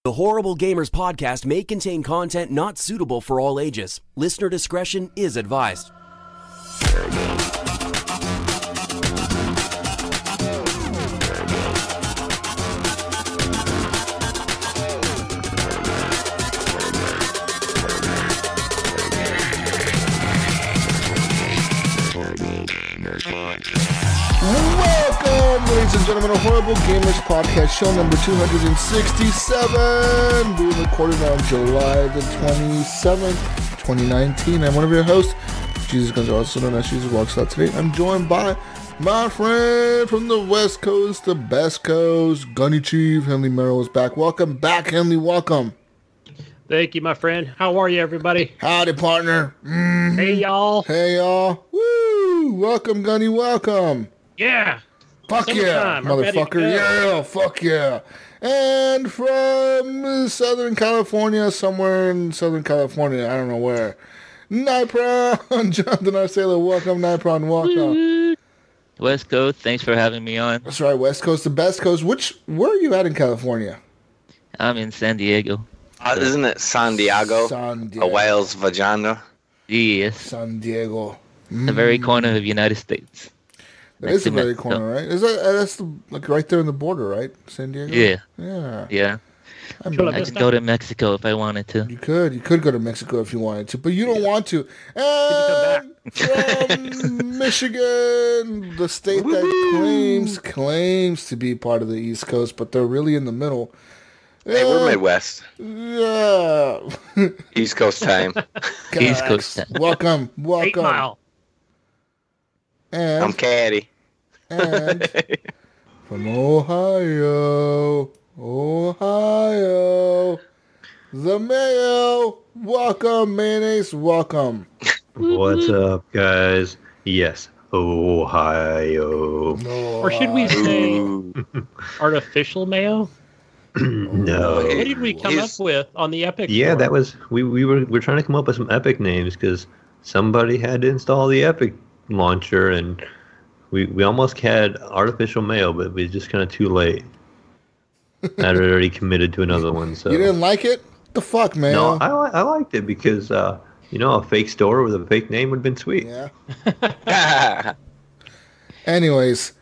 The Horrible Gamers podcast may contain content not suitable for all ages. Listener discretion is advised. Welcome, ladies and gentlemen, to Horrible Gamers Podcast, show number 267. Being recorded on July the 27th, 2019. I'm one of your hosts, Jesus Gonzalez, also known as Jesus Rockstar. Today, I'm joined by my friend from the West Coast, the best coast, Gunny Chief, Henley Merrill is back. Welcome back, Henley, welcome. Thank you, my friend. How are you, everybody? Howdy, partner. Mm-hmm. Hey, y'all. Hey, y'all. Woo! Welcome, Gunny, welcome. Yeah. Fuck yeah, motherfucker. Yeah, fuck yeah. And from Southern California, somewhere in Southern California, I don't know where, Nypron, Jonathan Arcela, welcome, Nypron, welcome. West Coast, thanks for having me on. That's right, West Coast, the best coast. Where are you at in California? I'm in San Diego. Isn't it San Diego? A whale's vagina? Yes. San Diego. The very corner of the United States. That is the very corner, right? That's like right there in the border, right? San Diego? Yeah. Yeah. I could go to Mexico if I wanted to. You could go to Mexico if you wanted to, but you don't want to. And from Michigan, the state that claims to be part of the East Coast, but they're really in the middle. Hey, we're Midwest. Yeah. East Coast time. East Coast time. Welcome. 8 Mile. And I'm Caddy. And from Ohio, the Mayo. Welcome, mayonnaise. Welcome. What's up, guys? Yes, Ohio. Or should we say artificial mayo? No. What did we come up with on the Epic? Yeah, store? that was we're trying to come up with some Epic names because somebody had to install the Epic launcher, and we almost had artificial mayo, but we just kind of too late. I'd already committed to another one. So you didn't like it? What the fuck, man? No, I liked it because a fake store with a fake name would have been sweet. Yeah. Anyways,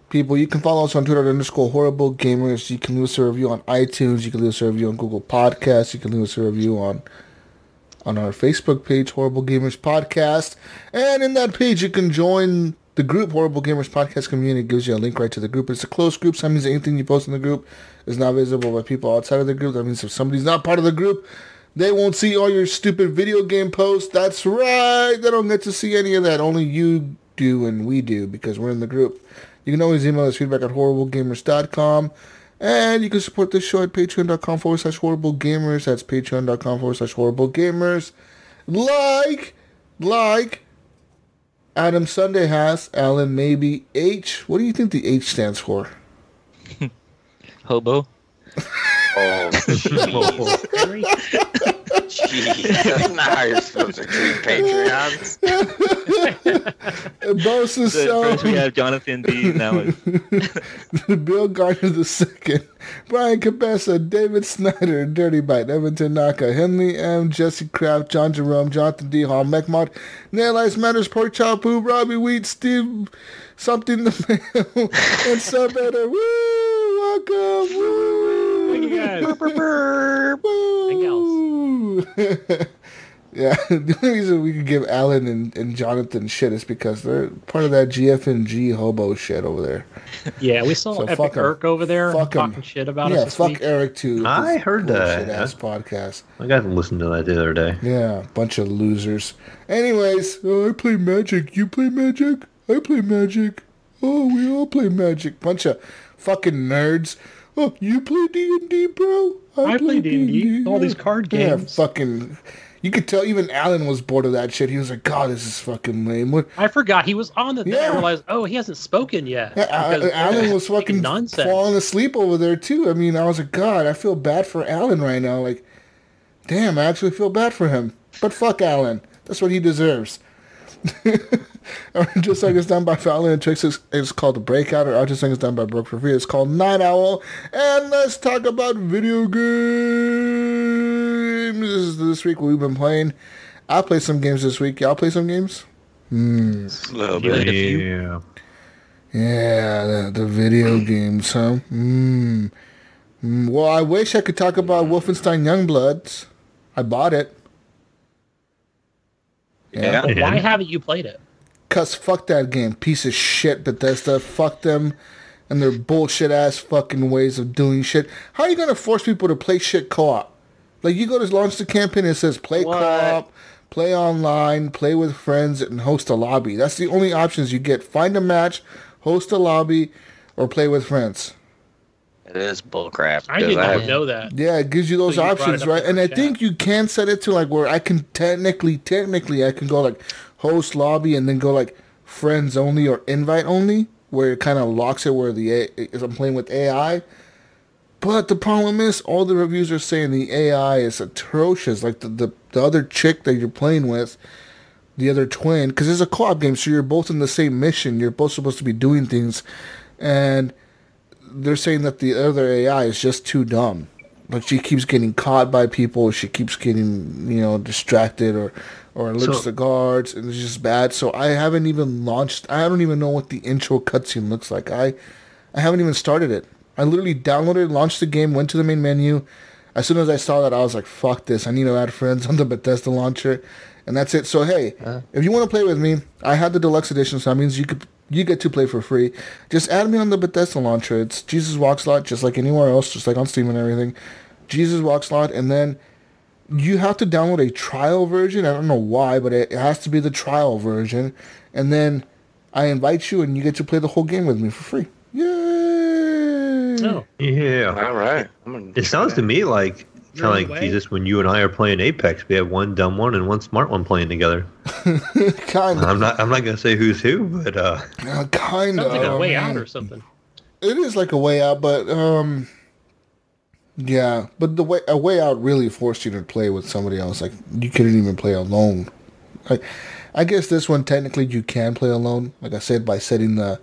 people, you can follow us on Twitter @Horrible Gamers. You can leave us a review on iTunes. You can leave us a review on Google Podcasts. You can leave us a review on our Facebook page, Horrible Gamers Podcast. And in that page, you can join the group, Horrible Gamers Podcast Community. It gives you a link right to the group. It's a closed group, so that means anything you post in the group is not visible by people outside of the group. That means if somebody's not part of the group, they won't see all your stupid video game posts. That's right. They don't get to see any of that. Only you do and we do because we're in the group. You can always email us feedback at horriblegamers.com. And you can support this show at patreon.com/horriblegamers. That's patreon.com/horriblegamers. Like Adam Sunday has, Alan maybe H. What do you think the H stands for? Hobo. Oh, jeez. Now you're supposed to treat Patreons. First we have Jonathan D. Now it's Bill Gardner II, Brian Cabeza, David Snyder, Dirty Bite, Evan Tanaka, Henley M, Jesse Kraft, John Jerome, Jonathan D. Hall, Mechmod, Nail Ice Matters, Pork Chop Poo, Robbie Wheat, Steve Something the Mail, and Saber. Woo! Welcome! Woo! Thank you guys. Yeah, the only reason we could give Alan and Jonathan shit is because they're part of that GFNG hobo shit over there. Yeah, we saw Epic Irk over there talking shit about us this week. Yeah, fuck Eric too. I heard that. Shit-ass podcast. I got to listen to that the other day. Yeah, bunch of losers. Anyways, I play Magic. You play Magic? I play Magic. Oh, we all play Magic. Bunch of fucking nerds. Oh, you play D&D, bro? I play D&D. All these card games. Yeah, fucking... You could tell even Alan was bored of that shit. He was like, God, this is fucking lame. What? I forgot he was on the thing. I realized, he hasn't spoken yet. Yeah, Alan was fucking falling asleep over there, too. I mean, I was like, God, I feel bad for Alan right now. Like, damn, I actually feel bad for him. But fuck Alan. That's what he deserves. Just like it's done by Fowler and Tricks, it's called The Breakout, or Artist Thing is done by Broke for Free. It's called Night Owl. And let's talk about video games. This week we've been playing. I played some games this week. Y'all play some games? A little bit. Yeah. Yeah, the video games, huh? Well, I wish I could talk about Wolfenstein Youngbloods. I bought it. Yeah. But why haven't you played it? Cause fuck that game, piece of shit, Bethesda. Fuck them and their bullshit ass fucking ways of doing shit. How are you gonna force people to play shit co-op? Like, you go to launch the campaign and it says play co-op, play online, play with friends, and host a lobby. That's the only options you get. Find a match, host a lobby, or play with friends. It is bullcrap. I did not know that. Yeah, it gives you those options, right? And I think you can set it to like where I can technically I can go like host lobby and then go like friends only or invite only, where it kind of locks it where if I'm playing with AI. But the problem is, all the reviews are saying the AI is atrocious. Like the other chick that you're playing with, the other twin, because it's a co-op game, so you're both in the same mission. You're both supposed to be doing things, and they're saying that the other AI is just too dumb. Like, she keeps getting caught by people. She keeps getting, distracted or alerts the guards, and it's just bad. So I haven't even launched. I don't even know what the intro cutscene looks like. I haven't even started it. I literally downloaded, launched the game, went to the main menu. As soon as I saw that, I was like, fuck this. I need to add friends on the Bethesda launcher. And that's it. So, hey, if you want to play with me, I had the deluxe edition, so that means you get to play for free. Just add me on the Bethesda launcher. It's Jesus Walkslot, just like anywhere else, just like on Steam and everything. Jesus Walkslot, and then you have to download a trial version. I don't know why, but it has to be the trial version. And then I invite you, and you get to play the whole game with me for free. Yay! Oh. Yeah. All right. It sounds to me like kind of like Jesus when you and I are playing Apex. We have one dumb one and one smart one playing together. Kind of. I'm not gonna say who's who, but kind of. Sounds like a way out or something. It is like a way out, but yeah. But a way out really forced you to play with somebody else. Like, you couldn't even play alone. I guess this one technically you can play alone. Like I said, by setting the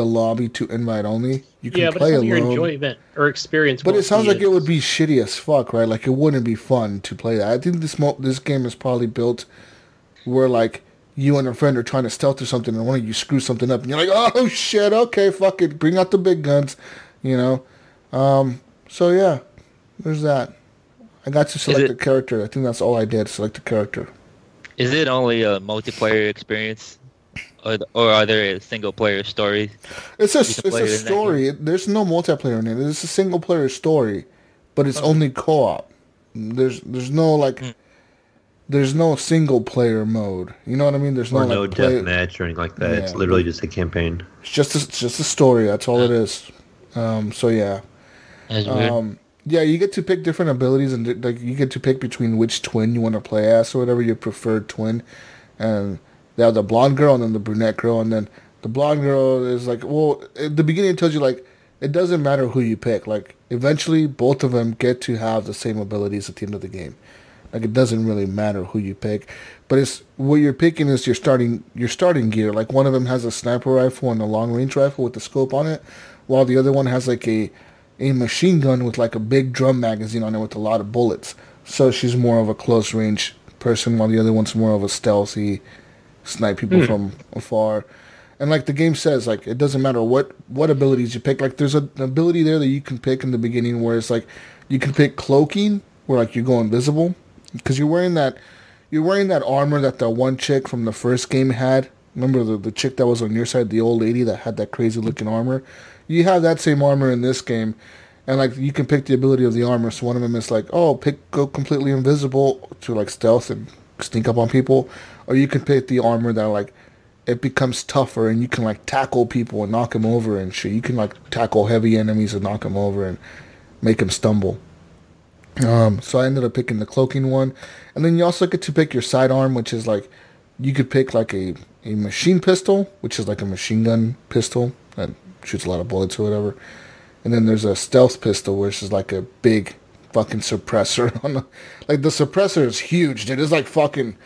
lobby to invite only, you can play alone. Your enjoyment or experience. But it sounds like it would be shitty as fuck, right? Like, it wouldn't be fun to play that. I think this game is probably built where, like, you and a friend are trying to stealth or something, and one of you screws something up, and you're like, oh shit, okay, fuck it, bring out the big guns, So yeah, there's that. I got to select the character. I think that's all I did, select the character. Is it only a multiplayer experience? Or are there single player stories? It's a story. There's no multiplayer in it. It's a single player story, but it's only co-op. There's no there's no single player mode. You know what I mean? There's no deathmatch or anything like that. Yeah, it's literally just a campaign. It's just a story. That's all it is. So yeah. That's weird. Yeah, you get to pick different abilities, and like you get to pick between which twin you want to play as, or whatever your preferred twin, and they have the blonde girl and then the brunette girl, and then the blonde girl is like, well, at the beginning it tells you, like, it doesn't matter who you pick. Like, eventually both of them get to have the same abilities at the end of the game. Like, it doesn't really matter who you pick. But it's what you're picking is your starting gear. Like, one of them has a sniper rifle and a long-range rifle with the scope on it, while the other one has, like, a machine gun with, like, a big drum magazine on it with a lot of bullets. So she's more of a close-range person, while the other one's more of a stealthy, snipe people from afar. And like the game says, like, it doesn't matter what abilities you pick. Like, there's an ability there that you can pick in the beginning where it's like you can pick cloaking, where like you go invisible, because you're wearing that armor that the one chick from the first game had. Remember the chick that was on your side, the old lady that had that crazy looking armor? You have that same armor in this game, and like you can pick the ability of the armor. So one of them is like, go completely invisible to like stealth and sneak up on people. Or you can pick the armor that, like, it becomes tougher and you can, like, tackle people and knock them over and shit. You can, like, tackle heavy enemies and knock them over and make them stumble. So I ended up picking the cloaking one. And then you also get to pick your sidearm, which is, like, you could pick, like, a machine pistol, which is, like, a machine gun pistol that shoots a lot of bullets or whatever. And then there's a stealth pistol, which is, like, a big fucking suppressor. Like, the suppressor is huge, dude. It's, like, fucking...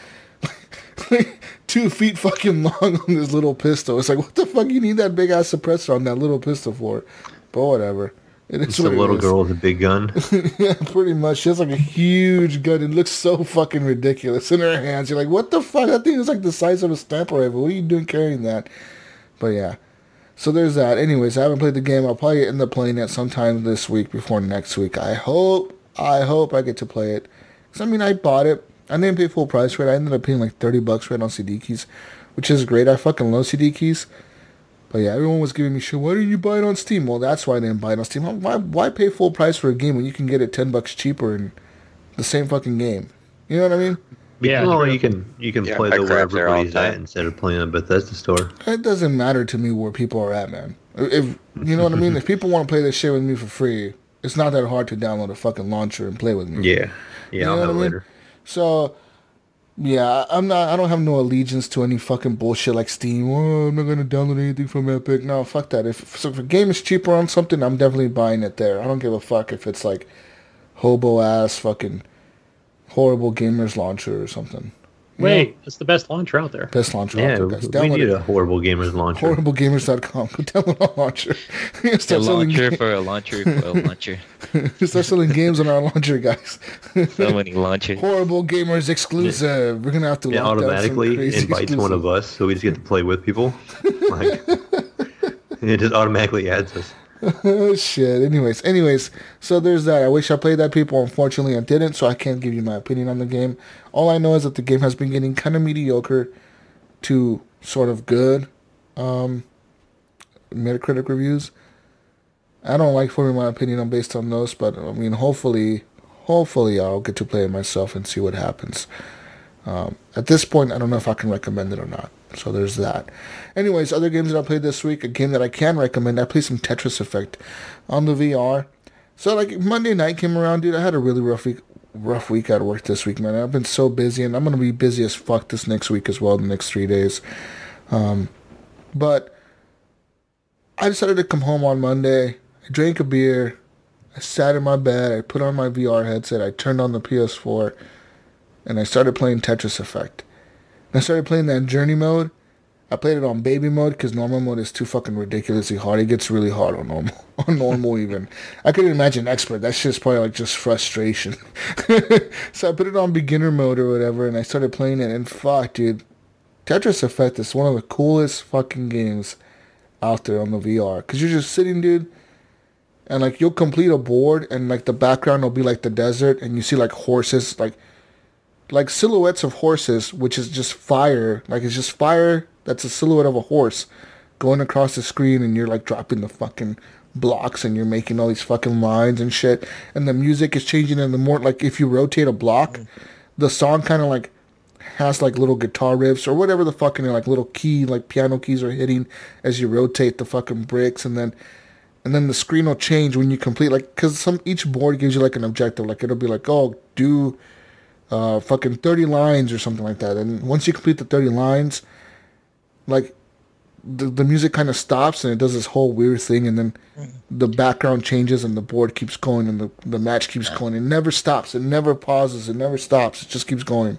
2 feet fucking long on this little pistol. It's like, what the fuck you need that big ass suppressor on that little pistol for? But whatever. It's a little girl with a big gun. Yeah, pretty much. She has like a huge gun. It looks so fucking ridiculous in her hands. You're like, what the fuck? That thing is like the size of a sniper rifle. What are you doing carrying that? But yeah. So there's that. Anyways, I haven't played the game. I'll probably end up playing it sometime this week before next week. I hope I get to play it. Because, I mean, I bought it. I didn't pay full price for it. I ended up paying like $30 for it on CD keys, which is great. I fucking love CD keys. But yeah, everyone was giving me shit. Why didn't you buy it on Steam? Well, that's why I didn't buy it on Steam. Why pay full price for a game when you can get it $10 cheaper in the same fucking game? You know what I mean? Yeah. Well, you can play the where everybody's at instead of playing a Bethesda store. It doesn't matter to me where people are at, man. If you know what I mean? If people want to play this shit with me for free, it's not that hard to download a fucking launcher and play with me. Yeah. Yeah, I'll have it later. So, yeah, I don't have no allegiance to any fucking bullshit like Steam. Oh, I'm not going to download anything from Epic. No, fuck that. If a game is cheaper on something, I'm definitely buying it there. I don't give a fuck if it's like hobo-ass fucking horrible gamers launcher or something. Wait, it's the best launcher out there. Best launcher out there, guys. We need a horrible gamers launcher. Horriblegamers.com. Go download our launcher. A launcher for a launcher for a launcher. Start selling games on our launcher, guys. So many launchers. Horrible Gamers exclusive. We're going to have to lock automatically down some invites one of us, so we just get to play with people. Like, it just automatically adds us. Oh, shit. Anyways, so there's that. I wish I played that, people. Unfortunately, I didn't, so I can't give you my opinion on the game. All I know is that the game has been getting kind of mediocre to sort of good Metacritic reviews. I don't like forming my opinion on based on those, but I mean, hopefully I'll get to play it myself and see what happens. At this point, I don't know if I can recommend it or not. So there's that. Anyways, other games that I played this week, a game that I can recommend, I played some Tetris Effect on the VR. So like Monday night came around, dude, I had a really rough week at work this week, man. I've been so busy, and I'm going to be busy as fuck this next week as well, the next 3 days. But I decided to come home on Monday. I drank a beer. I sat in my bed. I put on my VR headset. I turned on the PS4, and I started playing Tetris Effect. I started playing that journey mode. I played it on baby mode because normal mode is too fucking ridiculously hard. It gets really hard on normal. On normal even. I couldn't imagine expert. That shit's probably like just frustration. So I put it on beginner mode or whatever, and I started playing it. And fuck, dude, Tetris Effect is one of the coolest fucking games out there on the VR. Because you're just sitting, dude, and like you'll complete a board, and like the background will be like the desert, and you see like horses, like silhouettes of horses, which is just fire. Like, it's just fire that's a silhouette of a horse going across the screen, and you're, like, dropping the fucking blocks, and you're making all these fucking lines and shit. And the music is changing, and the more, like, if you rotate a block, the song kind of, like, has, like, little guitar riffs or whatever the fucking, like, little key, like, piano keys are hitting as you rotate the fucking bricks, and then the screen will change when you complete, like, because each board gives you, like, an objective. Like, it'll be like, oh, do fucking 30 lines or something like that. And once you complete the 30 lines, like, the music kind of stops, and it does this whole weird thing, and then the background changes, and the board keeps going, and the match keeps going. It never stops. It never pauses. It never stops. It just keeps going.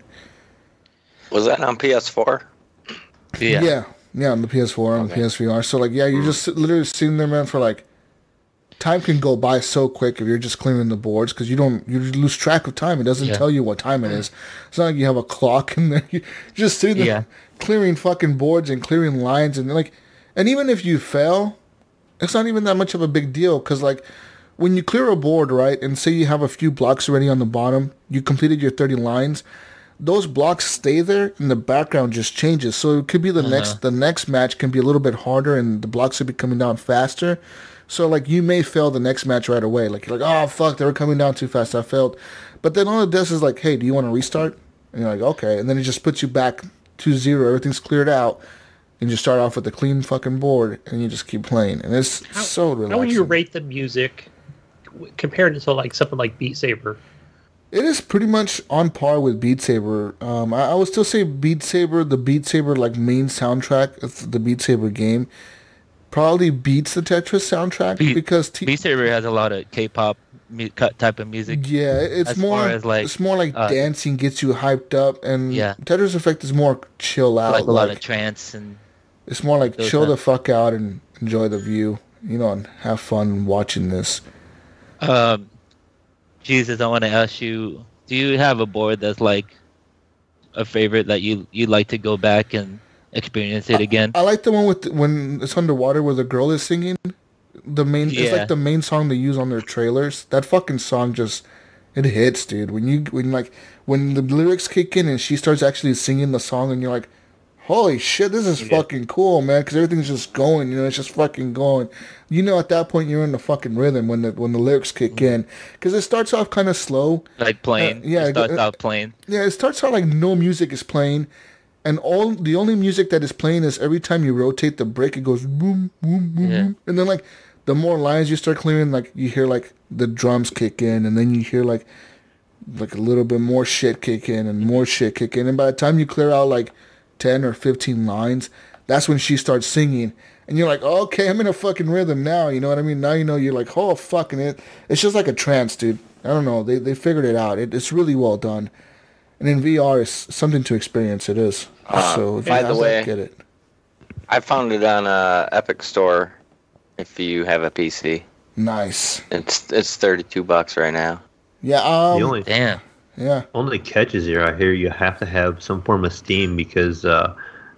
Was that on PS4? Yeah, on the PS4, on the PSVR. So, like, yeah, you're just literally sitting there, man, for, like, time can go by so quick if you're just clearing the boards, because you lose track of time. It doesn't tell you what time it is. It's not like you have a clock in there. You're just sitting there clearing fucking boards and clearing lines, and like, and even if you fail, it's not even that much of a big deal, because like when you clear a board, right, and say you have a few blocks already on the bottom, you completed your 30 lines, those blocks stay there, and the background just changes. So it could be the next match can be a little bit harder, and the blocks will be coming down faster. So, like, you may fail the next match right away. Like, you're like, oh, fuck, they were coming down too fast. I failed. But then all it does is, like, hey, do you want to restart? And you're like, okay. And then it just puts you back to 0. Everything's cleared out. And you start off with a clean fucking board, and you just keep playing. And it's so relaxing. How would you rate the music compared to, like, something like Beat Saber? It is pretty much on par with Beat Saber. I would still say Beat Saber, the Beat Saber, like, main soundtrack of the Beat Saber game, probably beats the Tetris soundtrack because Beat Saber has a lot of K-pop type of music. Yeah, it's As more far as, like, it's more like dancing gets you hyped up, and Yeah. Tetris Effect is more chill out. Like a lot of trance and it's more like those chill kind- the fuck out and enjoy the view, and have fun watching this. Jesus, I want to ask you, do you have a board that's like a favorite that you like to go back and experience it again? I like the one with when it's underwater where the girl is singing. It's like the main song they use on their trailers. That fucking song it hits, dude. When the lyrics kick in and she starts actually singing the song, and you're like, holy shit, this is fucking cool, man, because everything's just going, it's just fucking going. At that point, you're in the fucking rhythm when the lyrics kick in. Because it starts off kind of slow. Like playing? Yeah. It starts out playing? Yeah, it starts out like no music is playing. And the only music that is playing is every time you rotate the brick, it goes boom, boom, boom, boom. And then, like, the more lines you start clearing, like, you hear, like, the drums kick in, and then you hear, like a little bit more shit kick in and more shit kick in. And by the time you clear out, like, 10 or 15 lines, that's when she starts singing. And you're like, oh, okay, I'm in a fucking rhythm now, you know what I mean? Now you're like, oh, fucking it. It's just like a trance, dude. I don't know. They figured it out. It's really well done. And in VR, it's something to experience. It is. So if by you the way, get it. I found it on Epic Store if you have a PC. Nice. It's $32 right now. Yeah. The only Damn. Yeah. only catch is here. I hear you have to have some form of Steam because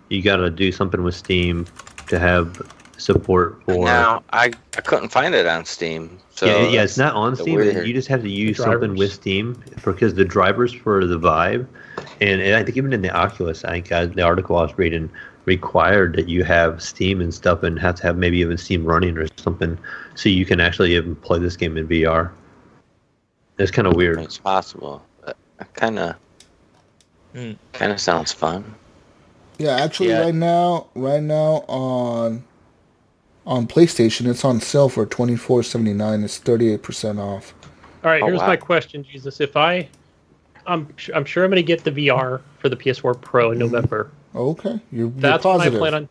you got to do something with Steam to have support for. Now I couldn't find it on Steam. So yeah, it's not on Steam. weird. You just have to use drivers. something with Steam because the drivers for the Vive, and I think even in the Oculus, I think the article I was reading required that you have Steam and stuff, and have to have maybe even Steam running or something, so you can actually even play this game in VR. It's kind of weird. It's possible. But kind of sounds fun. Yeah, actually, Yeah. right now on PlayStation, it's on sale for $24.79. It's 38% off. All right, Oh, here's wow. my question, Jesus. If I'm sure I'm going to get the VR for the PS4 Pro in November. Okay, you're That's when I positive. plan on.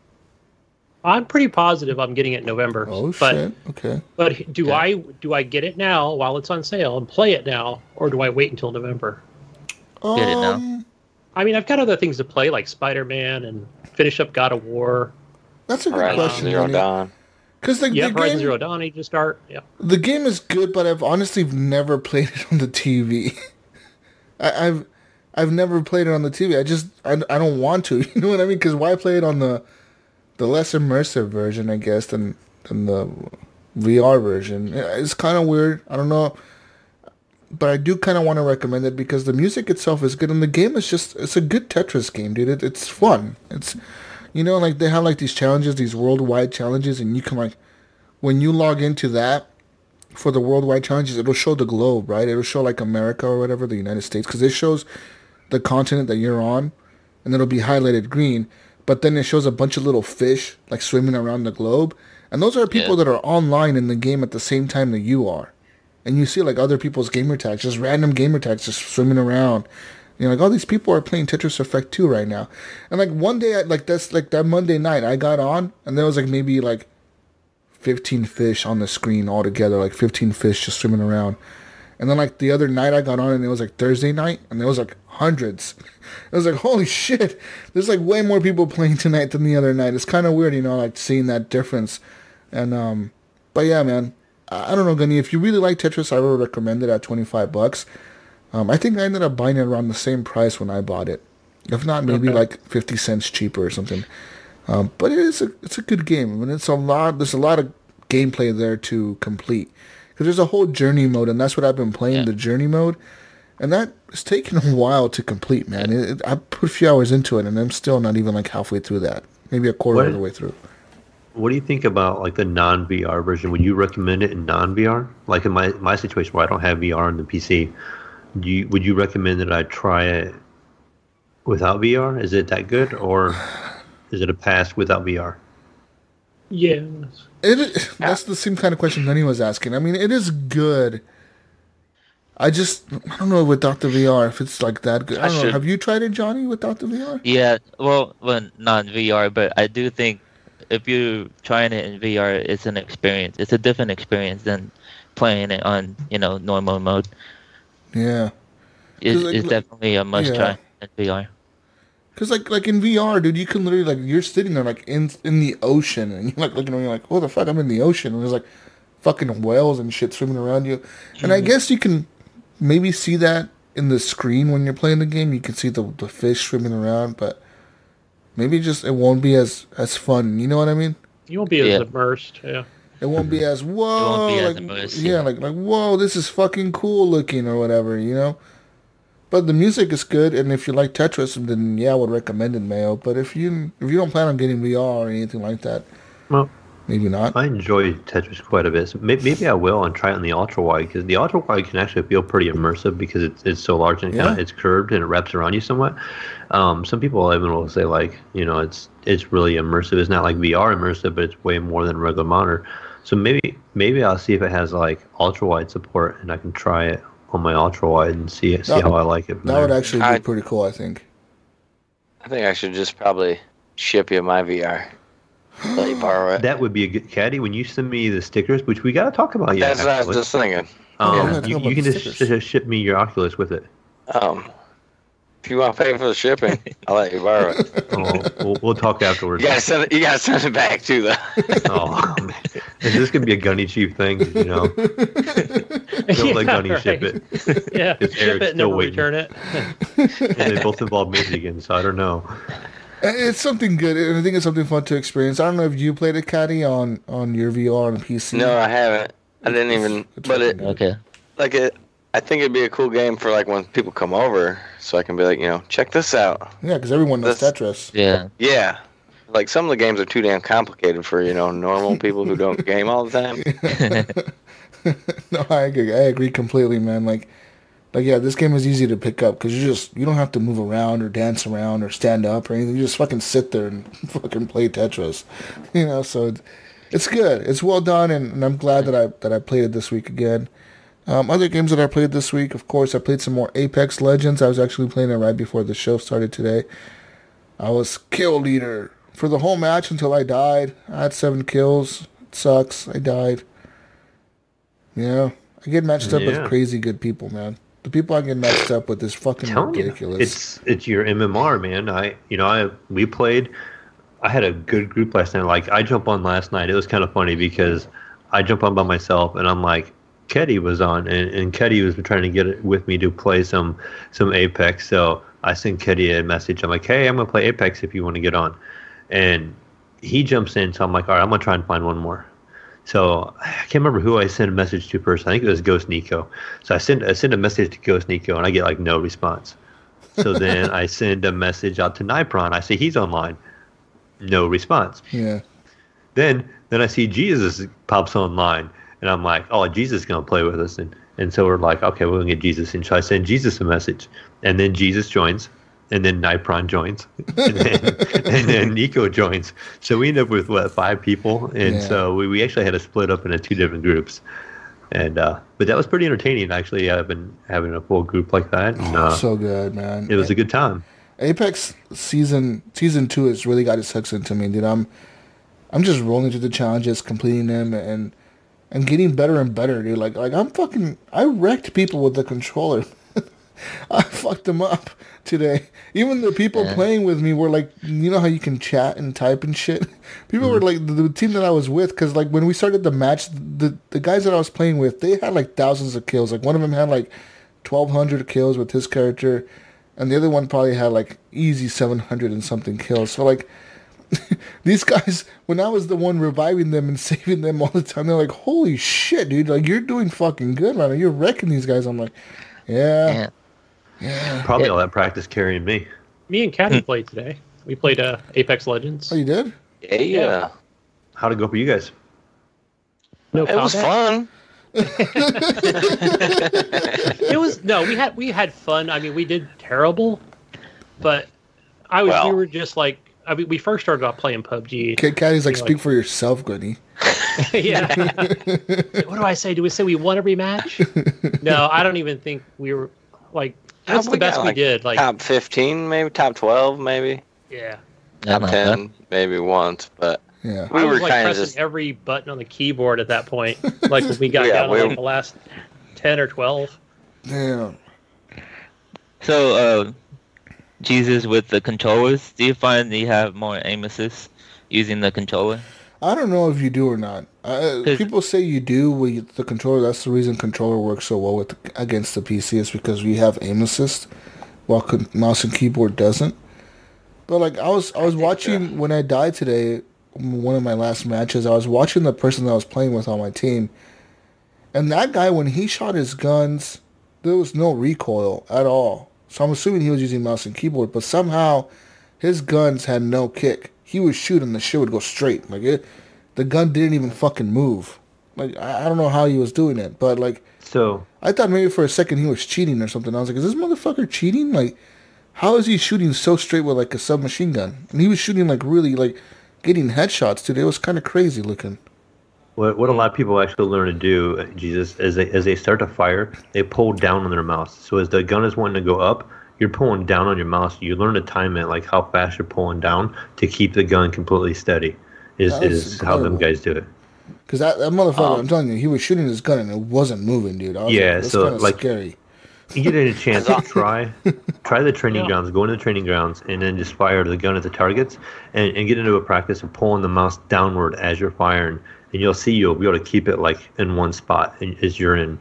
I'm pretty positive I'm getting it in November. Oh but, shit! Okay. But do I get it now while it's on sale and play it now, or do I wait until November? Get it now. I mean, I've got other things to play like Spider-Man and finish up God of War. That's a good Horizon question. Zero Dawn. Because the Yeah, Horizon game, Zero Dawn need to start. Yeah. the game is good, but I've honestly never played it on the TV. I've never played it on the TV. I don't want to. You know what I mean? Because why play it on the less immersive version, I guess, than the VR version? It's kind of weird. I don't know. But I do kind of want to recommend it because the music itself is good, and the game is it's a good Tetris game, dude. It's fun. It's, like they have like these challenges, these worldwide challenges, and you can like, when you log into that for the worldwide challenges, it'll show the globe, right? It'll show like America or whatever, the United States, because it shows the continent that you're on, and it'll be highlighted green. But then it shows a bunch of little fish like swimming around the globe, and those are people that are online in the game at the same time that you are. And you see like other people's gamer tags, just random gamer tags just swimming around. You're like, oh, these people are playing Tetris Effect 2 right now. And like one day, that's like that Monday night, I got on, and there was like maybe like 15 fish on the screen altogether, like 15 fish just swimming around. And then like the other night I got on, and it was like Thursday night, and there was like hundreds. It was like, holy shit, there's like way more people playing tonight than the other night. It's kind of weird, like seeing that difference. And but yeah, man, I don't know, Gunny, if you really like Tetris, I would recommend it at $25. I think I ended up buying it around the same price when I bought it. If not, maybe like 50 cents cheaper or something. But it's a good game. I mean, there's a lot of gameplay there to complete. Because there's a whole journey mode, and that's what I've been playing, the journey mode. And that is taking a while to complete, man. I put a few hours into it, and I'm still not even like halfway through that. Maybe a quarter of the way through. What do you think about like the non-VR version? Would you recommend it in non-VR? Like in my situation where I don't have VR on the PC, would you recommend that I try it without VR? Is it that good, or is it a pass without VR? Yeah. That's the same kind of question Gunny was asking. I mean, it is good. I don't know without the VR if it's like that good. I don't know. Have you tried it, Johnny, without the VR? Yeah, well, non-VR, but I do think if you're trying it in VR, it's an experience. It's a different experience than playing it on normal mode. Yeah. It's definitely a must try in VR. Because like in VR, dude, you can literally you're sitting there in the ocean and you're looking around, you're like, what the fuck? I'm in the ocean, and there's fucking whales and shit swimming around you. And I guess you can maybe see that in the screen when you're playing the game. You can see the fish swimming around, but maybe it won't be as fun. You know what I mean? You won't be as immersed. Yeah. It won't be as whoa. It won't be as immersed. Yeah, like whoa, this is fucking cool looking or whatever. But the music is good, and if you like Tetris, then I would recommend it, Mayo. But if you don't plan on getting VR or anything like that, well, maybe not. I enjoy Tetris quite a bit. So maybe I will and try it on the ultra wide, because the ultra wide can actually feel pretty immersive because it's so large and it's curved and it wraps around you somewhat. Some people even will say it's really immersive. It's not like VR immersive, but it's way more than a regular monitor. So maybe I'll see if it has ultra wide support and I can try it on my ultra wide and see how I like it. That would actually be pretty cool, I think. I think I should just probably ship you my VR. Let you borrow it. That would be a good caddy. When you send me the stickers, which we got to talk about yet. That's what I was just thinking. You can just ship me your Oculus with it. If you want to pay for the shipping, I'll let you borrow it. We'll talk afterwards. You gotta send it back too, though. Oh man, this could be a Gunny cheap thing, Don't let Gunny ship it. Yeah, ship it and never return it. And they both involve Michigan, so I don't know. It's something good, and I think it's something fun to experience. I don't know if you played a Caddy on your VR on PC. No, I haven't. I didn't even. Okay. I think it'd be a cool game for when people come over, so I can be check this out. Yeah, because everyone knows Tetris. Yeah. Yeah. Some of the games are too damn complicated for normal people who don't game all the time. No, I agree completely, man. This game is easy to pick up because you don't have to move around or dance around or stand up or anything. You just fucking sit there and fucking play Tetris, So it's good. It's well done, and I'm glad that I played it this week again. Other games that I played this week, of course, I played some more Apex Legends. I was actually playing it right before the show started today. I was kill leader for the whole match until I died. I had 7 kills. It sucks. I died. I get matched up with crazy good people, man. The people I get matched up with is fucking ridiculous. It's your MMR, man. We played. I had a good group last night. I jumped on last night. It was kind of funny because I jumped on by myself, and I'm like, Keddy was on, and Keddy was trying to get it with me to play some Apex. So I sent Keddy a message. I'm like, hey, I'm going to play Apex if you want to get on. And he jumps in, so I'm like, all right, I'm going to try and find one more. So I can't remember who I sent a message to first. I think it was Ghost Nico. So I sent a message to Ghost Nico, and I get no response. So then I send a message out to Nypron. I say he's online. No response. Yeah. Then I see Jesus pops online. And I'm like, oh, Jesus is going to play with us. And so we're like, okay, we're going to get Jesus in. So I send Jesus a message. And then Jesus joins. And then Nypron joins. And then Nico joins. So we end up with, 5 people? And so we actually had to split up into 2 different groups. And but that was pretty entertaining, actually, having a full group like that. And, so good, man. It was a good time. Apex Season 2 has really got its hooks into me, dude. I'm just rolling through the challenges, completing them, and getting better and better, dude. I wrecked people with the controller. I fucked them up today. Even the people playing with me were how you can chat and type and shit? People were the team that I was with, because when we started the match, the guys that I was playing with, they had thousands of kills. One of them had 1,200 kills with his character, and the other one probably had easy 700 and something kills. So these guys, when I was the one reviving them and saving them all the time, they're like, holy shit, dude, you're doing fucking good, man. You're wrecking these guys. I'm like, yeah. Probably all that practice carrying me. Me and Caddy played today. We played Apex Legends. Oh, you did? Yeah. How'd it go for you guys? No, it was fun. We had fun. I mean, we did terrible, but we were just we first started off playing PUBG. Caddy's speak for yourself, Gunny. Yeah. What do I say? Do we say we won every match? No, I don't even think we were that's the best we did. Top 15, maybe top 12, maybe. Yeah. Top 10, maybe once, but Yeah. I was like pressing every button on the keyboard at that point. Like when we got down to like the last 10 or 12. Damn. So, Jesus, with the controllers, do you find that you have more aim assist using the controller? I don't know if you do or not. People say you do with the controller. That's the reason controller works so well against the PC is because we have aim assist, while mouse and keyboard doesn't. But like I was watching when I died today, one of my last matches. I was watching the person that I was playing with on my team, and that guy when he shot his guns, there was no recoil at all. So I'm assuming he was using mouse and keyboard, but somehow his guns had no kick. He would shoot and the shit would go straight. The gun didn't even fucking move. Like I don't know how he was doing it, but like so I thought maybe for a second he was cheating or something. I was like, is this motherfucker cheating? Like, how is he shooting so straight with like a submachine gun? And he was shooting like really like getting headshots, dude. It was kind of crazy looking. What a lot of people actually learn to do, Jesus, as they start to fire, they pull down on their mouse. So as the gun is wanting to go up, you're pulling down on your mouse. You learn to time it, like how fast you're pulling down to keep the gun completely steady. Is how them guys do it. Because that motherfucker, I'm telling you, he was shooting his gun and it wasn't moving, dude. I was like, that's so like scary. You get a chance to try the training grounds, go into the training grounds, and then just fire the gun at the targets, and get into a practice of pulling the mouse downward as you're firing, and you'll be able to keep it like in one spot as you're in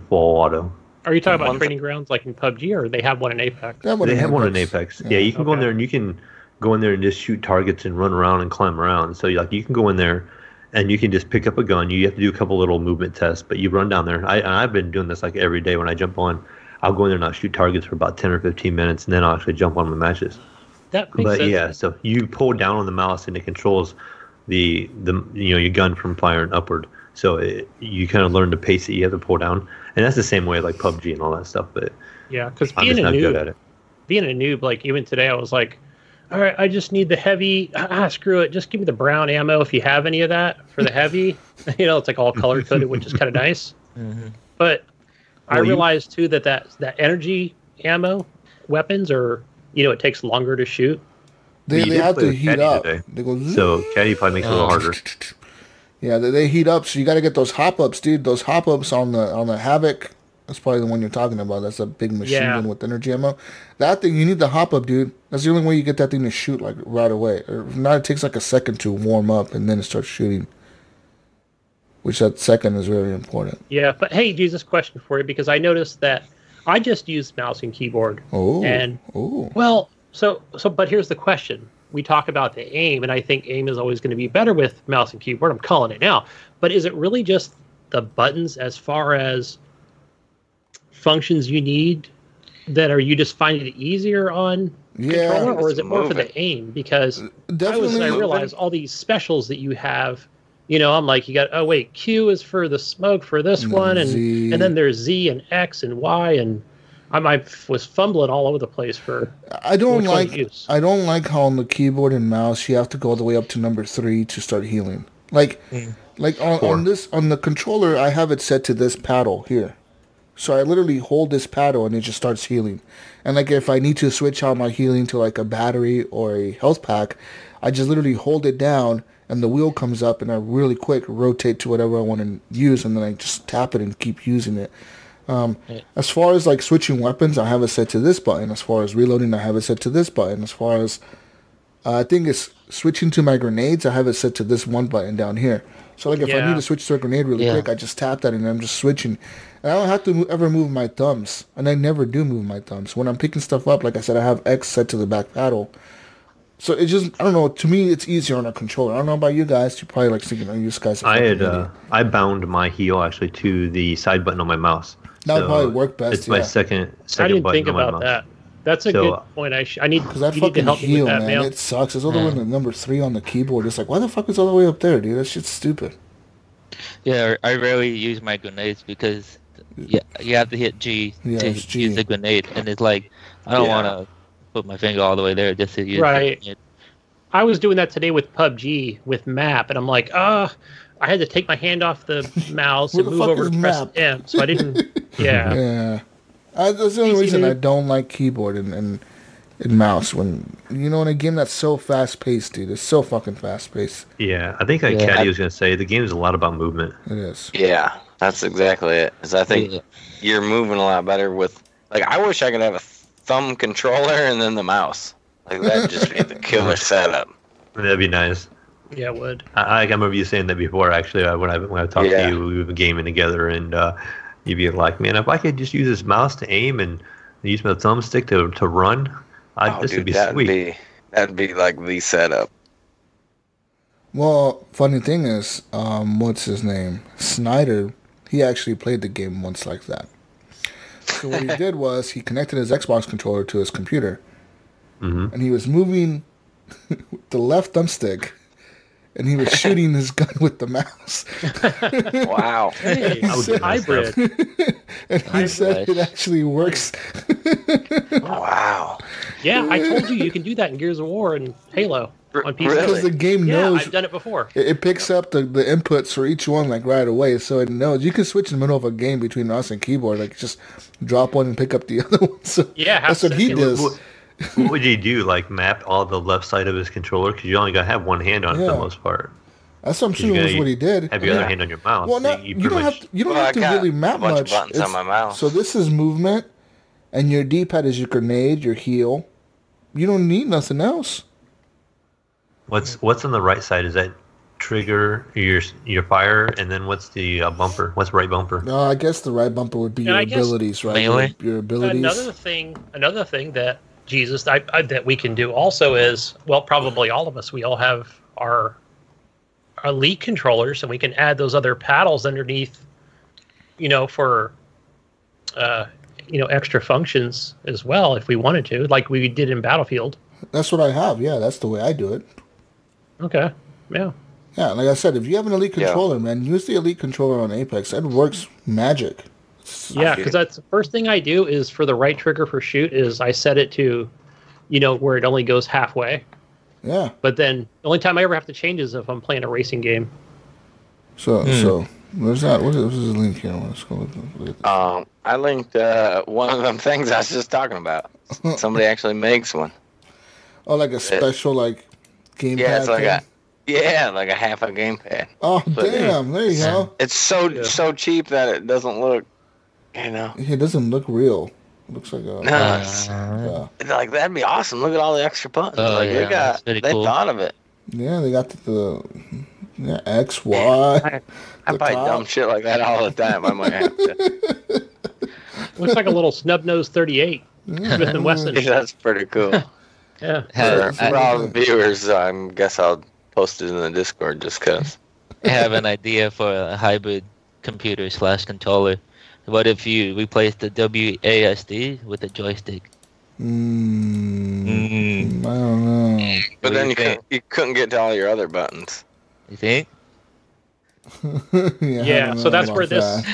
full auto. Are you talking about training grounds like in PUBG, or they have one in Apex? They have one in Apex. Yeah, you can go in there and you can go in there and just shoot targets and run around and climb around. So you can go in there and you can just pick up a gun. You have to do a couple little movement tests, but you run down there. I've been doing this like every day when I jump on. I'll go in there and I'll shoot targets for about 10 or 15 minutes, and then I'll actually jump on my matches. That makes sense. Yeah, so you pull down on the mouse and it controls the your gun from firing upward. So you kind of learn to pace it. You have to pull down, and that's the same way like PUBG and all that stuff. But yeah, because I'm just not good at it. Being a noob, like even today, I was like, all right, I just need the heavy. Screw it, just give me the brown ammo if you have any of that for the heavy. It's like all color coded, which is kind of nice. Mm-hmm. But I realized too that energy ammo weapons are, it takes longer to shoot. They have to heat up. They go, so Caddy probably makes it a little harder. Yeah, they heat up, so you got to get those hop ups, dude. Those hop ups on the Havoc. That's probably the one you're talking about. That's a big machine gun with energy ammo. That thing, you need the hop up, dude. That's the only way you get that thing to shoot like right away. Or if not, it takes like a second to warm up and then it starts shooting. Which that second is really important. Yeah, but hey, Jesus, question for you, because I noticed that I just use mouse and keyboard. Well, but here's the question. We talk about the aim, and I think aim is always going to be better with mouse and keyboard. I'm calling it now. But is it really just the buttons as far as functions you need that you just finding it easier on controller, or is it more for the aim? Because I realize all these specials that you have. I'm like, you got, Q is for the smoke for this one, and then there's Z and X and Y, and I was fumbling all over the place for. I don't like how on the keyboard and mouse you have to go all the way up to number 3 to start healing. Like on the controller, I have it set to this paddle here, so I literally hold this paddle and it just starts healing. And like if I need to switch out my healing to like a battery or a health pack, I just literally hold it down. And the wheel comes up, and I really quick rotate to whatever I want to use, and then I just tap it and keep using it. As far as like switching weapons, I have it set to this button. As far as reloading, I have it set to this button. As far as I think it's switching to my grenades, I have it set to this one button down here. So like if I need to switch to a grenade really quick, I just tap that and I'm just switching. And I don't have to ever move my thumbs, and I never do move my thumbs. When I'm picking stuff up, like I said, I have X set to the back paddle. So it just, I don't know, to me it's easier on a controller. I don't know about you guys. You probably like thinking, you guys I bound my heel actually to the side button on my mouse. That would probably work best. It's my second I didn't button think on my about mouse. that. That's a good point. I need, because that you need to fucking help heel, me with that, man, it sucks. It's all the way to number 3 on the keyboard. It's like, why the fuck is it all the way up there, dude? That shit's stupid. Yeah, I rarely use my grenades because you have to hit G to use the grenade, and it's like I don't want to put my finger all the way there just to use it. I was doing that today with PUBG with map, and I'm like, I had to take my hand off the mouse and move over to press M, so I didn't. Yeah. That's the only reason I don't like keyboard, and and mouse. When in a game that's so fast paced, dude, it's so fucking fast paced. Yeah, I think Caddy was gonna say the game is a lot about movement. It is. Yeah, that's exactly it. Is I think you're moving a lot better with. Like, I wish I could have a thumb controller and then the mouse. Like, that'd just be the killer setup. That'd be nice. Yeah, it would. I remember you saying that before. Actually, when I talked to you, we were gaming together, and you'd be like, "Man, if I could just use this mouse to aim and use my thumbstick to run, this would be sweet." That'd be like the setup. Well, funny thing is, what's his name? Snyder. He actually played the game once like that. So what he did was he connected his Xbox controller to his computer, and he was moving the left thumbstick. And he was shooting his gun with the mouse. Wow. Hey, hybrid. And he said it actually works. Wow. Yeah, I told you can do that in Gears of War and Halo on PC. Because the game knows. Yeah, I've done it before. It picks up the inputs for each one like right away. So it knows. You can switch in the middle of a game between mouse and keyboard. Like just drop one and pick up the other one. So that's what he does. What would he do? Like map all the left side of his controller? Because you only got to have one hand on it for the most part. That's what I'm sure was what he did. Have your other hand on your mouse. Well, you don't have to really map much. Buttons on my mouse. So this is movement, and your D-pad is your grenade, your heal. You don't need nothing else. What's on the right side? Is that trigger, your fire, and then what's the bumper? What's right bumper? No, I guess the right bumper would be your abilities, right? Your abilities. Another thing that Jesus that we can do also is, well, probably all of us, we all have our elite controllers, and we can add those other paddles underneath, for extra functions as well if we wanted to, like we did in Battlefield. That's what I have. Yeah, that's the way I do it. Okay. Yeah. Yeah, like I said, if you have an elite controller, man, use the elite controller on Apex. It works magic. Yeah, because that's the first thing I do is for the right trigger for shoot is I set it to, where it only goes halfway. Yeah. But then the only time I ever have to change is if I'm playing a racing game. So where's that? What is the link here? Let's go look at this. I linked one of them things I was just talking about. Somebody actually makes one. Oh, like a special gamepad. Yeah, it's like a half a gamepad. Oh, damn! There you go. It's so cheap that it doesn't look. It doesn't look real. It looks like a... No, like, that'd be awesome. Look at all the extra buttons. They thought of it. Yeah, they got the X, Y. I buy dumb shit like that all the time. I might have to. Looks like a little snub-nosed 38. Smith & Wesson. Yeah, that's pretty cool. Yeah. For all the viewers, I guess I'll post it in the Discord just because. I have an idea for a hybrid computer / controller. What if you replace the WASD with a joystick? I don't know. But then you couldn't get to all your other buttons. You think? Yeah, so that's where this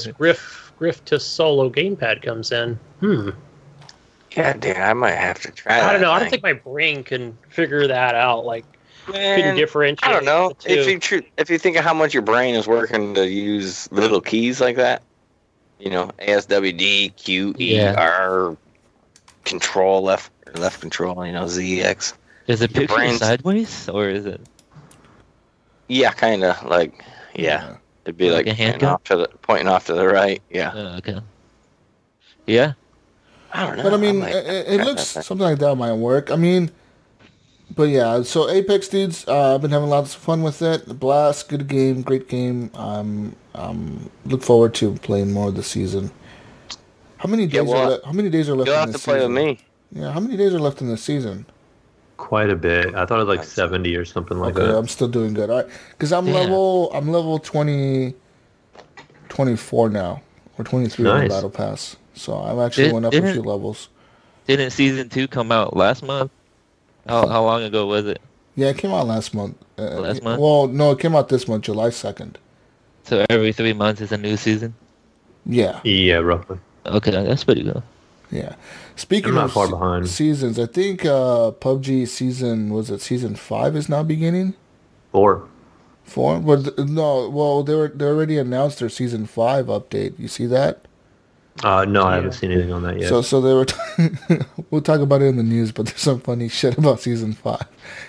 Griff to Solo gamepad comes in. Yeah, dude, I might have to try that. I don't know. I don't think my brain can figure that out. Can differentiate. I don't know. If you think of how much your brain is working to use little keys like that, ASWD, Q, E, R, control, left control, Z, X. Is it picture sideways, or is it? Yeah, kind of yeah. It'd be like pointing off to the right. Yeah. Okay. Yeah. I don't know. But I mean, it looks something like that might work. I mean. But yeah, so Apex, dudes, I've been having lots of fun with it. Blast, good game, great game. Look forward to playing more of the season. How many days are left? How many days are left? You'll have to play with me. Yeah, how many days are left in the season? Quite a bit. I thought it was like 70 or something like that. Okay, I'm still doing good. All right, because I'm level 24 now, or 23 on the Battle Pass. So I've actually went up a few levels. Didn't Season 2 come out last month? How long ago was it? Yeah, it came out last month. Last month? Well, no, it came out this month, July 2nd. So every 3 months is a new season? Yeah. Yeah, roughly. Okay, that's pretty good. Yeah. Speaking of far behind. Seasons, I think PUBG season 5 is now beginning? 4. 4? Well, no, they already announced their season 5 update. You see that? No, I haven't seen anything on that yet. So they were. We'll talk about it in the news, but there's some funny shit about season 5.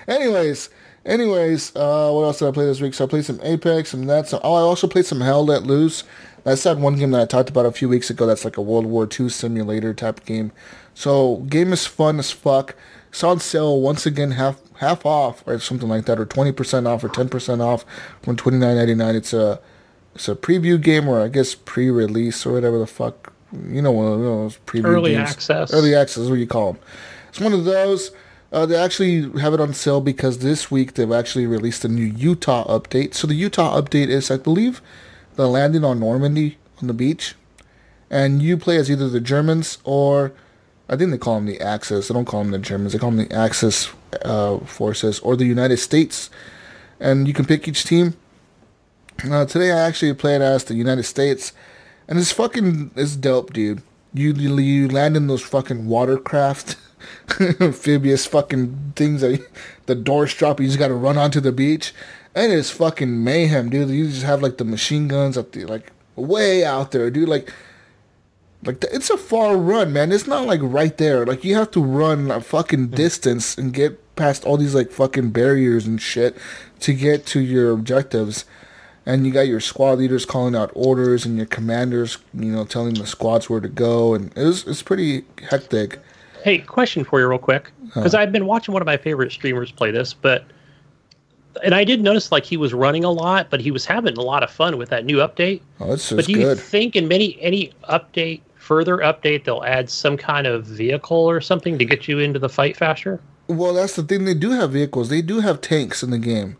Anyways, what else did I play this week? So I played some Apex and that's. I also played some Hell Let Loose. That's that one game that I talked about a few weeks ago. That's like a World War II simulator type game. So game is fun as fuck. It's on sale once again, half off or something like that, or 20% off or 10% off from $29.99. It's a preview game, or I guess pre-release or whatever the fuck. You know, one of those preview early games. Access. Early access is what you call them. It's one of those. They actually have it on sale because this week they've actually released a new Utah update. So the Utah update is, I believe, the landing on Normandy on the beach. And you play as either the Germans or, I think they call them the Axis. They don't call them the Germans. They call them the Axis forces or the United States. And you can pick each team. Today I actually played as the United States. And it's dope, dude. You land in those fucking watercraft, amphibious fucking things that the doors drop. You just gotta run onto the beach, and it's fucking mayhem, dude. You just have like the machine guns at the like way out there, dude. It's a far run, man. It's not like right there. Like you have to run a fucking distance and get past all these like fucking barriers and shit to get to your objectives. And you got your squad leaders calling out orders, and your commanders, telling the squads where to go, and it's pretty hectic. Hey, question for you real quick, because I've been watching one of my favorite streamers play this, and I did notice like he was running a lot, but he was having a lot of fun with that new update. Oh, it's but do you good. think in any further update, they'll add some kind of vehicle or something to get you into the fight faster? Well, that's the thing. They do have vehicles. They do have tanks in the game.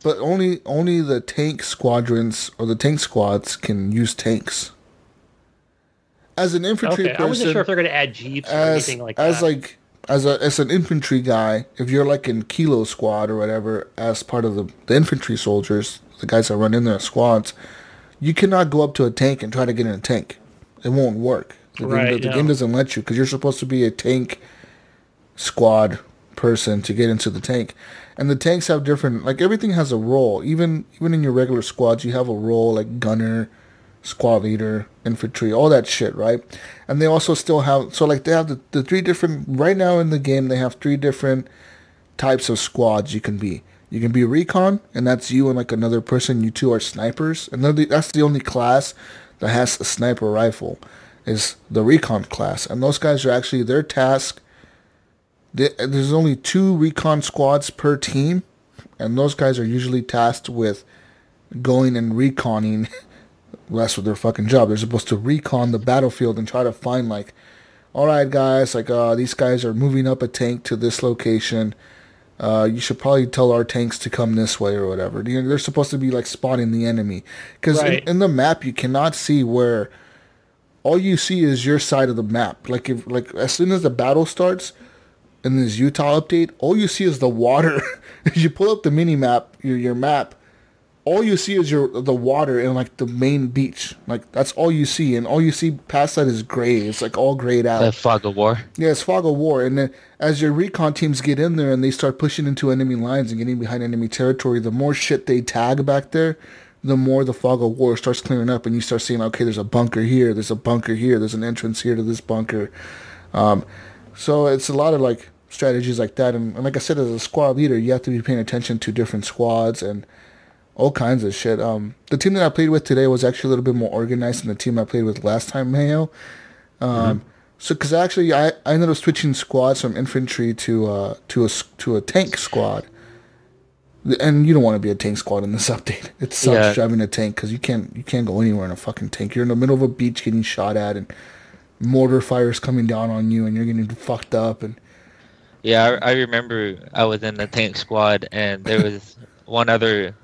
But only the tank squadrons or the tank squads can use tanks. As an infantry person, I wasn't sure if they're going to add jeeps or anything like that. As an infantry guy, if you're like in Kilo Squad or whatever, as part of the infantry soldiers, the guys that run in their squads, you cannot go up to a tank and try to get in a tank. It won't work. The game doesn't let you because you're supposed to be a tank squad person to get into the tank. And the tanks have different, like everything has a role. Even in your regular squads, you have a role like gunner, squad leader, infantry, all that shit, right? And they also still have, so like they have the 3 different, right now in the game, they have 3 different types of squads you can be. You can be recon, and that's you and like another person. You two are snipers. And that's the only class that has a sniper rifle, is the recon class. And those guys are actually, their task, there's only 2 recon squads per team, and those guys are usually tasked with going and reconning. Well, that's what their fucking job. They're supposed to recon the battlefield and try to find like, all right, guys, like these guys are moving up a tank to this location. You should probably tell our tanks to come this way or whatever. They're supposed to be like spotting the enemy, because in the map you cannot see where. All you see is your side of the map. Like as soon as the battle starts. In this Utah update, all you see is the water. If you pull up the mini map, your map, all you see is the water and like the main beach. Like that's all you see, and all you see past that is gray. It's like all grayed out. Fog of war. Yeah, it's fog of war. And then as your recon teams get in there and they start pushing into enemy lines and getting behind enemy territory, the more shit they tag back there, the more the fog of war starts clearing up, and you start seeing, okay, there's a bunker here, there's a bunker here, there's an entrance here to this bunker. So it's a lot of like strategies like that, and like I said, as a squad leader, you have to be paying attention to different squads and all kinds of shit. The team that I played with today was actually a little bit more organized than the team I played with last time, Mayo. So because actually I ended up switching squads from infantry to a tank squad, and you don't want to be a tank squad in this update. It sucks driving a tank because you can't go anywhere in a fucking tank. You're in the middle of a beach getting shot at, and mortar fire's coming down on you, and you're getting fucked up. And yeah, I remember I was in the tank squad, and there was one other.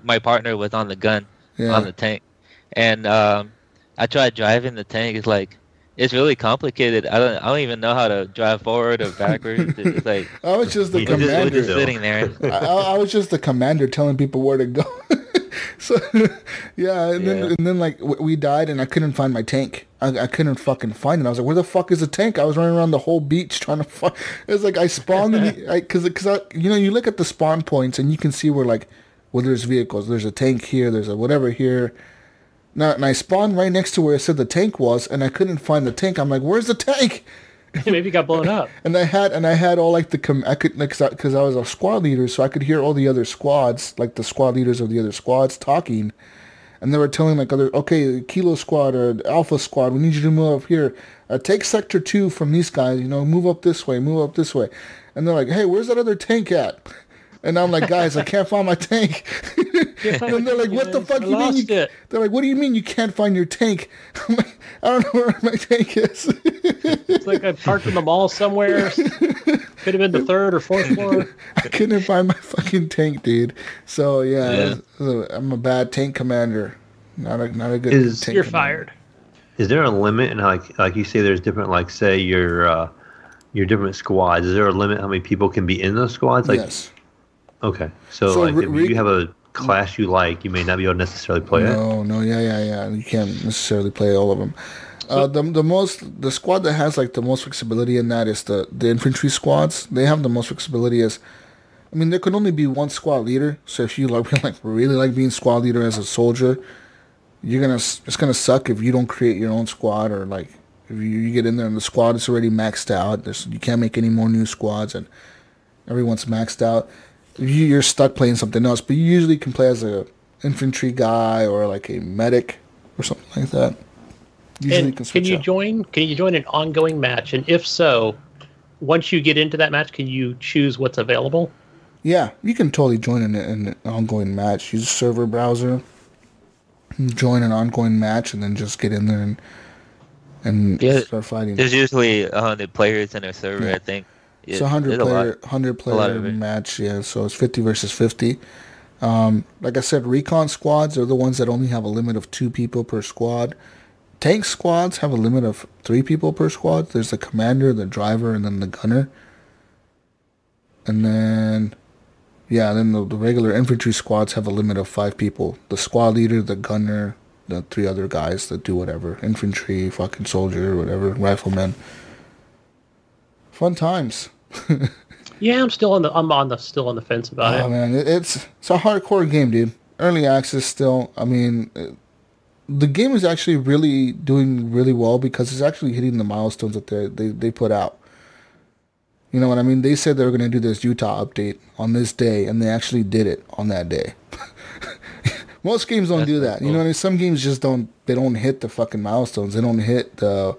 My partner was on the gun, on the tank, and I tried driving the tank. It's really complicated. I don't even know how to drive forward or backwards. It's like I was just the commander. We're just sitting there. I was just the commander telling people where to go. So and then like we died, and I couldn't find my tank. I couldn't fucking find it. I was like, where the fuck is the tank? I was running around the whole beach trying to find. It was like I spawned because you look at the spawn points and you can see where there's vehicles. There's a tank here. There's a whatever here. Now, and I spawned right next to where it said the tank was, and I couldn't find the tank. I'm like, "Where's the tank?" Maybe it got blown up. And I had all like I could, because I was a squad leader, so I could hear all the other squads, like the squad leaders of the other squads talking, and they were telling like okay, Kilo Squad or Alpha Squad, we need you to move up here. Take Sector 2 from these guys. Move up this way, move up this way. And they're like, "Hey, where's that other tank at?" And I'm like, "Guys, I can't find my tank." And they're like, "What the fuck you mean?" They're like, "What do you mean you can't find your tank?" I'm like, "I don't know where my tank is." It's like I parked in the mall somewhere. Could have been the third or fourth floor. I couldn't find my fucking tank, dude. So yeah. I'm a bad tank commander. Not a good tank. You're commander. fired. Is there a limit? And like you say, there's different, like say your different squads. Is there a limit how many people can be in those squads? Like, yes. Okay, so like if you have a class you like, you may not be able to necessarily play it. No, yeah. You can't necessarily play all of them. The squad that has like the most flexibility in that is the infantry squads. They have the most flexibility there can only be one squad leader. So if you really like being squad leader as a soldier, it's gonna suck if you don't create your own squad, or like if you get in there and the squad is already maxed out. You can't make any more new squads and everyone's maxed out. You're stuck playing something else, but you usually can play as a infantry guy or like a medic or something like that. Usually can you join an ongoing match? And if so, once you get into that match, can you choose what's available? Yeah, you can totally join an ongoing match. Use a server browser, join an ongoing match, and then just get in there and start fighting. There's usually 100 players in a server, I think. It's a 100 player match, yeah. So it's 50 versus 50. Like I said, recon squads are the ones that only have a limit of 2 people per squad. Tank squads have a limit of 3 people per squad. There's the commander, the driver, and then the gunner. And then, the regular infantry squads have a limit of 5 people. The squad leader, the gunner, the 3 other guys that do whatever. Infantry, fucking soldier, whatever, rifleman. Fun times. Yeah, I'm still on the fence about it. Oh man, it's a hardcore game, dude. Early access still. The game is actually really doing really well because it's actually hitting the milestones that they put out. You know what I mean? They said they were going to do this Utah update on this day, and they actually did it on that day. Most games don't do that. Cool. You know what I mean? Some games just don't. They don't hit the fucking milestones. They don't hit the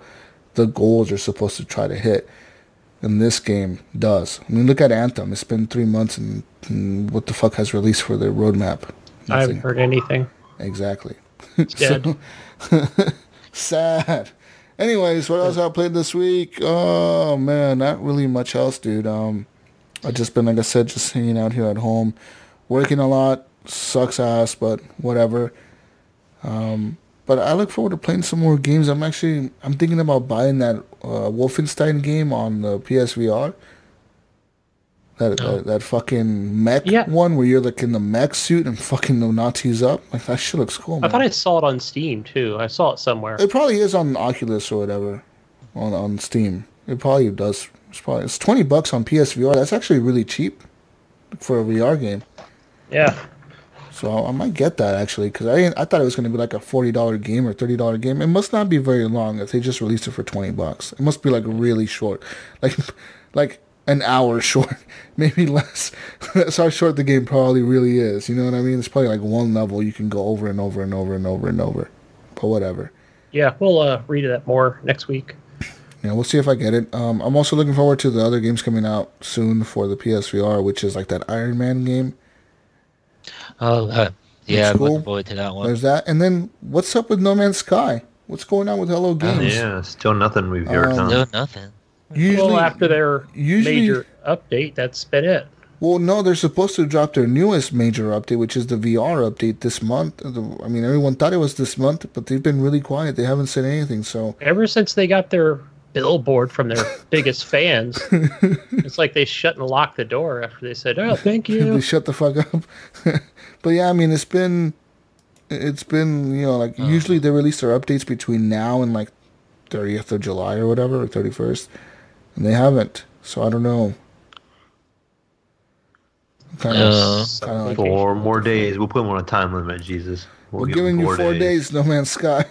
goals they're supposed to try to hit. And this game does. Look at Anthem. It's been 3 months, and what the fuck has released for their roadmap? Nothing. I haven't heard anything. Exactly. It's dead. Sad. Anyways, what else I played this week? Oh man, not really much else, dude. I've just been, like I said, just hanging out here at home, working a lot. Sucks ass, but whatever. But I look forward to playing some more games. I'm thinking about buying that Wolfenstein game on the PSVR. That fucking mech one where you're like in the mech suit and fucking the Nazis up. Like that shit looks cool, man. I thought I saw it on Steam too. I saw it somewhere. It probably is on Oculus or whatever, on Steam. It probably does. It's $20 on PSVR. That's actually really cheap for a VR game. Yeah. So I might get that actually because I thought it was going to be like a $40 game or $30 game. It must not be very long if they just released it for $20. It must be like really short, like an hour short, maybe less. That's how short the game probably really is. You know what I mean? It's probably like one level you can go over and over and over and over and over. But whatever. Yeah, we'll read that more next week. Yeah, we'll see if I get it. I'm also looking forward to the other games coming out soon for the PSVR, which is like that Iron Man game. Oh, yeah, I'm cool. looking forward to that one. There's that. And then, what's up with No Man's Sky? What's going on with Hello Games? Yeah, still nothing we've heard. Still nothing. Usually, after their major update, that's been it. Well, no, they're supposed to drop their newest major update, which is the VR update this month. I mean, everyone thought it was this month, but they've been really quiet. They haven't said anything, so... Ever since they got their billboard from their biggest fans, it's like they shut and locked the door after they said, "Oh, thank you." They shut the fuck up. But yeah, I mean, it's been usually they release their updates between now and like 30th of July or whatever, or 31st, and they haven't. So I don't know. Kind of 4 more days. We'll put them on a time limit, Jesus. We're giving you 4 days, No Man's Sky.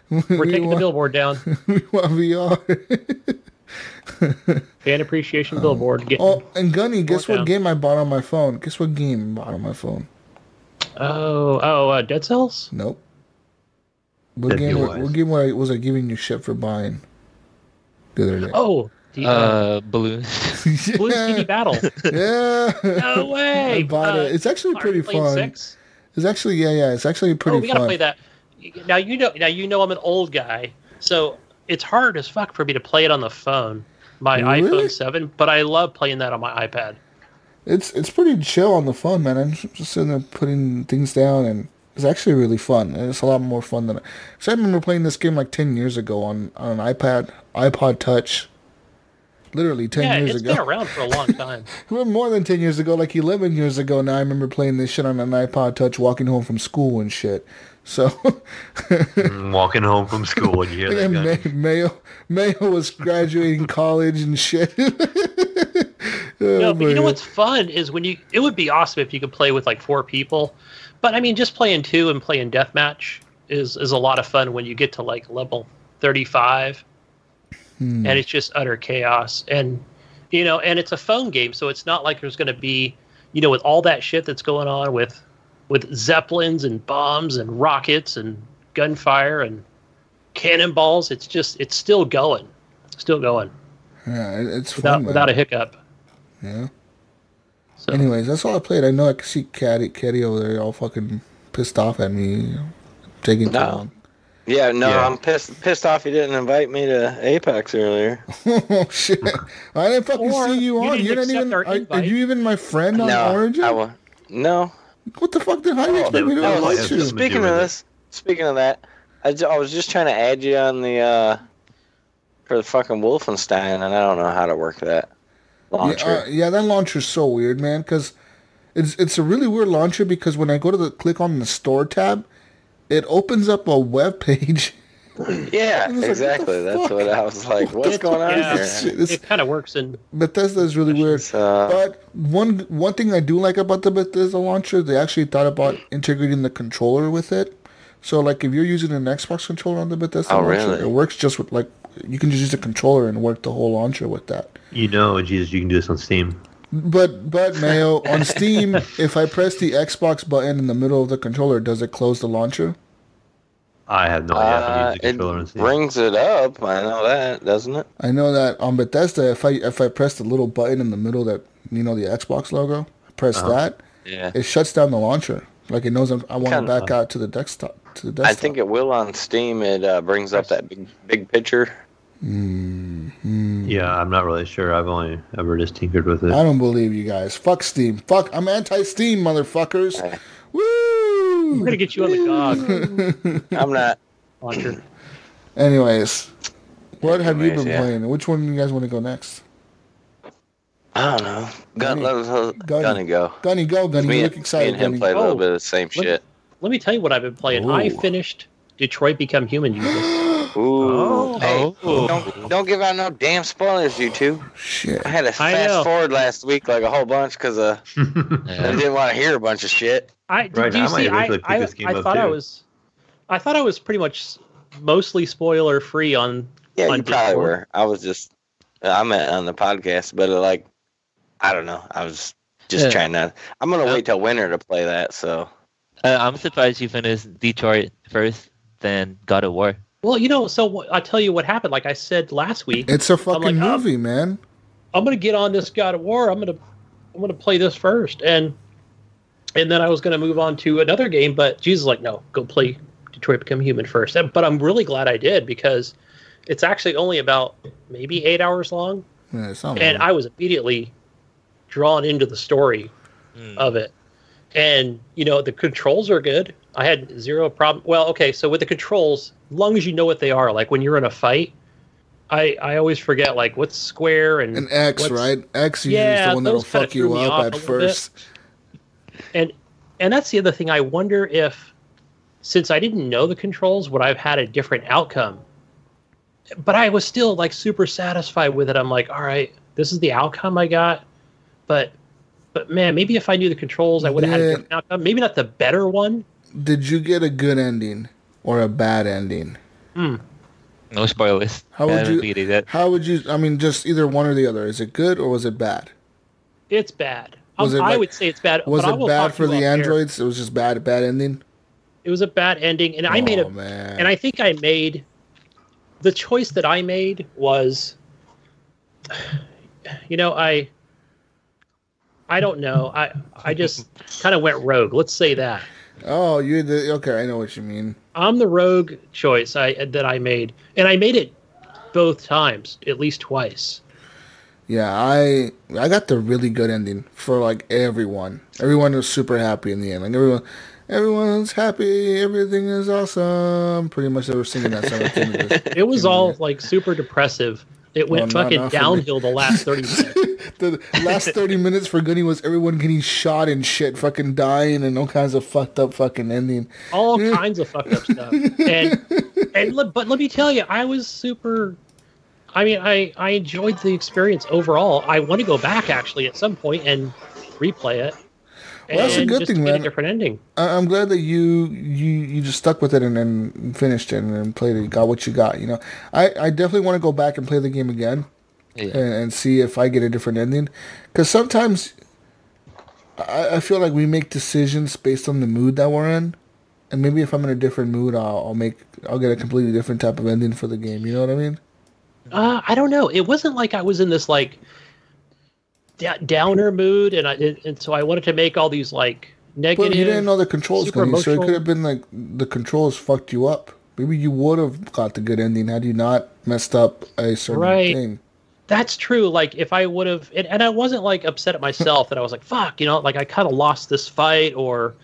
We're taking the billboard down. We want VR. Fan appreciation billboard. And Gunny, guess what game I bought on my phone? Guess what game I bought on my phone? Dead Cells? Nope. What game was I giving you shit for buying the other day? Oh, Balloons. Yeah. Balloons TV Battle. Yeah. No way. I bought it. It's actually pretty fun. 6? It's actually it's actually pretty fun. We gotta play that. Now you know I'm an old guy, so it's hard as fuck for me to play it on the phone. My iPhone 7, but I love playing that on my iPad. It's pretty chill on the phone, man. I'm just sitting there putting things down, and it's actually really fun. And it's a lot more fun than... So I remember playing this game like 10 years ago on an iPod Touch. Literally 10 years ago. Yeah, it's been around for a long time. More than 10 years ago, like 11 years ago now. I remember playing this shit on an iPod Touch walking home from school and shit. So... walking home from school and you hear that Mayo was graduating college and shit. No, but you know what's fun is it would be awesome if you could play with like 4 people. But I mean, just playing 2 and playing deathmatch is a lot of fun when you get to like level 35. And it's just utter chaos. And, and it's a phone game. So it's not like there's going to be, with all that shit that's going on with zeppelins and bombs and rockets and gunfire and cannonballs. It's still going. Still going. Yeah, it's fun, without a hiccup. Yeah. So. Anyways, that's all I played. I know I can see Caddy over there all fucking pissed off at me. Taking too long. Yeah, I'm pissed off you didn't invite me to Apex earlier. Oh, shit. I didn't fucking see you on. You're not even... Are you even my friend on Origin? No. What the fuck? How do you expect me to invite you? Speaking of that, I was just trying to add you on the... for the fucking Wolfenstein, and I don't know how to work that launcher. Yeah, that launcher's so weird, man, because it's a really weird launcher because when I go to click on the store tab, it opens up a web page. Yeah, exactly. That's what I was like. What's going on here? It kind of works in... Bethesda is really weird. But one thing I do like about the Bethesda launcher, they actually thought about integrating the controller with it. So, like, if you're using an Xbox controller on the Bethesda launcher, it works just with, like, you can just use a controller and work the whole launcher with that. Jesus, you can do this on Steam. But Mayo, on Steam, if I press the Xbox button in the middle of the controller, does it close the launcher? I have no idea how to use the controller on Steam. It brings it up. I know that, doesn't it? I know that on Bethesda, if I press the little button in the middle that, the Xbox logo, I press that, it shuts down the launcher. Like it knows I want to back out to the desktop. I think it will on Steam. It brings up that big picture. Yeah, I'm not really sure. I've only ever just tinkered with it. I don't believe you guys. Fuck Steam. Fuck. I'm anti-Steam, motherfuckers. Woo! I'm gonna get you on the GOG. I'm not. Launcher. Anyways, what have you been playing? Which one do you guys want to go next? I don't know. Gunny go. Gunny go. Gunny, you look excited. Me and him play a little bit of the same shit. Let me tell you what I've been playing. I finished Detroit Become Human. Ooh. Don't give out no damn spoilers, you two. Shit. I had to fast forward last week like a whole bunch because I didn't want to hear a bunch of shit. I thought I was pretty much mostly spoiler free on. Yeah, on you probably were. I was just on the podcast, but I don't know. I was just trying to. I'm gonna wait till winter to play that. So I'm surprised you finished Detroit first, then God of War. Well, so I'll tell you what happened. Like I said last week, it's a fucking movie, man. I'm gonna get on this God of War. I'm gonna play this first, and then I was gonna move on to another game. But Jesus was like, no, go play Detroit Become Human first. But I'm really glad I did because it's actually only about maybe 8 hours long, and I was immediately drawn into the story of it. And, the controls are good. I had zero problem. Well, okay, so with the controls, as long as you know what they are, like when you're in a fight, I always forget, like, what's square and X, right? X is the one that'll fuck you up at first. And that's the other thing. I wonder if, since I didn't know the controls, would I have had a different outcome? But I was still, like, super satisfied with it. I'm like, all right, this is the outcome I got. But man, maybe if I knew the controls, I would have had a different outcome. Maybe not the better one, did you get a good ending or a bad ending? No spoilers. How would you? I mean, just either one or the other. Is it good or was it bad? It's bad. I would say it's bad. Was but it bad for the androids? It was just bad ending. It was a bad ending, and I made man. And I think I made the choice that I made was, you know, I don't know. I just kind of went rogue. Let's say that. Oh, okay. I know what you mean. I'm the rogue choice that I made, and I made it both times, at least twice. Yeah, I got the really good ending for like everyone. Everyone was super happy in the end. Like everyone's happy. Everything is awesome. Pretty much they were singing that song. It was all like super depressive. It went fucking downhill the last 30 minutes. The last 30 minutes for Gunny was everyone getting shot and shit, fucking dying and all kinds of fucked up fucking ending. All kinds of fucked up stuff. But let me tell you, I was super... I mean, I enjoyed the experience overall. I want to go back, actually, at some point and replay it. Well, that's a good thing, man. A different ending. I'm glad that you just stuck with it and then finished it and played it. Got what you got. You know, I definitely want to go back and play the game again and see if I get a different ending. Because sometimes I feel like we make decisions based on the mood that we're in, and maybe if I'm in a different mood, I'll get a completely different type of ending for the game. You know what I mean? I don't know. It wasn't like I was in this like downer mood, and so I wanted to make all these like negative. But you didn't know the controls, Gunny, so it could have been like the controls fucked you up. Maybe you would have got the good ending had you not messed up a certain thing. That's true. Like if I would have, and I wasn't like upset at myself that I was like, "Fuck," you know, like I kind of lost this fight, or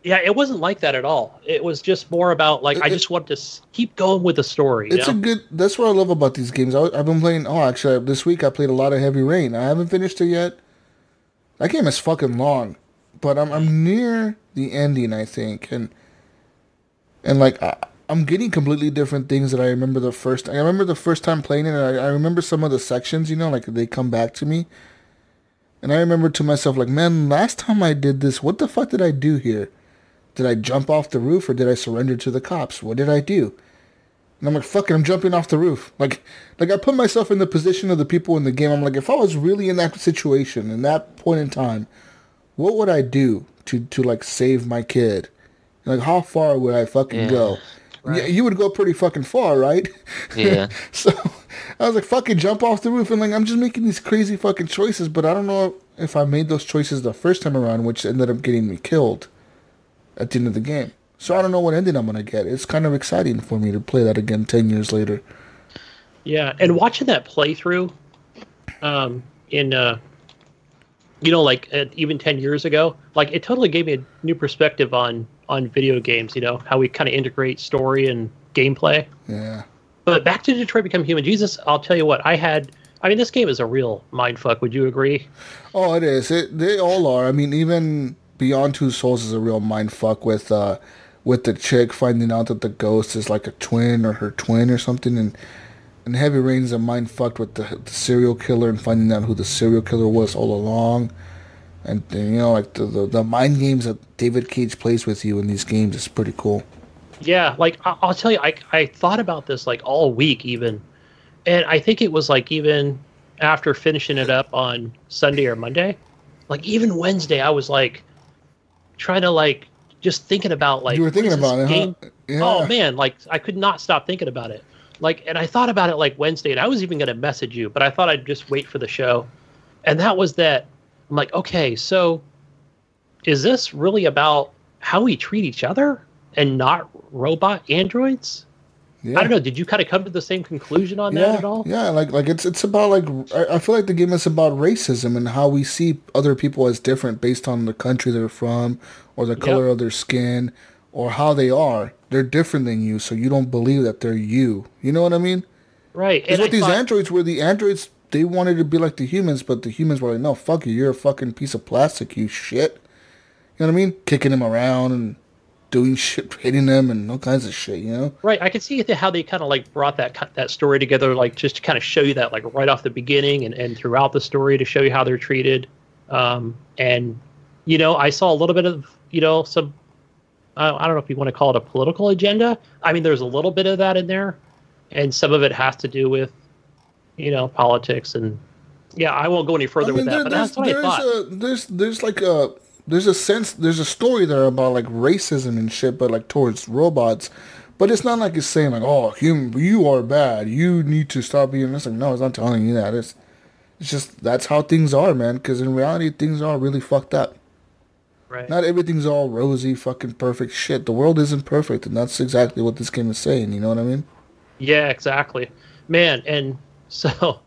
yeah, it wasn't like that at all. It was just more about like I just wanted to keep going with the story. That's what I love about these games. I've been playing. Oh, actually, this week I played a lot of Heavy Rain. I haven't finished it yet. That game is fucking long, but I'm near the ending, I think, and like I'm getting completely different things that I remember the first. I remember the first time playing it. And I remember some of the sections, you know, like they come back to me, and I remember to myself like, man, last time I did this, what the fuck did I do here? Did I jump off the roof or did I surrender to the cops? What did I do? And I'm like, fuck it, I'm jumping off the roof. Like I put myself in the position of the people in the game. I'm like, if I was really in that situation, in that point in time, what would I do to like save my kid? Like, how far would I fucking go? Right. Yeah, you would go pretty fucking far, right? Yeah. So I was like, fucking jump off the roof. And like, I'm just making these crazy fucking choices, but I don't know if I made those choices the first time around, which ended up getting me killed at the end of the game. So I don't know what ending I'm going to get. It's kind of exciting for me to play that again 10 years later. Yeah, and watching that playthrough you know, like even 10 years ago, like it totally gave me a new perspective on video games, you know, how we kind of integrate story and gameplay. Yeah. But back to Detroit Become Human. Jesus, I'll tell you what, I mean, this game is a real mindfuck. Would you agree? Oh, it is. They all are. I mean, even Beyond Two Souls is a real mindfuck with the chick finding out that the ghost is like a twin or her twin or something, and Heavy Rain's a mindfuck with the serial killer and finding out who the serial killer was all along, and you know, like the mind games that David Cage plays with you in these games is pretty cool. Yeah, like I'll tell you, I thought about this like all week even, and I think it was like even after finishing it up on Sunday or Monday, like even Wednesday, I was like trying to like just thinking about like you were thinking about it, game? Huh? Yeah. Oh man, like I could not stop thinking about it. Like, and I thought about it like Wednesday, and I was even going to message you, but I thought I'd just wait for the show. And that was that. I'm like, okay, so is this really about how we treat each other and not robot androids? Yeah. I don't know. Did you kind of come to the same conclusion on that at all? Yeah, like it's about like I feel like the game is about racism and how we see other people as different based on the country they're from or the color of their skin or how they are. They're different than you, so you don't believe that they're you. You know what I mean? Right. Because what these androids were, the androids, they wanted to be like the humans, but the humans were like, no, fuck you. You're a fucking piece of plastic, you shit. You know what I mean? Kicking them around and doing shit, hitting them and all kinds of shit, you know? Right. I can see how they kind of like brought that story together, like just to kind of show you that like right off the beginning and throughout the story to show you how they're treated. And, you know, I saw a little bit of, you know, some I don't know if you want to call it a political agenda. I mean, there's a little bit of that in there, and some of it has to do with, politics and. Yeah, I won't go any further with that, but that's what I thought. There's a story there about like racism and shit, but like towards robots. But it's not like it's saying like, oh, you are bad. You need to stop being this. Like, no, it's not telling you that. It's just that's how things are, man. Because in reality, things are really fucked up. Right. Not everything's all rosy, fucking perfect shit. The world isn't perfect, and that's exactly what this game is saying. You know what I mean? Yeah, exactly, man. And so.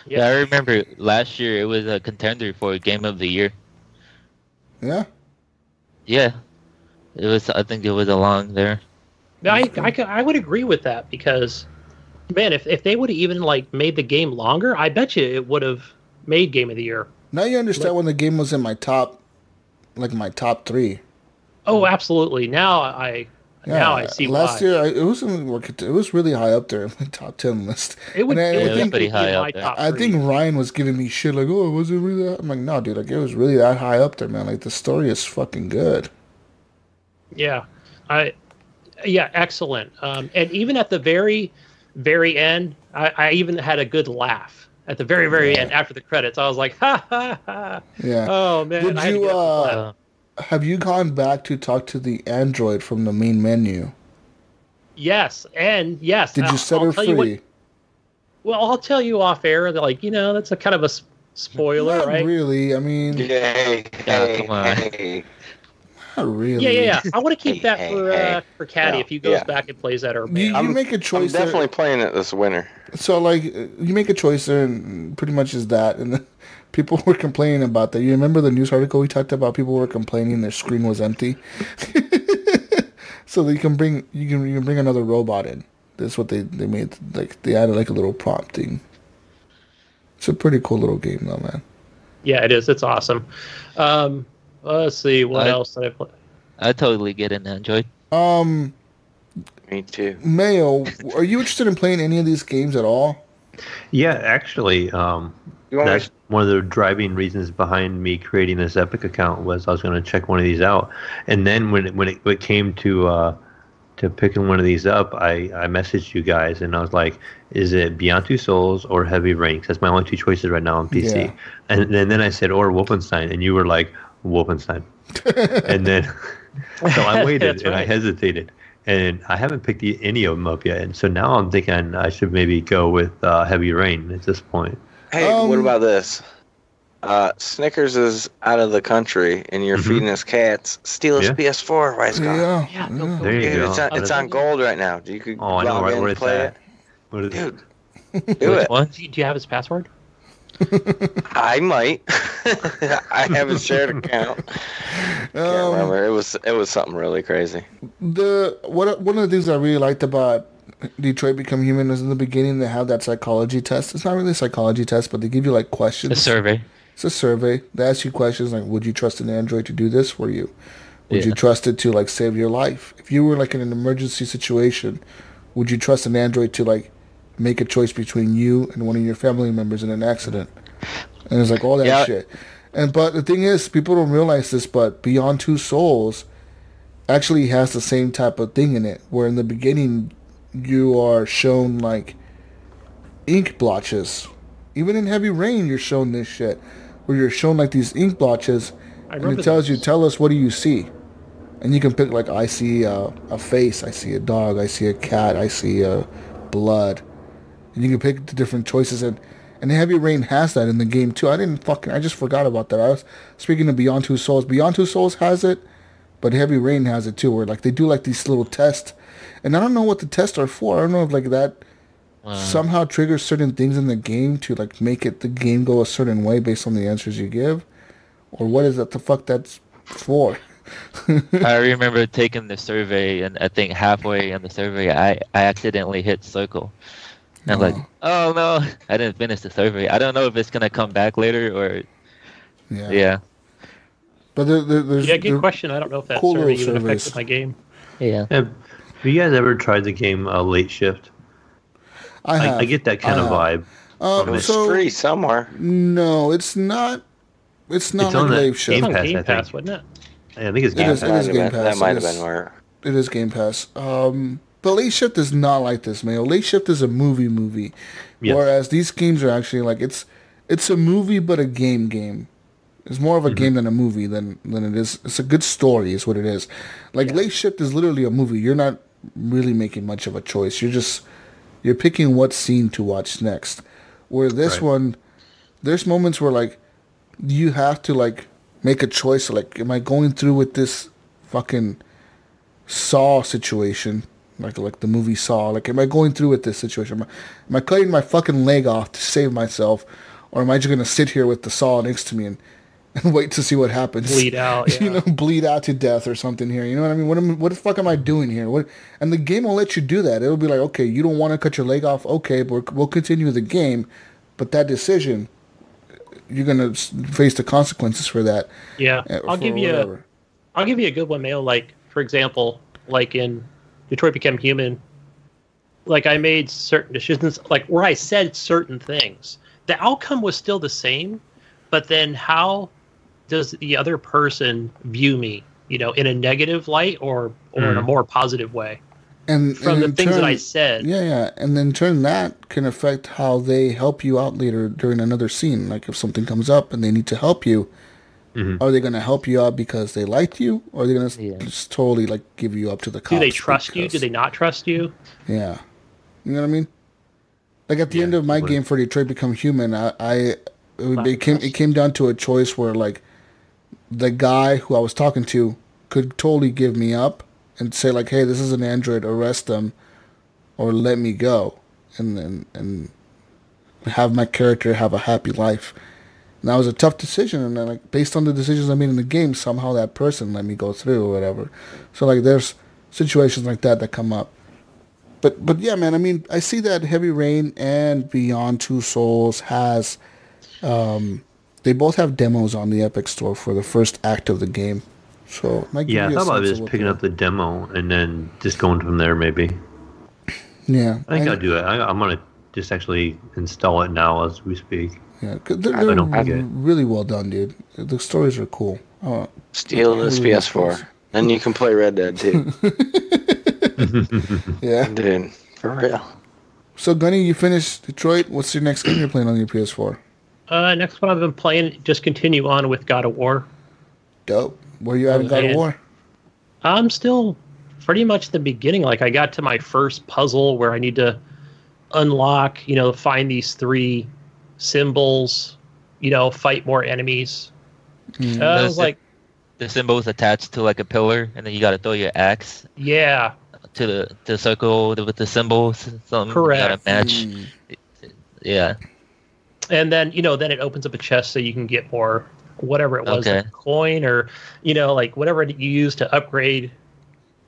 Yeah, I remember last year it was a contender for Game of the Year. Yeah. Yeah, it was. I think it was along there. I would agree with that because, man, if they would have even like made the game longer, I bet you it would have made Game of the Year. Now you understand when the game was in my top 3. Oh, absolutely. Now I see last why. year it was really high up there in my top 10 list. It was pretty high up there. I think Ryan was giving me shit like, oh, was it really that? I'm like, no, dude, like it was really that high up there, man. Like the story is fucking good. Yeah, excellent. And even at the very, very end, I even had a good laugh at the very, very end after the credits. I was like, ha ha ha. Yeah. Oh man. Have you gone back to talk to the android from the main menu? Yes, and yes. Did you set her free? Well, I'll tell you off air. Like, that's a kind of a spoiler, right? Not really. I mean, Come on. Not really. Yeah. I want to keep that for Caddy if he goes back and plays that. Or you make a choice. I'm definitely playing it this winter. So, like, you make a choice there, and pretty much is that, and then people were complaining about that. You remember the news article we talked about? People were complaining their screen was empty. So you can bring another robot in. That's what they made. Like they added like a little prompt thing. It's a pretty cool little game, though, man. Yeah, it is. It's awesome. Let's see what else did I play. I totally get an Android. Me too. Mayo, are you interested in playing any of these games at all? Yeah, actually, that's one of the driving reasons behind me creating this Epic account was I was going to check one of these out, and then when it came to picking one of these up, I messaged you guys and I was like, is it Beyond Two Souls or Heavy Rain? That's my only 2 choices right now on PC. Yeah. And then I said, or Wolfenstein, and you were like, Wolfenstein. And then so I waited and I hesitated. And I haven't picked any of them up yet. And so now I'm thinking I should maybe go with Heavy Rain at this point. Hey, what about this? Snickers is out of the country, and you're feeding his cats. Steal his PS4, Rice Gone. Yeah. There you go. It's on gold right now. You could I know right where it's at. Dude, do it. What? Do you have his password? I might. I have a shared account. Can't remember. It was something really crazy. One of the things I really liked about Detroit Become Human is in the beginning they have that psychology test. It's not really a psychology test, but they give you like questions. A survey. It's a survey. They ask you questions like, would you trust an android to do this for you? Would you trust it to like save your life? If you were like in an emergency situation, would you trust an android to like make a choice between you and one of your family members in an accident? And it's like all that shit. But the thing is, people don't realize this, but Beyond Two Souls actually has the same type of thing in it, where in the beginning you are shown like ink blotches. Even in Heavy Rain, you're shown this shit, where you're shown like these ink blotches, and it tells you, tell us, what do you see? And you can pick like, I see a face, I see a dog, I see a cat, I see blood. And you can pick the different choices, and Heavy Rain has that in the game too. I just forgot about that. I was speaking of Beyond Two Souls. Beyond Two Souls has it, but Heavy Rain has it too, where like they do like these little tests. And I don't know what the tests are for. I don't know if like that somehow triggers certain things in the game to like make the game go a certain way based on the answers you give, or what is that the fuck that's for? I remember taking the survey, and I think halfway in the survey, I accidentally hit circle. And I'm like, oh no, I didn't finish the survey. I don't know if it's gonna come back later or. Yeah. But there's good question. I don't know if that survey even affected my game. Yeah. Have you guys ever tried the game Late Shift? I get that kind of vibe. It's free somewhere. No, it's not. It's not like Late Shift. It's on Game Pass, wasn't it? I think it's Game Pass. It is Game Pass. That might have been where. It is Game Pass. But Late Shift is not like this, Mayo. Late Shift is a movie. Yes. Whereas these games are actually like it's a movie but a game. It's more of a game than a movie than it is. It's a good story is what it is. Like Late Shift is literally a movie. You're not really making much of a choice. You're picking what scene to watch next. Where this one, there's moments where like you have to like make a choice. Like, am I going through with this fucking Saw situation? Like the movie Saw. Like, am I going through with this situation? Am I cutting my fucking leg off to save myself? Or am I just going to sit here with the saw next to me and wait to see what happens? Bleed out, yeah. Bleed out to death or something here. You know what I mean? What the fuck am I doing here? And the game will let you do that. It'll be like, okay, you don't want to cut your leg off? Okay, but we'll continue the game. But that decision, you're going to face the consequences for that. Yeah. I'll give you a good one, Mayo. Like, for example, like in Detroit Become Human, like I made certain decisions, like where I said certain things. The outcome was still the same, but then how does the other person view me, in a negative light or in a more positive way? And from the things that I said. Yeah. And in turn, that can affect how they help you out later during another scene. Like if something comes up and they need to help you, are they going to help you out because they liked you? Or are they going to just totally like give you up to the cops? Do they trust you? Do they not trust you? Yeah. You know what I mean? Like at the end of my game for Detroit Become Human, it came down to a choice where like the guy who I was talking to could totally give me up and say like, "Hey, this is an android, arrest them, or let me go," and have my character have a happy life. And that was a tough decision, and then like based on the decisions I made in the game, somehow that person let me go through or whatever. So like there's situations like that come up. But yeah, man, I mean, I see that Heavy Rain and Beyond Two Souls has, they both have demos on the Epic Store for the first act of the game. So I thought about just picking up the demo and then just going from there, maybe. Yeah, I think I'll do it. I'm gonna just actually install it now as we speak. Yeah, they're really well done, dude. The stories are cool. Steal this PS4, then you can play Red Dead too. Yeah, dude, for real. So, Gunny, you finished Detroit. What's your next game you're playing on your PS4? Next one I've been playing, just continue on with God of War. Dope. Where you at in God of War? I'm still pretty much the beginning. Like, I got to my first puzzle where I need to unlock, find these 3 symbols, fight more enemies. I was like... The symbol is attached to like a pillar, and then you got to throw your axe. Yeah. To the circle with the symbols. Correct. You gotta match. Yeah. And then then it opens up a chest so you can get more whatever it was, like a coin or like whatever you use to upgrade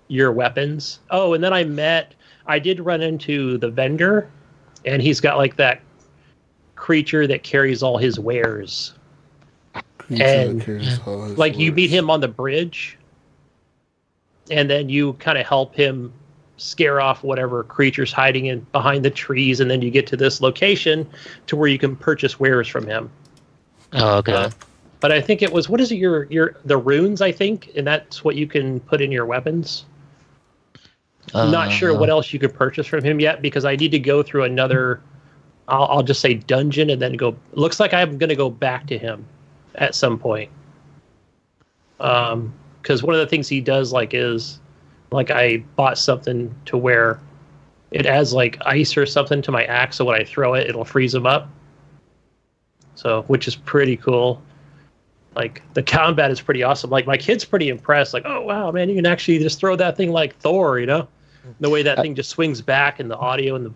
your weapons. Oh, and then I did run into the vendor, and he's got like that creature that carries all his wares. And like you meet him on the bridge, and then you kind of help him scare off whatever creature's hiding in behind the trees, and then you get to this location to where you can purchase wares from him. Oh, okay. But I think it was, what is it, the runes, I think, and that's what you can put in your weapons. I'm not sure what else you could purchase from him yet, because I need to go through another, I'll just say dungeon, and then go, looks like I'm going to go back to him at some point. Because one of the things he does is like I bought something to where it adds like ice or something to my axe, so when I throw it, it'll freeze them up. So, which is pretty cool. Like the combat is pretty awesome. Like my kid's pretty impressed. Like, oh wow, man, you can actually just throw that thing like Thor, the way that thing just swings back, and the audio and the.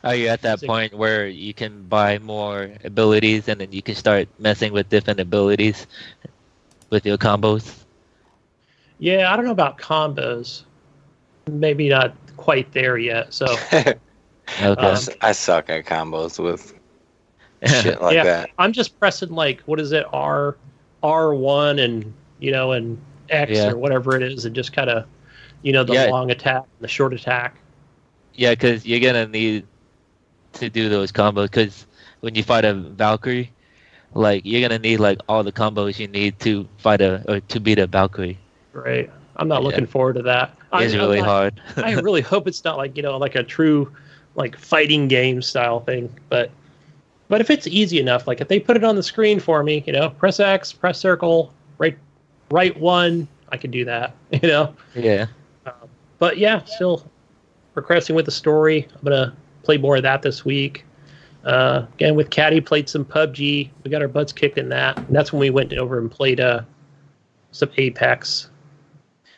Are you at that point where you can buy more abilities and then you can start messing with different abilities with your combos? Yeah, I don't know about combos. Maybe not quite there yet. So, okay. I suck at combos with shit like that. I'm just pressing what is it, R1 and and X or whatever it is, and just kind of the long attack and the short attack. Yeah, because you're gonna need to do those combos. Because when you fight a Valkyrie, like you're gonna need like all the combos you need to fight or to beat a Valkyrie. Right. I'm not looking forward to that. It's really hard. I really hope it's not like like a true like fighting game style thing. But if it's easy enough, like if they put it on the screen for me, press X, press circle, right one, I can do that. Yeah. But yeah, still progressing with the story. I'm gonna play more of that this week. Again, with Caddy, played some Pubg. We got our butts kicked in that. And that's when we went over and played some Apex.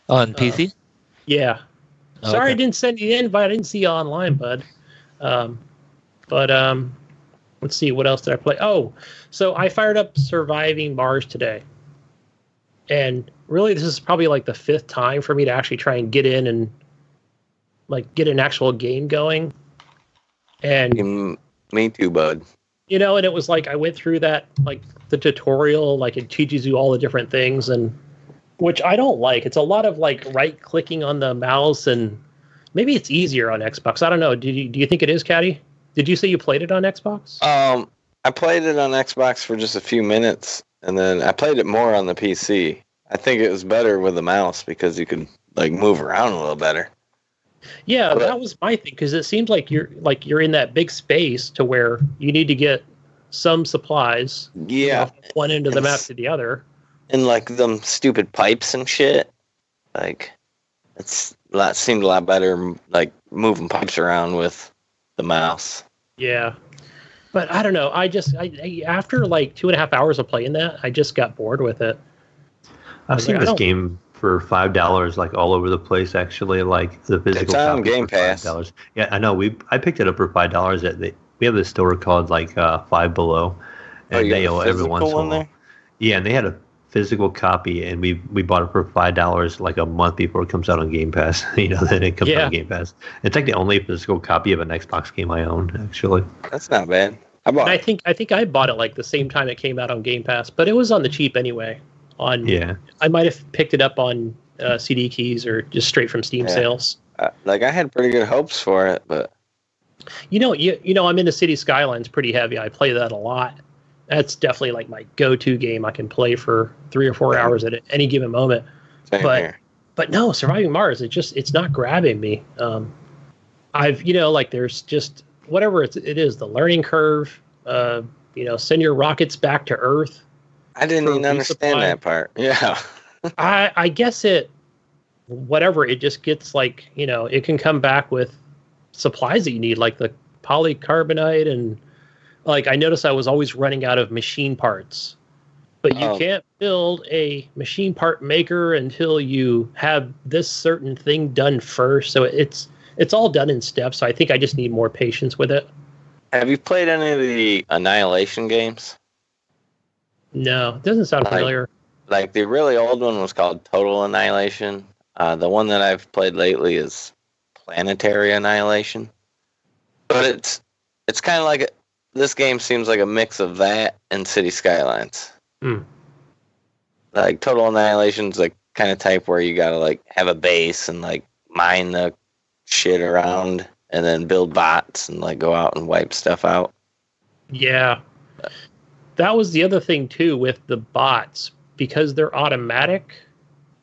On PC? Yeah. Oh, Sorry okay. I didn't send you the invite. I didn't see you online, bud. Let's see. What else did I play? Oh, so I fired up Surviving Mars today. And really, this is probably like the 5th time for me to actually try and get in and like get an actual game going. And me too, bud. and it was like I went through that, like the tutorial, like it teaches you all the different things, and which I don't like. It's a lot of like right clicking on the mouse, and maybe it's easier on Xbox. I don't know. Do you think it is, Caddy? Did you say you played it on Xbox? I played it on Xbox for just a few minutes, and then I played it more on the PC. I think it was better with the mouse because you could like move around a little better. Yeah, that was my thing, because it seems like you're in that big space to where you need to get some supplies. Yeah, from one end of the map to the other. And like them stupid pipes and shit. Like that seemed a lot better. Like moving pipes around with the mouse. Yeah, but I don't know. I after like 2.5 hours of playing that, I just got bored with it. I've seen this game for $5, like all over the place. Actually, like the physical. It's on copy Game for Pass. $5. Yeah, I know. I picked it up for $5. We have this store called like Five Below, and they owe every once in a while. Yeah, and they had a physical copy, and we bought it for $5 like a month before it comes out on Game Pass. Then it comes out on Game Pass. It's like the only physical copy of an Xbox game I own. Actually, that's not bad. I think I bought it like the same time it came out on Game Pass, but it was on the cheap anyway. I might have picked it up on CD keys or just straight from Steam sales. Like I had pretty good hopes for it, but I'm into City Skylines pretty heavy. I play that a lot. That's definitely like my go-to game. I can play for 3 or 4 hours at any given moment. Same here. But no, Surviving Mars, it's not grabbing me. There's just whatever it is, the learning curve. Send your rockets back to Earth. I didn't even understand that part. Yeah. I guess it just gets like, it can come back with supplies that you need, like the polycarbonate, and like I noticed I was always running out of machine parts. But you can't build a machine part maker until you have this certain thing done first. So it's all done in steps. So I think I just need more patience with it. Have you played any of the Annihilation games? No, it doesn't sound familiar. Like the really old one was called Total Annihilation. The one that I've played lately is Planetary Annihilation. But it's kind of like this game seems like a mix of that and City Skylines. Like Total Annihilation's like kind of type where you gotta like have a base and like mine the shit around and then build bots and like go out and wipe stuff out. Yeah. That was the other thing too with the bots, because they're automatic.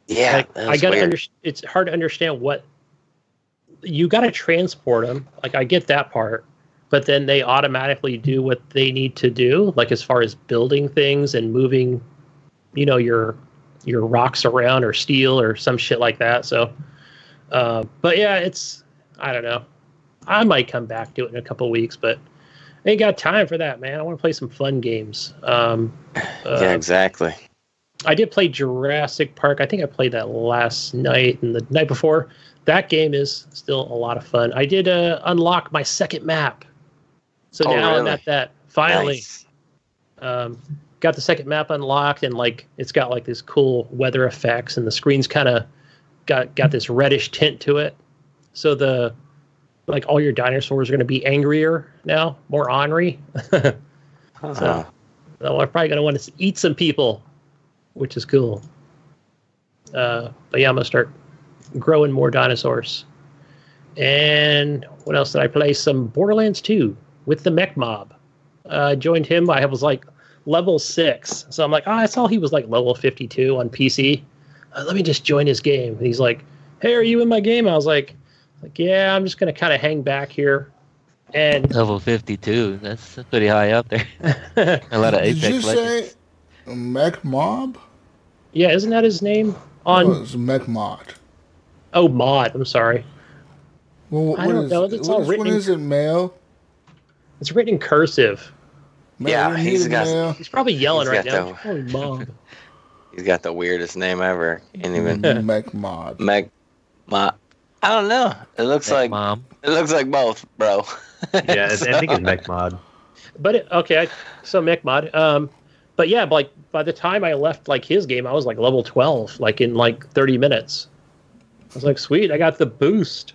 Yeah, I gotta it's hard to understand what you gotta transport them. Like I get that part, but then they automatically do what they need to do, like as far as building things and moving, your rocks around or steel or some shit like that. So, but yeah, I don't know. I might come back to it in a couple of weeks, but I ain't got time for that, man. I want to play some fun games. Yeah, exactly. I did play Jurassic Park. I think I played that last night and the night before. That game is still a lot of fun. I did unlock my second map. So now really? I'm at that. Finally. Nice. Got the second map unlocked, and like it's got like this cool weather effects, and the screen's kind of got this reddish tint to it. So all your dinosaurs are going to be angrier now, more ornery. So I'm probably going to want to eat some people, which is cool. But yeah, I'm going to start growing more dinosaurs. And what else did I play? Some Borderlands 2 with the Mech Mob. Joined him. I was like level 6. So I'm like, I saw he was like level 52 on PC. Let me just join his game. And he's like, hey, are you in my game? I was like, yeah, I'm just going to kind of hang back here. And level 52, that's pretty high up there. A lot of Apex Did you Legends. say Mech Mob? Yeah, isn't that his name? It's Mech Mod. Oh, Mod. I'm sorry. Well, I don't know. It's all written. What is it, Mayo? It's written in cursive. Yeah, he's probably yelling right now. The, Mob. He's got the weirdest name ever. Can't even Mech Mod. Mech Mod. I don't know. It looks like Mom. It looks like both, bro. Yeah, I think it's Mech Mod. But so Mech Mod. But yeah, like by the time I left like his game, I was like level 12, like in like 30 minutes. I was like, sweet, I got the boost.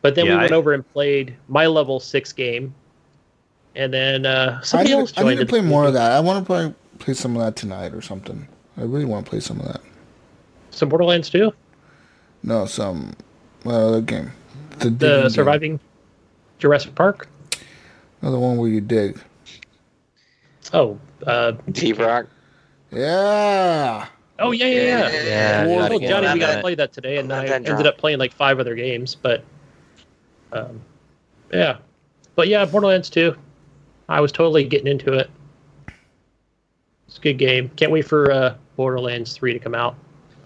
But then we went over and played my level 6 game, and then somebody else joined. I need to play more of that. I want to play some of that tonight or something. I really want to play some of that. Some Borderlands 2? No, some other game. The Surviving Jurassic Park? No, the one where you dig. Oh, T-Rock. Yeah. Oh, yeah. Well, Johnny, we got to play that today, and I ended up playing like 5 other games, but yeah. But yeah, Borderlands 2. I was totally getting into it. It's a good game. Can't wait for Borderlands 3 to come out.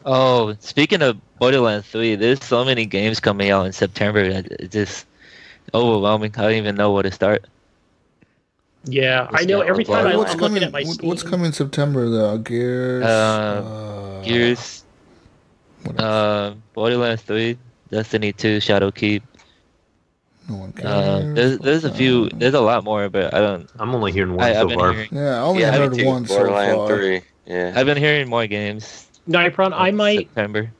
Oh, speaking of Borderlands 3, there's so many games coming out in September. It's just overwhelming. I don't even know where to start. Yeah, I know. Every time I'm looking at my Steam. What's coming in September, though? Gears? Borderlands 3, Destiny 2, Shadowkeep. No one cares. There's a few. There's a lot more, but I don't. I'm only hearing one so far. I only heard one so far. 3. Yeah. I've been hearing more games. Nypron, I might. September.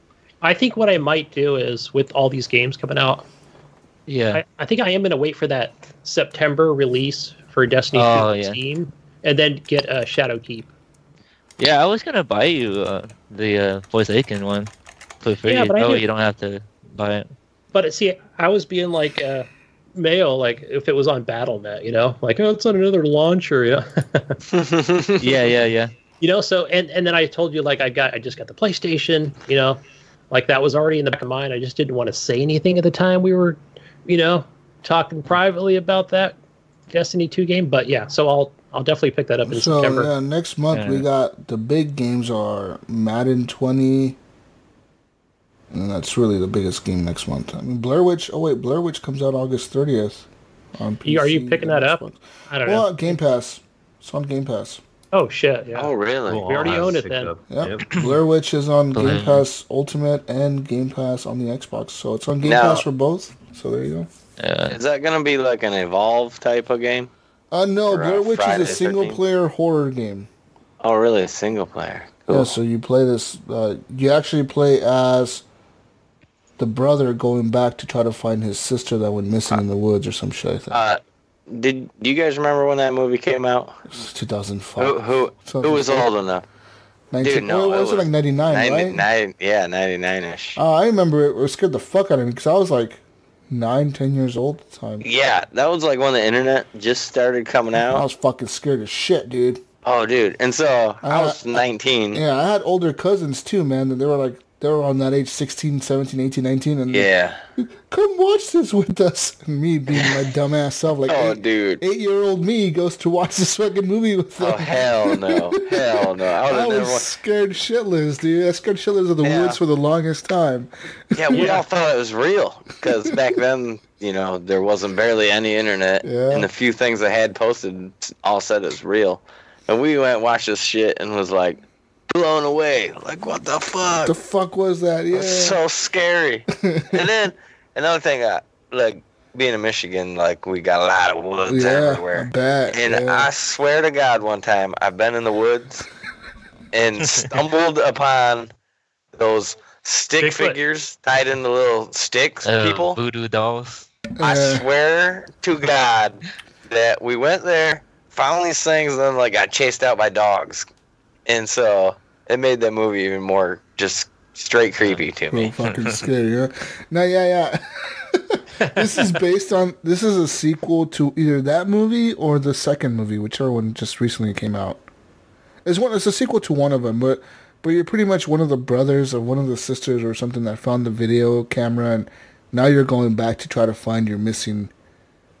I think what I might do is with all these games coming out. Yeah. I think I am going to wait for that September release for Destiny 2 on Steam, and then get Shadowkeep. Yeah, I was gonna buy you the Forsaken one for free. Yeah, but you don't have to buy it. But see, I was being like Mayo, like if it was on BattleNet, you know, like it's on another launcher, yeah. yeah. You know, so and then I told you like I just got the PlayStation, you know, like that was already in the back of mind. I just didn't want to say anything at the time we were, you know, talking privately about that Destiny 2 game. But yeah, so I'll definitely pick that up in September. So next month we got the big games are Madden 20. And that's really the biggest game next month. I mean, Blair Witch. Oh wait, Blair Witch comes out August 30th on PC. Are you picking that up? I don't know. Well, Game Pass. It's on Game Pass. Oh shit! Yeah. Oh really? We already own it then. Yep. Blair Witch is on Game Pass Ultimate and Game Pass on the Xbox, so it's on Game Pass for both. So there you go. Is that gonna be like an Evolve type of game? No, Blair Witch is a single-player horror game. Oh really? A single player? Cool. Yeah. So you play this. You actually play as the brother going back to try to find his sister that went missing in the woods or some shit like that. Do you guys remember when that movie came out? It was 2005. Who was old enough? Dude, no, it was like 99, right? Yeah, 99-ish. I remember it scared the fuck out of me because I was like 9-10 years old at the time. Yeah, that was like when the internet just started coming out. I was fucking scared as shit, dude. Oh, dude. And so I was 19. Yeah, I had older cousins too, man. And they were on that age, 16, 17, 18, 19. And come watch this with us. And me being my dumbass self, like, dude. 8-year-old me goes to watch this fucking movie with them. Oh, hell no. Hell no. I was scared shitless, dude. I scared shitless of the woods for the longest time. Yeah, we all thought it was real. Because back then, you know, there wasn't barely any internet. Yeah. And the few things I had posted all said it was real. And we went and watched this shit and was like, blown away. Like, what the fuck? The fuck was that? Yeah. So scary. And then another thing, like being in Michigan, like we got a lot of woods everywhere. I bet. And I swear to God, one time I've been in the woods and stumbled upon those stick figures tied into little sticks. People, voodoo dolls. I swear to God that we went there, found these things, and then like got chased out by dogs. And so it made that movie even more just straight creepy to me. Fucking scary, huh? No, yeah. This is a sequel to either that movie or the second movie, whichever one just recently came out. It's a sequel to one of them, but you're pretty much one of the brothers or one of the sisters or something that found the video camera, and now you're going back to try to find your missing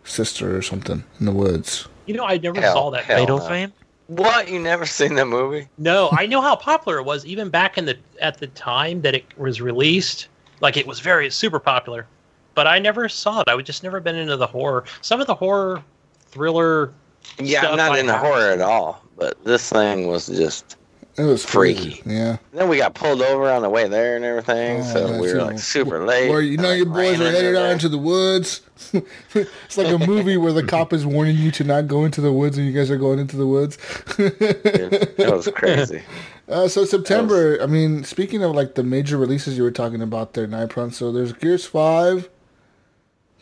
sister or something in the woods. You know, I never saw that Fatal Frame. What? You never seen that movie? No, I know how popular it was, even back at the time that it was released. Like, it was super popular. But I never saw it. I would just never been into the horror. Some of the horror thriller. Yeah, I'm not into horror at all. But this thing was just. It was freaky. Yeah. Then we got pulled over on the way there and everything, so we were like super late. Where your boys are headed out into the woods. It's like a movie where the cop is warning you to not go into the woods, and you guys are going into the woods. It was crazy. So September. I mean, speaking of like the major releases you were talking about there, Nypron. So there's Gears 5.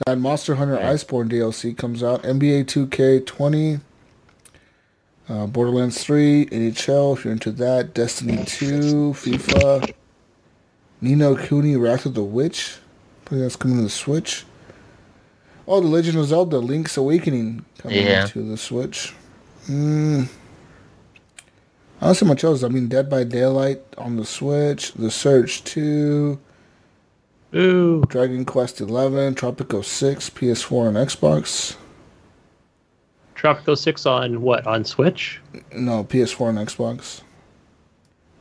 That Monster Hunter Iceborne DLC comes out. NBA 2K20. Borderlands 3, NHL, if you're into that. Destiny 2, FIFA. Ni no Kuni, Wrath of the Witch. I think that's coming to the Switch. Oh, The Legend of Zelda, Link's Awakening coming to the Switch. I don't see much else. I mean, Dead by Daylight on the Switch. The Surge 2. Ooh. Dragon Quest 11, Tropico 6, PS4 and Xbox. Tropico 6 on what? On Switch? No, PS4 and Xbox.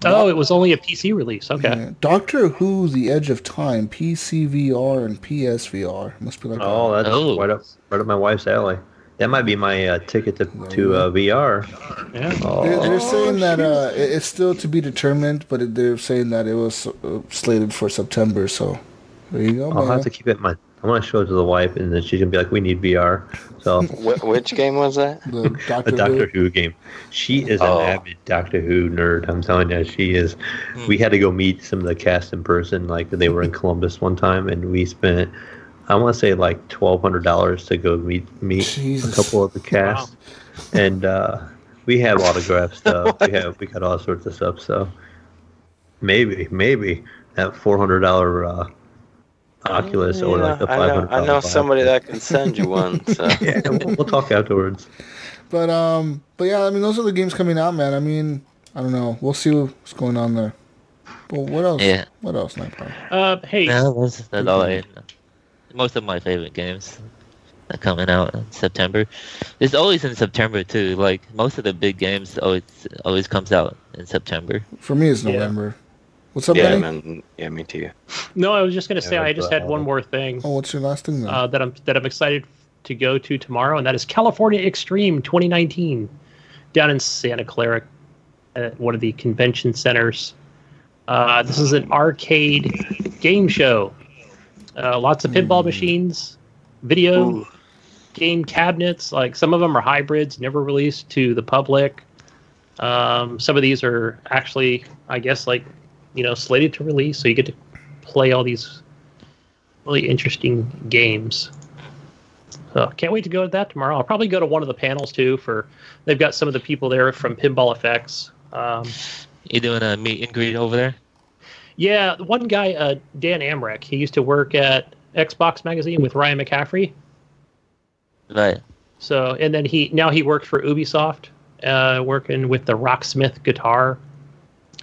Oh, it was only a PC release. Okay. Yeah. Doctor Who: The Edge of Time, PC VR and PSVR. Must be like that's right up my wife's alley. That might be my ticket to VR. Yeah. Oh. They're saying that it's still to be determined, but they're saying that it was slated for September. So there you go. I'll have to keep it in mind. I want to show it to the wife, and then she's gonna be like, "We need VR." So, which game was that? The Doctor Who game. She is an avid Doctor Who nerd. I'm telling you, she is. We had to go meet some of the cast in person. Like they were in Columbus one time, and we spent, I want to say, like $1,200 to go meet a couple of the cast, and we have autograph stuff. we got all sorts of stuff. So maybe that $400. Oculus or like the $500. I know somebody that can send you one. So yeah, we'll talk afterwards. But yeah, I mean those are the games coming out, man. I mean, I don't know. We'll see what's going on there. But what else? Yeah. What else, Nypron? Hey. No, that's all I. Most of my favorite games are coming out in September. It's always in September too. Like most of the big games always comes out in September. For me, it's November. What's up, Gunny? Man, yeah, me too. No, I was just going to say I just had one more thing. Oh, what's your last thing then? that I'm excited to go to tomorrow, and that is California Extreme 2019 down in Santa Clara at one of the convention centers. This is an arcade game show. Lots of pinball machines, video game cabinets. Like some of them are hybrids, never released to the public. Some of these are actually, I guess, like, slated to release, so you get to play all these really interesting games. So can't wait to go to that tomorrow. I'll probably go to one of the panels too. They've got some of the people there from Pinball Effects. You doing a meet and greet over there? Yeah, one guy, Dan Amrek, he used to work at Xbox Magazine with Ryan McCaffrey. Right. So, and then he works for Ubisoft, working with the Rocksmith guitar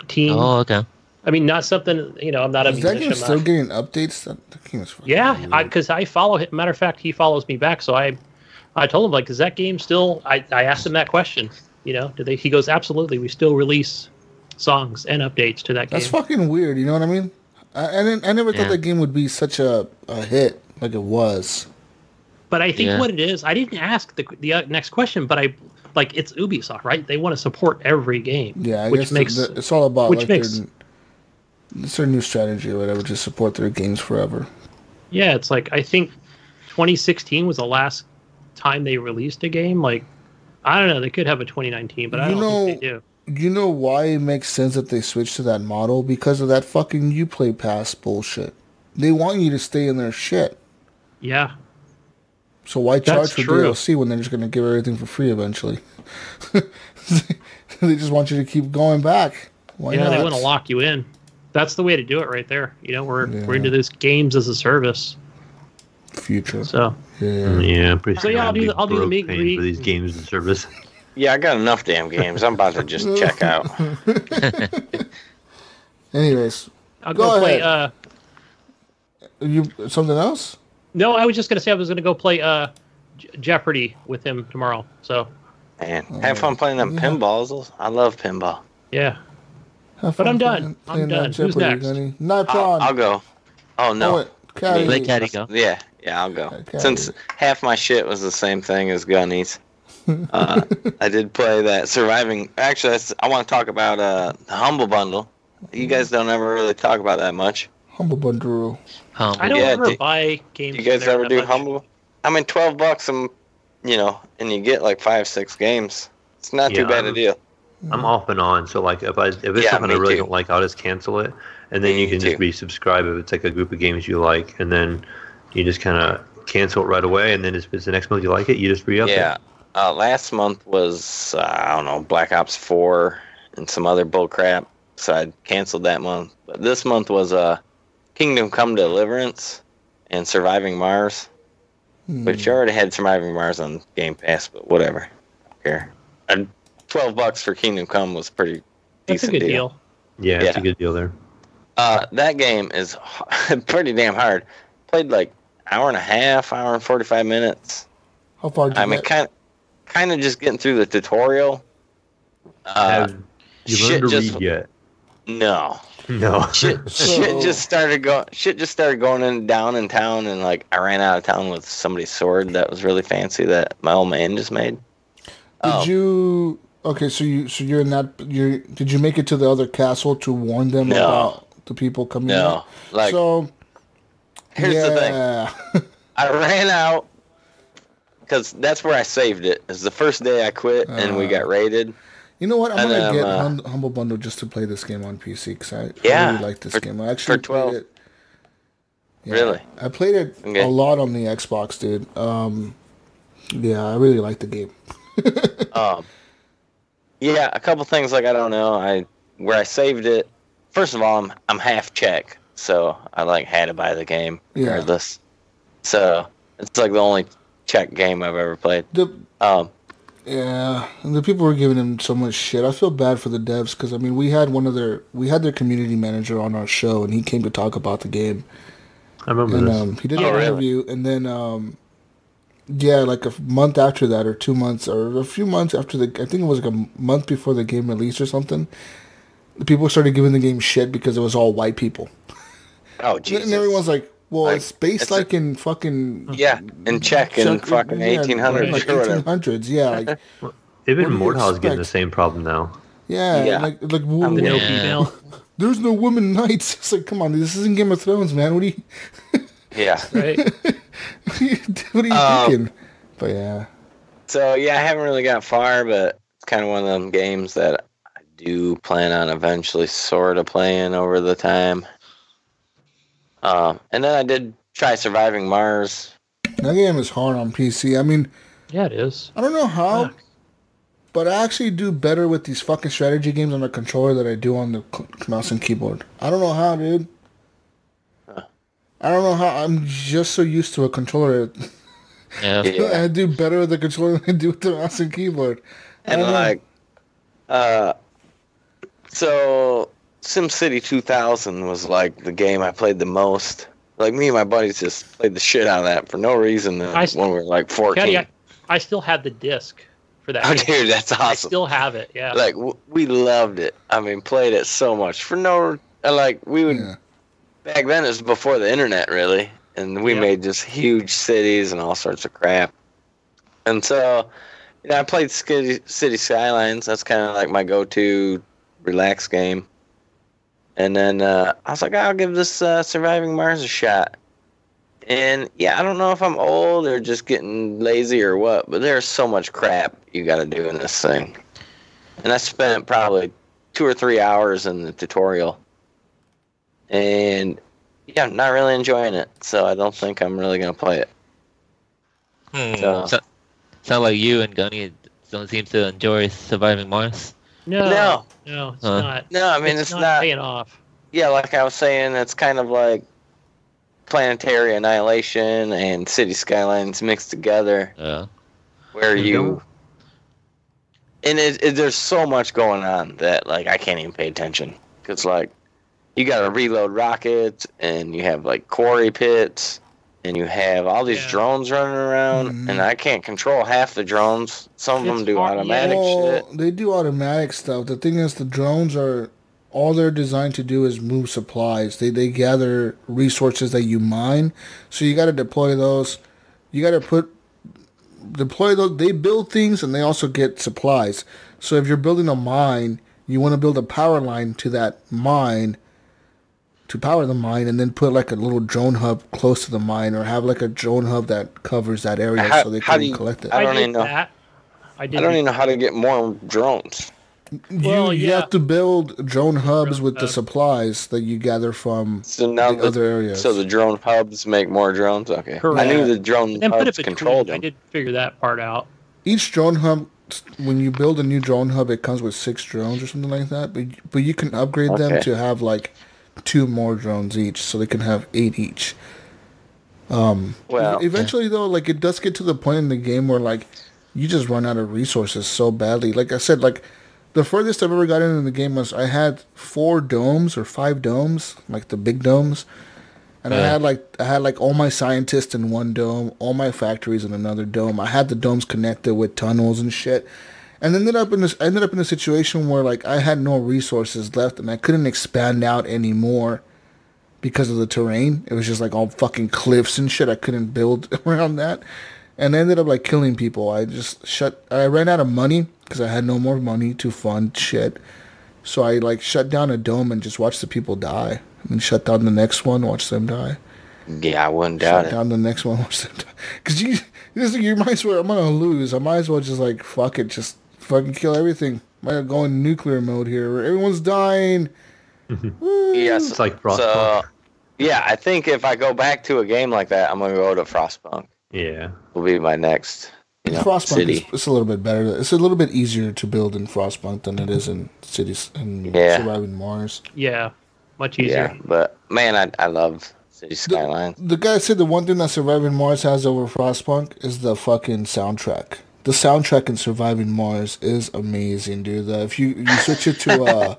team. Oh, okay. I mean, not something, I'm not a musician. Is that game still getting updates? That game is yeah, because I follow him. Matter of fact, he follows me back. So I told him, like, is that game still, I asked him that question, he goes, absolutely. We still release songs and updates to that game. That's fucking weird. You know what I mean? I never thought that game would be such a hit like it was. But I think what it is, I didn't ask the next question, but it's Ubisoft, right? They want to support every game. Yeah, I guess it's all about it's their new strategy or whatever, to support their games forever. Yeah, it's like, I think 2016 was the last time they released a game. Like, I don't know, they could have a 2019, but I don't think they do. You know why it makes sense that they switched to that model? Because of that fucking Uplay Pass bullshit. They want you to stay in their shit. Yeah. So why charge for DLC when they're just going to give everything for free eventually? They just want you to keep going back. Why not? They want to lock you in. That's the way to do it right there. We're into this games as a service. Future. So yeah, pretty I'll do the meet and greet for these games and service. Yeah, I got enough damn games. I'm about to just check out. Anyways, I'll go play. You something else? No, I was just gonna say I was gonna go play Jeopardy with him tomorrow. So. Man, have fun playing them pinballs. I love pinball. Yeah. But I'm done. I'm done. Who's next? Nypron. I'll go. Oh no. Caddy. Let Caddy go. Yeah, I'll go. Since half my shit was the same thing as Gunny's. I did play that surviving. Actually, I want to talk about the Humble Bundle. You guys don't ever really talk about that much. Humble Bundle. I don't ever buy games. You guys ever do Humble? I mean, $12, and you get like 5-6 games. It's not too bad a deal. I'm off and on, so like if it's something I really don't like, I'll just cancel it, and then you can just resubscribe if it's like a group of games you like, and then you just kind of cancel it right away, and then if it's the next month you like it, you just re-up it. Yeah. Last month was, I don't know, Black Ops 4 and some other bull crap, so I canceled that month. But this month was Kingdom Come Deliverance and Surviving Mars, which you already had Surviving Mars on Game Pass, but whatever. I don't care. And $12 for Kingdom Come was pretty decent. That's a good deal. Yeah, it's a good deal there. That game is pretty damn hard. Played like hour and 45 minutes. How far did you get? Kind of just getting through the tutorial. Have you learned to read yet? No. Shit just started going down in town, and like I ran out of town with somebody's sword that was really fancy that my old man just made. Did you? Okay, so you're in that. Did you make it to the other castle to warn them about the people coming? No. So here's the thing. I ran out. Because that's where I saved it. It's the first day I quit, and we got raided. You know what? I'm going to get Humble Bundle just to play this game on PC, because I really like this game. I actually played it. Yeah, really? I played it a lot on the Xbox, dude. Yeah, I really like the game. Yeah, a couple things like I don't know. Where I saved it, first of all, I'm half Czech, so I had to buy the game regardless. So it's like the only Czech game I've ever played. Yeah, and the people were giving him so much shit. I feel bad for the devs because I mean we had their community manager on our show, and he came to talk about the game. I remember this. He did an interview, and then like a month after that, or 2 months, or a few months after I think it was like a month before the game released or something. The people started giving the game shit because it was all white people. Oh Jesus! And everyone's like, well, it's based in fucking... Yeah, in Czech in fucking 1800s. Like 1800s, yeah. Even Mordhau's getting the same problem now. Yeah. Like no female. There's no women knights. It's like, come on, this isn't Game of Thrones, man. What are you... Yeah. Right. What are you thinking? But yeah. So, yeah, I haven't really got far, but it's kind of one of them games that I do plan on eventually sort of playing over the time. And then I did try Surviving Mars. That game is hard on PC. I mean... Yeah, it is. I don't know how, but I actually do better with these fucking strategy games on the controller than I do on the mouse and keyboard. I don't know how, dude. I don't know how. I'm just so used to a controller. Yeah. I do better with the controller than I do with the mouse and keyboard. And so SimCity 2000 was like the game I played the most. Like me and my buddies just played the shit out of that for no reason when we were like 14. Caddy, I still have the disc for that. Oh, dude, that's awesome. I still have it. Yeah. Like we loved it. I mean, played it so much for no. We would. Yeah. Back then, it was before the internet, really, and we made just huge cities and all sorts of crap. And so, I played City Skylines. That's kind of like my go-to relax game. And then I was like, I'll give this Surviving Mars a shot. And I don't know if I'm old or just getting lazy or what, but there's so much crap you got to do in this thing. And I spent probably 2 or 3 hours in the tutorial. And I'm not really enjoying it, so I don't think I'm really gonna play it. Sound like you and Gunny don't seem to enjoy Surviving Mars. No, it's not. No, I mean it's not paying off. Yeah, like I was saying, it's kind of like Planetary Annihilation and City Skylines mixed together. Yeah. Where you And there's so much going on that like I can't even pay attention. Cause like you got to reload rockets, and you have like quarry pits, and you have all these drones running around, and I can't control half the drones. Some of them do automatic shit. They do automatic stuff. The thing is, the drones are all they're designed to do is move supplies. They gather resources that you mine, so you got to deploy those. You got to deploy those. They build things, and they also get supplies. So if you're building a mine, you want to build a power line to that mine to power the mine, and then put like a little drone hub close to the mine, or have like a drone hub that covers that area so they can collect it. I don't even know. I don't even know how to get more drones. You have to build drone hubs with the supplies that you gather from the other areas. So the drone hubs make more drones? Okay. Correct. I knew the drone hubs controlled them. I did figure that part out. Each drone hub, when you build a new drone hub, it comes with 6 drones or something like that. But you can upgrade them to have like 2 more drones each, so they can have 8 each. Eventually though, like it does get to the point in the game where like you just run out of resources so badly. Like I said, like the furthest I've ever gotten in the game was I had 4 domes or 5 domes, like the big domes, and I had like all my scientists in one dome, all my factories in another dome. I had the domes connected with tunnels and shit. And ended up in a situation where like I had no resources left, and I couldn't expand out anymore because of the terrain. It was just like all fucking cliffs and shit. I couldn't build around that, and I ended up like killing people. I ran out of money because I had no more money to fund shit. So I like shut down a dome and just watched the people die, and then shut down the next one, watch them die. Yeah, I wouldn't doubt it. Shut down the next one, watch them die. Because you might swear I'm gonna lose. I might as well just like fuck it, just fucking kill everything. Might go in nuclear mode here where everyone's dying. Yes, it's like Frostpunk. Yeah, I think if I go back to a game like that, I'm gonna go to Frostpunk. Yeah, will be my next Frostpunk city. It's a little bit better. It's a little bit easier to build in Frostpunk than it is in cities and Surviving Mars. Yeah, much easier. Yeah, but man, I love City Skylines. The guy said the one thing that Surviving Mars has over Frostpunk is the fucking soundtrack. The soundtrack in Surviving Mars is amazing, dude. If you switch it to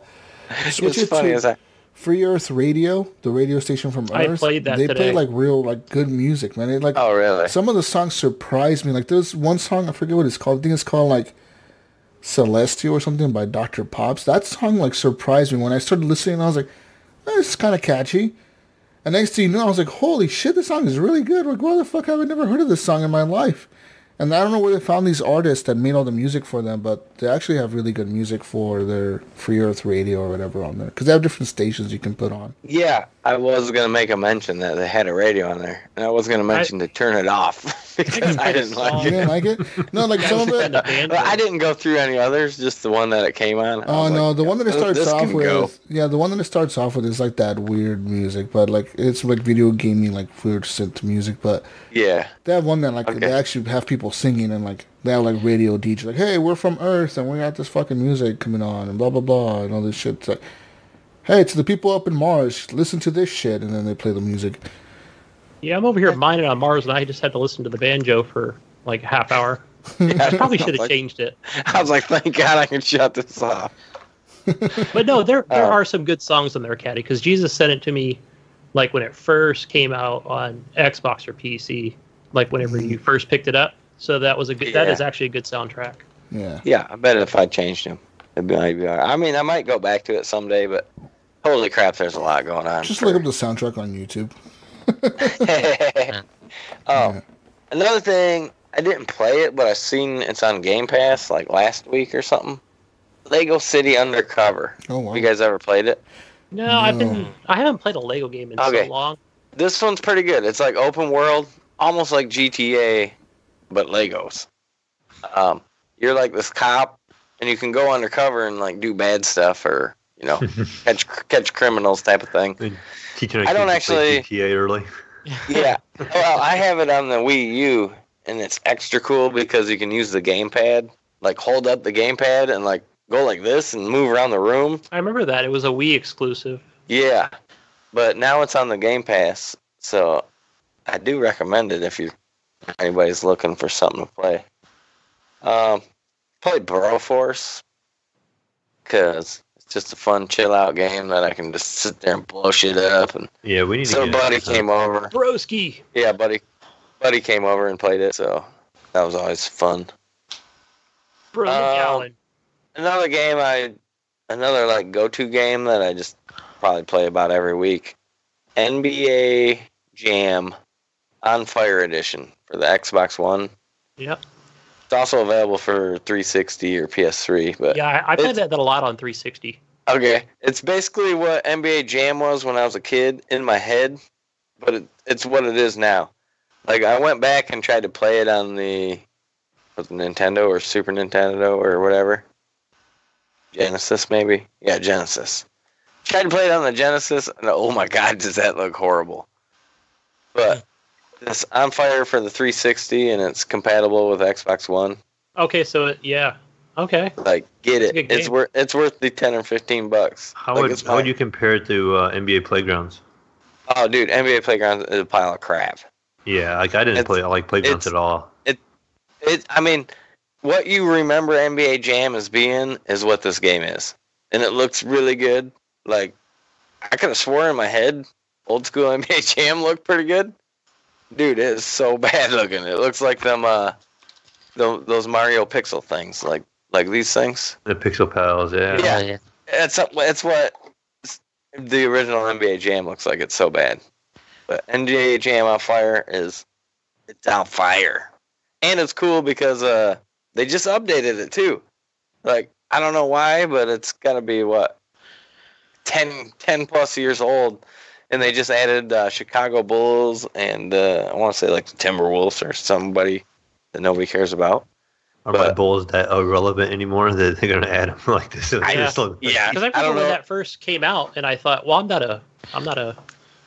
Free Earth Radio, the radio station from Earth, I played that they today. play like real like good music, man. Oh, really? Some of the songs surprised me. Like there's one song, I forget what it's called. I think it's called like Celestial or something by Dr. Pops. That song like surprised me. When I started listening, I was like, it's kind of catchy. And next thing you know, I was like, holy shit, this song is really good. Like, why the fuck have I never heard of this song in my life? And I don't know where they found these artists that made all the music for them, but they actually have really good music for their Free Earth Radio or whatever on there. Because they have different stations you can put on. Yeah, I was going to make a mention that they had a radio on there. And I was going to mention to turn it off. Because I didn't like it. You didn't like it? No, like some of it. I didn't go through any others, just the one that it came on. Oh, no, the one that it starts off with. Yeah, the one that it starts off with is like that weird music, but like it's like video gaming, like weird synth music. But yeah, they have one that like they actually have people singing and like they have like radio DJs like, hey, we're from Earth and we got this fucking music coming on and blah blah blah and all this shit. It's like, hey, to the people up in Mars, listen to this shit, and then they play the music. Yeah, I'm over here mining on Mars, and I just had to listen to the banjo for like a half hour. I probably should have changed it. I was like, thank God I can shut this off. But no, there are some good songs on there, Caddy, because Jesus sent it to me like when it first came out on Xbox or PC, like whenever you first picked it up. So that was that is actually a good soundtrack. Yeah. Yeah, I bet if I changed them, it'd be all right. I mean, I might go back to it someday, but holy crap, there's a lot going on. Just look up the soundtrack on YouTube. Another thing, I didn't play it, but I seen it's on Game Pass like last week or something. Lego City Undercover. Oh, wow. You guys ever played it? No, I haven't played a Lego game in so long. This one's pretty good. It's like open world, almost like GTA, but Legos. You're like this cop, and you can go undercover and like do bad stuff or catch criminals type of thing. I don't actually GTA early. Yeah, well, I have it on the Wii U, and it's extra cool because you can use the gamepad, like hold up the gamepad and like go like this and move around the room. I remember that. It was a Wii exclusive. Yeah, but now it's on the Game Pass, so I do recommend it if anybody's looking for something to play. Kind played Broforce because it's just a fun chill out game that I can just sit there and blow shit up. And yeah, we need to. So buddy came over. Broski. Yeah, buddy came over and played it, so that was always fun. Another game another like go-to game that I just probably play about every week. NBA Jam On Fire Edition for the Xbox One. Yep. It's also available for 360 or PS3. But yeah, I played that a lot on 360. Okay. It's basically what NBA Jam was when I was a kid in my head, but it's what it is now. Like, I went back and tried to play it on the Nintendo or Super Nintendo or whatever. Genesis, maybe? Yeah, Genesis. Tried to play it on the Genesis, and oh my god, does that look horrible. But it's on fire for the 360, and it's compatible with Xbox One. Okay, so yeah. Okay. Like, get it. It's worth the $10 or $15. How would you compare it to NBA Playgrounds? Oh, dude, NBA Playgrounds is a pile of crap. Yeah, like I didn't like Playgrounds at all. I mean, what you remember NBA Jam as being is what this game is. And it looks really good. Like, I could have sworn in my head old school NBA Jam looked pretty good. Dude, it is so bad looking. It looks like them those Mario Pixel things, like these things. The Pixel Pals, yeah. Yeah. It's what the original NBA Jam looks like. It's so bad. But NBA Jam On Fire it's on fire. And it's cool because they just updated it too. Like, I don't know why, but it's got to be 10 plus years old. And they just added Chicago Bulls and I want to say like the Timberwolves or somebody that nobody cares about. Are my Bulls that irrelevant anymore that they're going to add them like this? Yeah, because I remember when that first came out, and I thought, well, I'm not a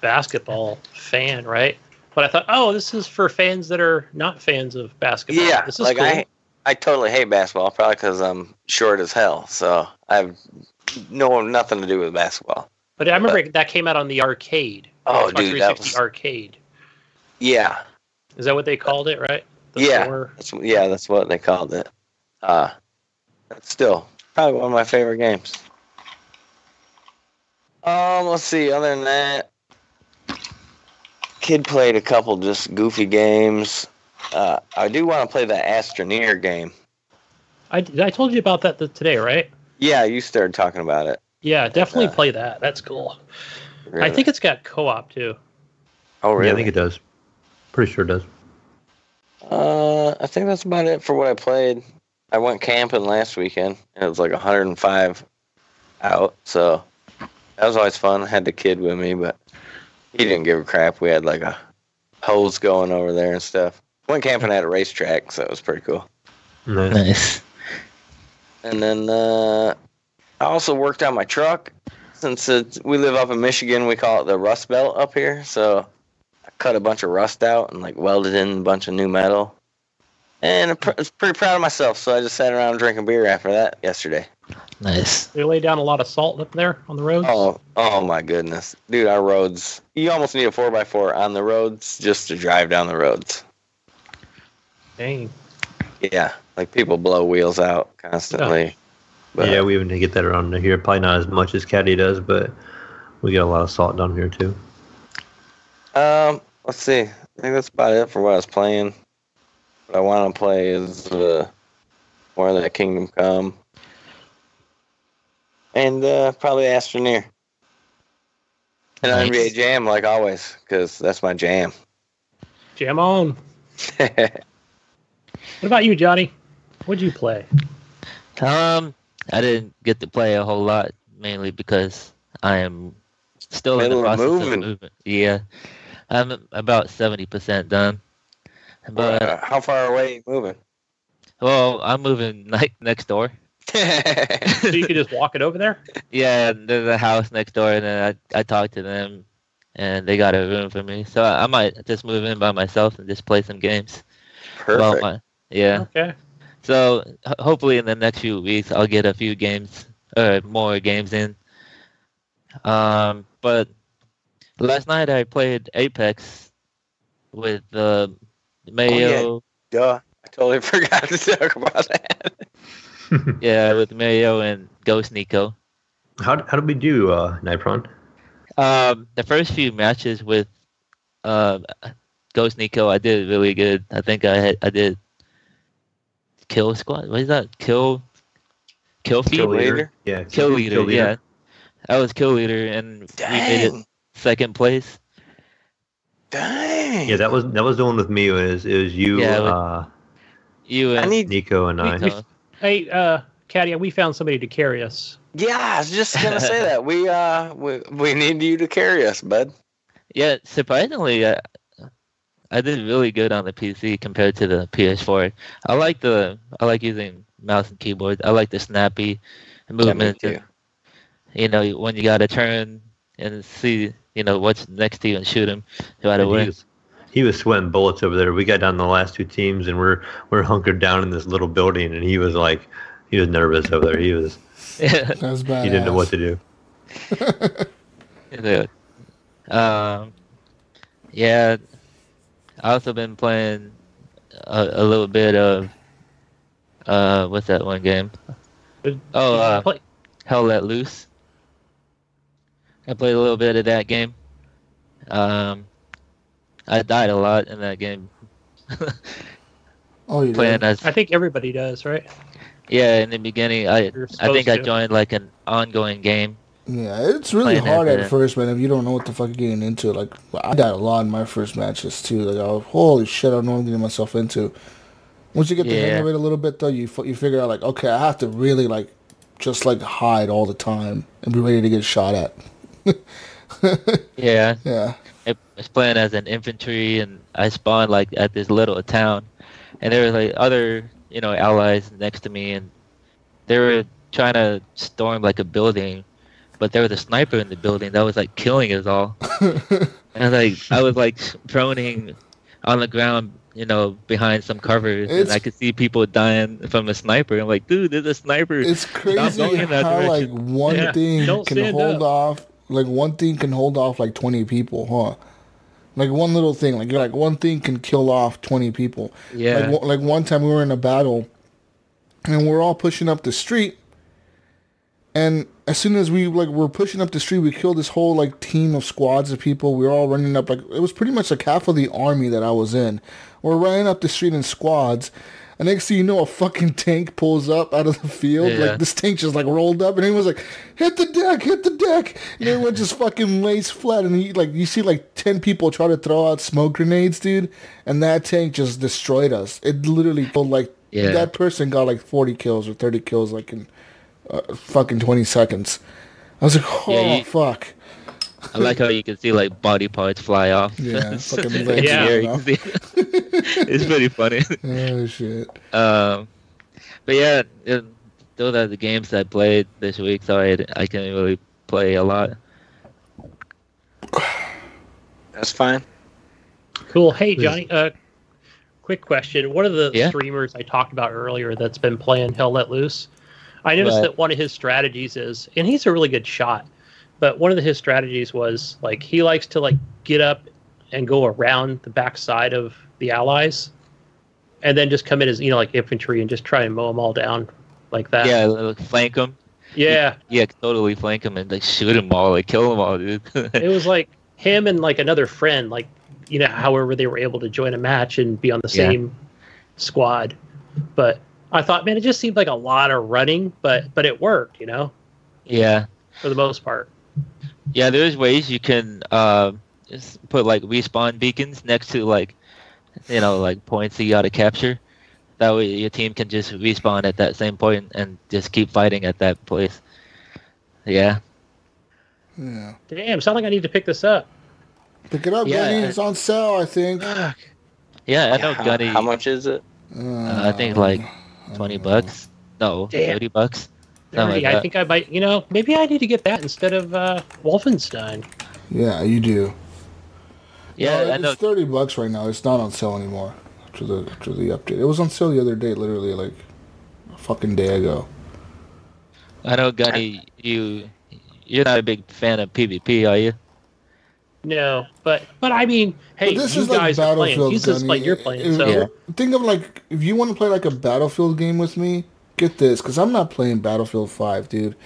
basketball fan, right? But I thought, oh, this is for fans that are not fans of basketball. Yeah, this is cool. I totally hate basketball, probably because I'm short as hell, so I have nothing to do with basketball. But I remember that came out on the arcade. Oh, Xbox dude, 360 arcade. Yeah. Is that what they called it, right? That's what they called it. That's still probably one of my favorite games. Let's see. Other than that, kid played a couple just goofy games. I do want to play that Astroneer game. I told you about that today, right? Yeah, you started talking about it. Yeah, definitely play that. That's cool. Really? I think it's got co-op too. Oh, really? Yeah, I think it does. Pretty sure it does. I think that's about it for what I played. I went camping last weekend, and it was like 105 out, so that was always fun. I had the kid with me, but he didn't give a crap. We had like a hose going over there and stuff. Went camping at a racetrack, so it was pretty cool. Nice. And then I also worked on my truck. Since we live up in Michigan, we call it the Rust Belt up here, so I cut a bunch of rust out and like welded in a bunch of new metal. And I was pretty proud of myself, so I just sat around drinking beer after that yesterday. Nice. They lay down a lot of salt up there on the roads? Oh my goodness. Dude, our roads, you almost need a 4x4 on the roads just to drive down the roads. Dang. Yeah, like people blow wheels out constantly. Yeah. But, yeah, we even get that around here. Probably not as much as Caddy does, but we get a lot of salt down here too. Let's see. I think that's about it for what I was playing. What I want to play is more of that Kingdom Come. And probably Astroneer. And nice. NBA Jam, like always, because that's my jam. Jam on. What about you, Johnny? What'd you play? I didn't get to play a whole lot, mainly because I am still in the process of moving. Yeah, I'm about 70% done. But how far away are you moving? Well, I'm moving next door. So you could just walk it over there? Yeah, there's a house next door, and then I talked to them, and they got a room for me. So I might just move in by myself and just play some games. Perfect. Yeah. Okay. So hopefully in the next few weeks I'll get a few games or more games in. But last night I played Apex with Mayo. Oh, yeah. Duh. I totally forgot to talk about that. Yeah, with Mayo and Ghost Nico. How did we do, Nypron? The first few matches with Ghost Nico, I did really good. I think I did kill squad. What is that? Kill feed? Kill leader? Yeah. Kill leader. Yeah. I was kill leader, and we made it second place. Dang. Yeah, that was the one with me. It was you, you and Nico and I. Hey, Caddy, we found somebody to carry us. Yeah, I was just gonna say that we need you to carry us, bud. Yeah, surprisingly, I did really good on the PC compared to the PS4. I like using mouse and keyboard. I like the snappy movement. When you gotta turn and see, what's next to you and shoot him, you gotta win. He was sweating bullets over there. We got down the last two teams, and we're hunkered down in this little building, and he was nervous over there. He was. That was badass. He didn't know what to do. Yeah. I also been playing a little bit of what's that one game? Hell Let Loose. I played a little bit of that game. I died a lot in that game. Oh, you did? I think everybody does, right? Yeah, in the beginning, I think I joined like an ongoing game. Yeah, it's really hard at first, man, if you don't know what the fuck you're getting into. Like, I died a lot in my first matches, too. Like, I was, holy shit, I don't know what I'm getting myself into. Once you get the hang of it a little bit, though, you figure out, like, okay, I have to really, like, just, like, hide all the time and be ready to get shot at. Yeah. Yeah. I was playing as an infantry, and I spawned, like, at this little town. And there were, like, other, allies next to me, and they were trying to storm, like, a building. But there was a sniper in the building that was like killing us all. And I was like proning on the ground, behind some covers, and I could see people dying from a sniper. I'm like, dude, there's a sniper. It's crazy how like one thing can hold off. Like one thing can hold off like 20 people, huh? Like one little thing, like you're like one thing can kill off 20 people. Yeah. Like one time we were in a battle, and we're all pushing up the street. And as soon as we were pushing up the street, we killed this whole like team of squads of people. We were all running up, like it was pretty much like half of the army that I was in. We're running up the street in squads, and next thing you know, a fucking tank pulls up out of the field. Yeah. Like this tank just like rolled up, and everyone was like, "Hit the deck, hit the deck!" And everyone just fucking lays flat, and you see like 10 people try to throw out smoke grenades, dude, and that tank just destroyed us. It literally killed that person got like 40 kills or 30 kills like in fucking 20 seconds. I was like, fuck. I like how you can see like body parts fly off. Yeah, fucking it's pretty funny. Oh shit. But yeah, those are the games I played this week, so I can't really play a lot. That's fine. Cool. Hey Johnny, quick question. One of the streamers I talked about earlier that's been playing Hell Let Loose, I noticed that one of his strategies is, and he's a really good shot, but one of his strategies was like he likes to like get up and go around the backside of the allies, and then just come in as like infantry and just try and mow them all down like that. Yeah, like, flank them. Yeah, totally flank them and like shoot them all, like kill them all, dude. It was like him and like another friend, like however they were able to join a match and be on the same squad, but. I thought, man, it just seemed like a lot of running, but it worked, Yeah. For the most part. Yeah, there's ways you can just put like respawn beacons next to like points that you gotta capture. That way your team can just respawn at that same point and just keep fighting at that place. Yeah. Yeah. Damn, sounds like I need to pick this up. Pick it up, Gunny. It's on sale, I think. Yeah, I know Gunny. How much is it? I think like $20. No, $30. 30. I think I might. Maybe I need to get that instead of Wolfenstein. Yeah, you do. Yeah, no, it's $30 right now. It's not on sale anymore after the update. It was on sale the other day, literally like a fucking day ago. I know, Gunny. You're not a big fan of PvP, are you? No, but I mean, hey, this you is guys like are playing. Gunny. This is like you're playing. So think of like if you want to play like a Battlefield game with me, get this, because I'm not playing Battlefield 5, dude.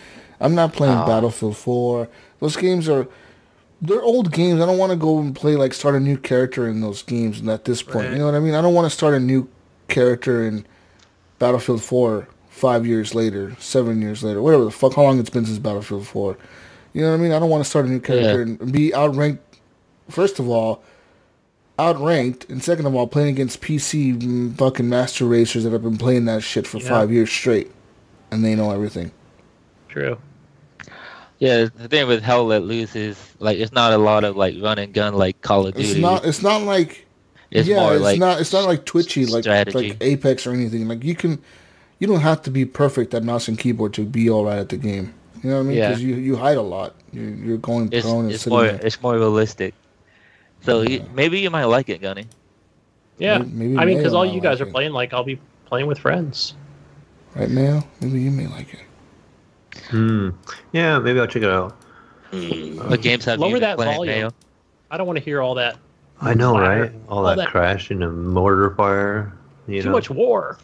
I'm not playing Battlefield 4. Those games they're old games. I don't want to go and play, like, start a new character in those games at this point. Right. You know what I mean? I don't want to start a new character in Battlefield 4 5 years later, 7 years later, whatever the fuck, how long it's been since Battlefield 4. You know what I mean? I don't want to start a new character and be outranked, first of all, and second of all, playing against PC fucking master racers that have been playing that shit for 5 years straight, and they know everything. True. Yeah, the thing with Hell Let Loose is, like, it's not a lot of, like, run and gun like Call of Duty. It's not like... It's more like... It's not like twitchy, like Apex or anything. Like, you don't have to be perfect at mouse and keyboard to be alright at the game. You know what I mean? Because you hide a lot. You're going prone and sitting there. It's more realistic. So maybe you might like it, Gunny. Yeah. Maybe I mean, because all you guys are playing, like, I'll be playing with friends. Right, Mayo? Maybe you may like it. Yeah, maybe I'll check it out. What games have you been playing, Mayo? I don't want to hear all that. I know, right? All that crashing and mortar fire. Too much war.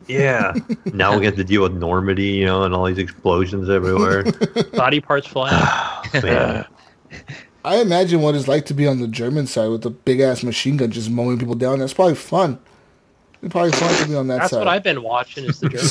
Yeah. Now we have to deal with Normandy, and all these explosions everywhere. Body parts flying. Man. I imagine what it's like to be on the German side with a big-ass machine gun just mowing people down. That's probably fun. It's probably fun to be on that side. That's what I've been watching is the German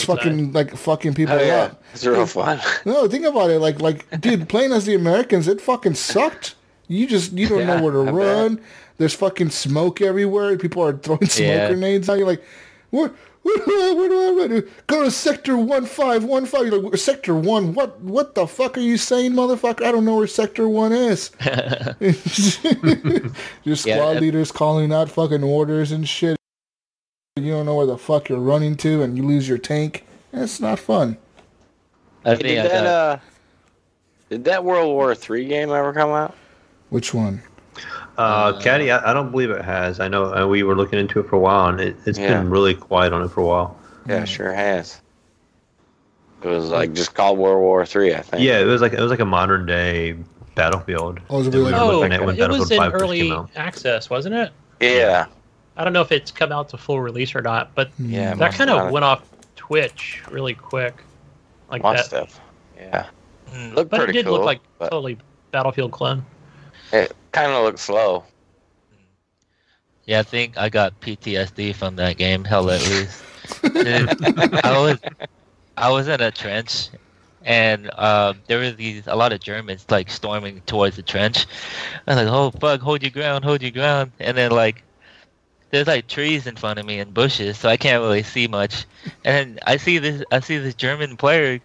side. Fucking people up. It's real fun. No, think about it. Like, dude, playing as the Americans, it fucking sucked. You don't know where to run. There's fucking smoke everywhere. People are throwing smoke grenades at you. Like, where do I run? Go to Sector 1515. You're like, Sector 1? What the fuck are you saying, motherfucker? I don't know where Sector 1 is. Your squad leaders calling out fucking orders and shit. You don't know where the fuck you're running to, and you lose your tank. It's not fun. Did that World War III game ever come out? Which one? Caddy, I don't believe it has. I know we were looking into it for a while, and it's been really quiet on it for a while. Yeah, it sure has. It was like just called World War III, I think. Yeah, it was like a modern day Battlefield. It was in early access, wasn't it? Yeah. I don't know if it's come out to full release or not, but that kind of went off Twitch really quick. Like that stuff. Yeah. Looked but it did cool, look like totally Battlefield clone. It kind of looked slow. Yeah, I think I got PTSD from that game. Hell, at least. I was in a trench, and there were a lot of Germans like storming towards the trench. I was like, "Oh fuck, hold your ground!" And then like, there's like trees in front of me and bushes, so I can't really see much. And I see this German player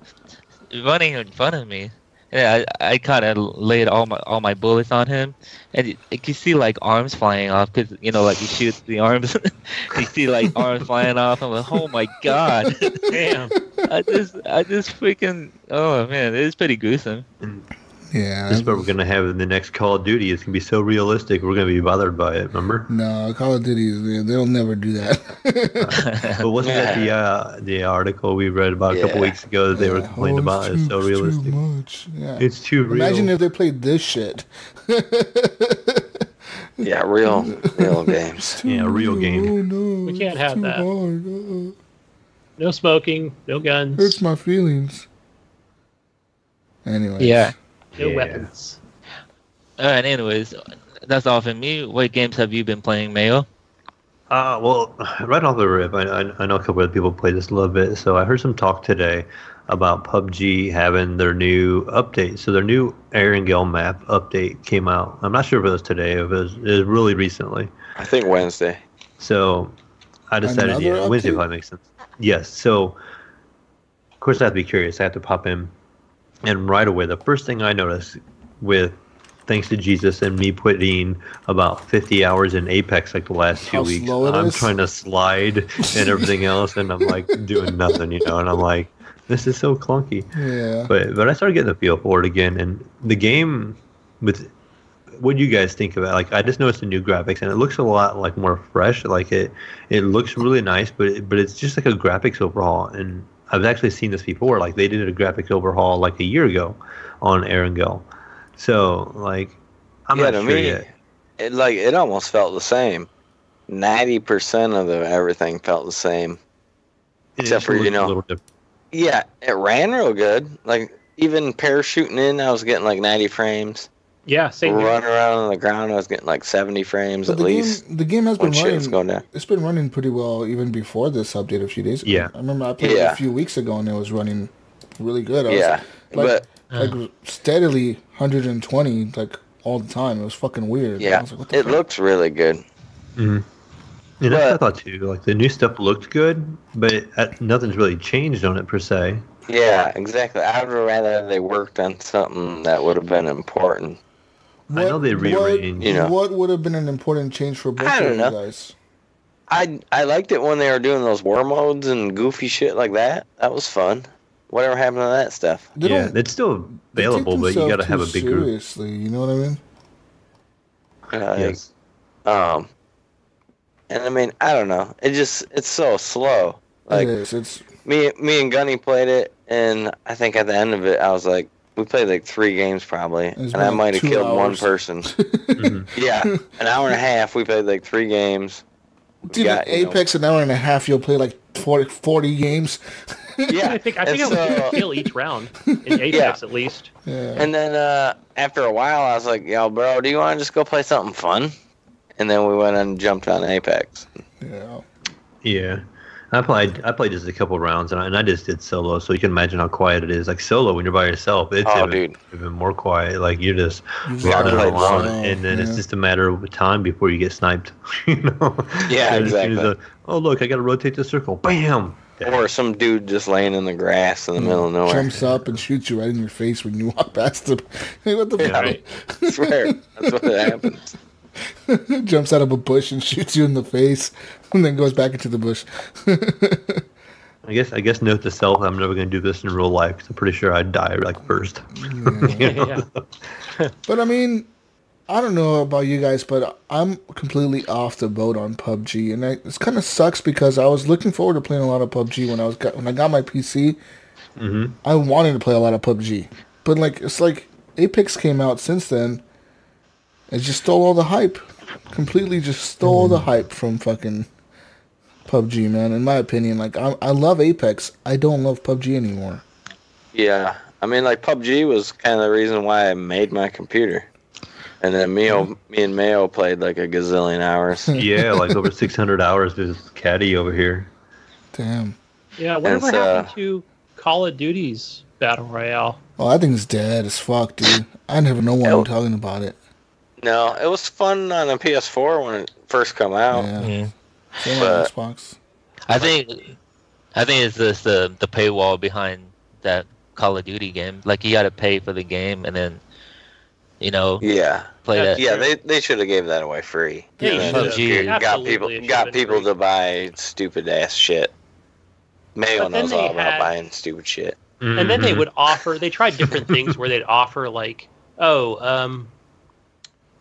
running in front of me. And I kind of laid all my bullets on him, and you see like arms flying off because like you shoot the arms, you see like arms flying off. I'm like, oh my god, damn! I just freaking man, it's pretty gruesome. Yeah, this is what we're gonna have in the next Call of Duty. It's gonna be so realistic. We're gonna be bothered by it. Remember? No, Call of Duty. They'll never do that. But wasn't that the article we read about a couple weeks ago that they were complaining about? It's so realistic. Too much. Yeah. It's too real. Imagine if they played this shit. Yeah, real games. Real game. No, we can't have that. No smoking. No guns. Hurts my feelings. Anyway. Yeah. No weapons. Alright, anyways, that's all from me. What games have you been playing, Mayo? Well, right off the rip, I know a couple of people play this a little bit, so I heard some talk today about Pubg having their new update. So their new Erangel map update came out. I'm not sure if it was today, or if it was really recently. I think Wednesday. So I decided, Wednesday probably makes sense. Yes, so of course I have to be curious. I have to pop in. And right away, the first thing I noticed with thanks to Jesus and me putting about 50 hours in Apex like the last 2 weeks, I'm trying to slide and everything else, and I'm like doing nothing, and I'm like, this is so clunky. Yeah. But I started getting the feel for it again, and the game, with what do you guys think of it? Like, I just noticed the new graphics, and it looks a lot like more fresh. Like it looks really nice, but it's just like a graphics overhaul. And I've actually seen this before. Like, they did a graphics overhaul like a year ago on Erangel. So, like, I'm not sure yet. It almost felt the same. 90% of everything felt the same. Except for, a little different. Yeah, it ran real good. Like, even parachuting in, I was getting like 90 frames. Yeah, same here. Running around on the ground, I was getting like 70 frames at least. The game has been running. Going down. It's been running pretty well even before this update a few days ago. Yeah. I remember I played it a few weeks ago and it was running really good. I was, like steadily 120 like all the time. It was fucking weird. Yeah, it looks really good. Mm-hmm. And that's what I thought too. Like the new stuff looked good, but nothing's really changed on it per se. Yeah, exactly. I would rather they worked on something that would have been important. I know they rearranged. What would have been an important change for both of you guys? I liked it when they were doing those war modes and goofy shit like that. That was fun. Whatever happened to that stuff? Yeah, it's still available, but you got to have a big group. Seriously, you know what I mean? Yes. And I mean, I don't know. It's so slow. Like, it is. It's me and Gunny played it, and I think at the end of it, I was like, we played like 3 games probably, and I might have killed one person. Yeah, an hour and a half. We played like 3 games. Dude, Apex, an hour and a half, you'll play like 40 games. Yeah, I think I would kill each round in Apex at least. Yeah. And then after a while, I was like, "Yo, bro, do you want to just go play something fun?" And then we went and jumped on Apex. Yeah. Yeah. I played just a couple rounds, and I just did solo, so you can imagine how quiet it is. Like solo, when you're by yourself, it's even more quiet. Like you're just running along, and then it's just a matter of time before you get sniped. You know? Yeah, exactly. Oh look, I got to rotate the circle. Bam. Or some dude just laying in the grass in the middle of nowhere. Jumps up and shoots you right in your face when you walk past him. Hey, what the fuck? Right. I swear, that's what happens. Jumps out of a bush and shoots you in the face, and then goes back into the bush. I guess note to self: I'm never going to do this in real life. 'Cause I'm pretty sure I'd die like first. Yeah. But I mean, I don't know about you guys, but I'm completely off the boat on PUBG, and it kind of sucks because I was looking forward to playing a lot of PUBG when I got my PC. Mm-hmm. I wanted to play a lot of PUBG, but it's like Apex came out since then. It just stole all the hype. Completely just stole the hype from fucking PUBG, man. In my opinion, like I love Apex. I don't love PUBG anymore. Yeah, I mean, like PUBG was kind of the reason why I made my computer. And then me and Mayo played like a gazillion hours. Yeah, like over 600 hours with Caddy over here. Damn. Yeah, whatever happened to Call of Duty's Battle Royale? Oh, that thing's dead as fuck, dude. I never know why I'm talking about it. No, it was fun on a PS4 when it first come out. Yeah. Same on Xbox. I think it's just the paywall behind that Call of Duty game. Like you got to pay for the game and then, play that. Yeah, they should have gave that away free. Yeah, got people to buy stupid ass shit. Mayo knows all about buying stupid shit. And then they would offer. They tried different things where they'd offer like,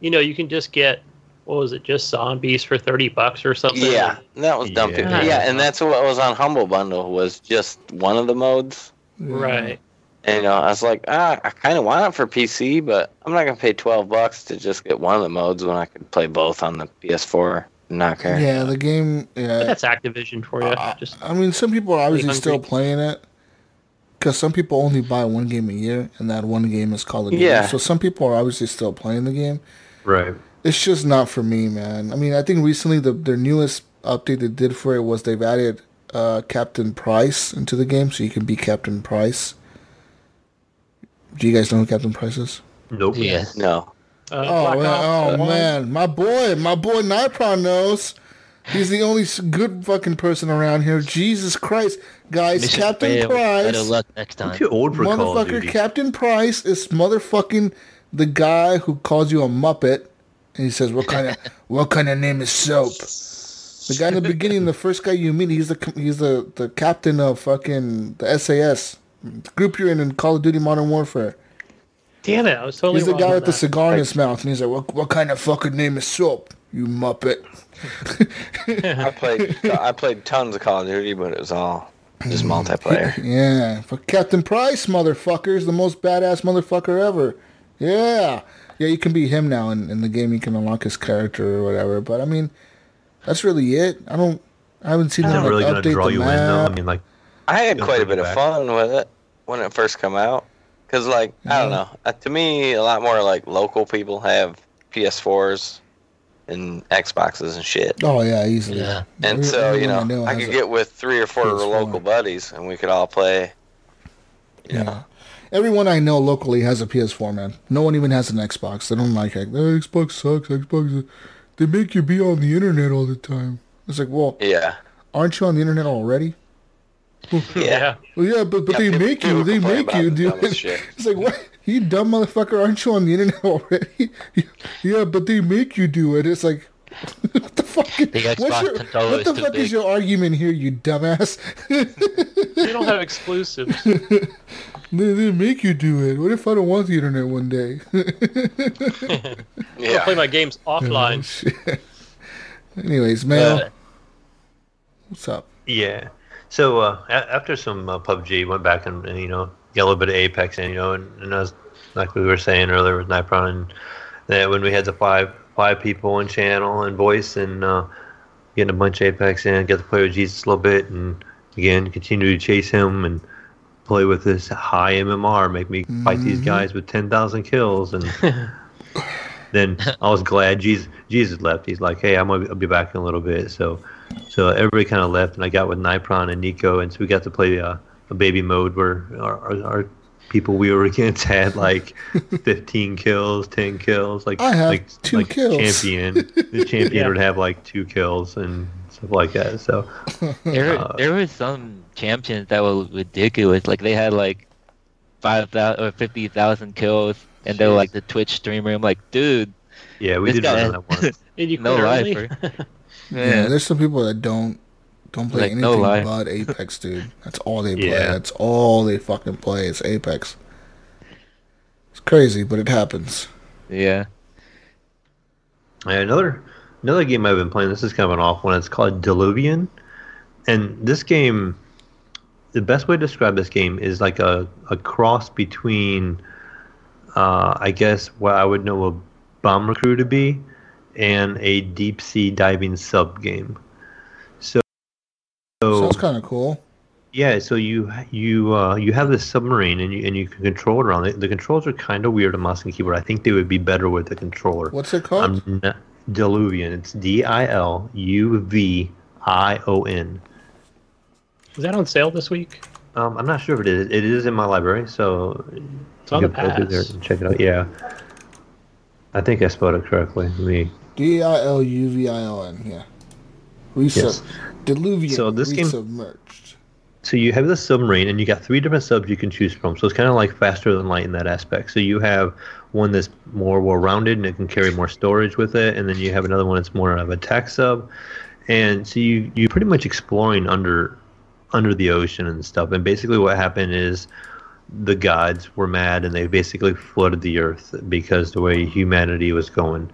you can just get, what was it, just zombies for $30 or something? Yeah, that was dumb. Yeah, and that's what was on Humble Bundle, was just one of the modes. Right. And I was like, I kind of want it for PC, but I'm not going to pay $12 to just get one of the modes when I could play both on the PS4 and not care. Yeah, the game, But that's Activision for you. I mean, some people are obviously still playing it. Because some people only buy one game a year, and that one game is Call of Duty. Yeah. So some people are obviously still playing the game. Right. It's just not for me, man. I mean, I think recently their newest update they did for it was they've added Captain Price into the game, so you can be Captain Price. Do you guys know who Captain Price is? Nope. Yes. No. Man, my boy Nypron knows. He's the only good fucking person around here. Jesus Christ, guys! Mission Captain failed. Price. Better luck next time. I'm too old for Call of Duty. Captain Price is motherfucking the guy who calls you a Muppet, and he says, "What kind of name is Soap?" The guy in the beginning, the first guy you meet, he's the captain of fucking the SAS, the group you're in Call of Duty Modern Warfare. Damn it, I was totally He's the wrong guy on with the that. cigar in his mouth, and he's like, what kind of fucking name is Soap, you Muppet? I played tons of Call of Duty, but it was all just multiplayer. Yeah, for Captain Price, motherfuckers, the most badass motherfucker ever. Yeah, you can be him now in the game. You can unlock his character or whatever. But I mean, that's really it. I haven't seen Is him that really going update to draw the you in, map. though? I mean, like, I had quite a bit of fun with it when it first came out. Because, like, I don't know. To me, a lot more, like, local people have PS4s and Xboxes and shit. Oh, yeah, easily. Yeah. And so, you know, I could get with 3 or 4 PS4. Local buddies, and we could all play. You know. Everyone I know locally has a PS4, man. No one even has an Xbox. They don't like it. Xbox sucks. Xbox, they make you be on the internet all the time. It's like, well, aren't you on the internet already? Yeah. Well, yeah, but they make you do it. It's like, what? You dumb motherfucker, aren't you on the internet already? Yeah, but they make you do it. It's like, what the fuck? What the fuck is your argument here, you dumbass? They don't have exclusives. They make you do it. What if I don't want the internet one day? I'll play my games offline. Anyways, Mayo, what's up? Yeah. So after some PUBG, went back and you know, got a little bit of Apex in, you know, and as like we were saying earlier with Nypron, and then when we had the five people in channel and voice, and getting a bunch of Apex in, get to play with Jesus a little bit, and again continue to chase him and play with this high MMR, make me fight these guys with 10,000 kills, and then I was glad Jesus left. He's like, hey, I'll be back in a little bit, so everybody kind of left, and I got with Nypron and Nico, and so we got to play a baby mode where our people we were against had like 15 kills, 10 kills. Like, I have 2 kills. The champion would have like 2 kills and stuff like that. So there were some champions that were ridiculous. Like they had like 5,000 or 50,000 kills, and they were like the Twitch streamer. I'm like, dude. Yeah, we did run that one. Did you quit early? Yeah, there's some people that don't play like, anything but Apex, dude. That's all they play. That's all they fucking play. It's Apex. It's crazy, but it happens. Yeah. And another game I've been playing. This is kind of an off one. It's called Diluvion, and this game, the best way to describe this game is like a cross between, I guess what I would know a bomber crew to be, and a deep sea diving sub game. So sounds kind of cool. Yeah, so you have this submarine and you can control it around. The controls are kind of weird on mouse and keyboard. I think they would be better with the controller. What's it called? Diluvion. It's Diluvion. Is that on sale this week? I'm not sure if it is. It is in my library, so it's on the pass. There and check it out. Yeah, I think I spelled it correctly. Diluvion. Yeah. Yes. Diluvion. So this game submerged. So you have this submarine, and you got 3 different subs you can choose from. So it's kind of like faster than light in that aspect. So you have one that's more well-rounded, and it can carry more storage with it, and then you have another one that's more of a tech sub. And so you're pretty much exploring under the ocean and stuff. And basically what happened is the gods were mad, and they basically flooded the earth because the way humanity was going.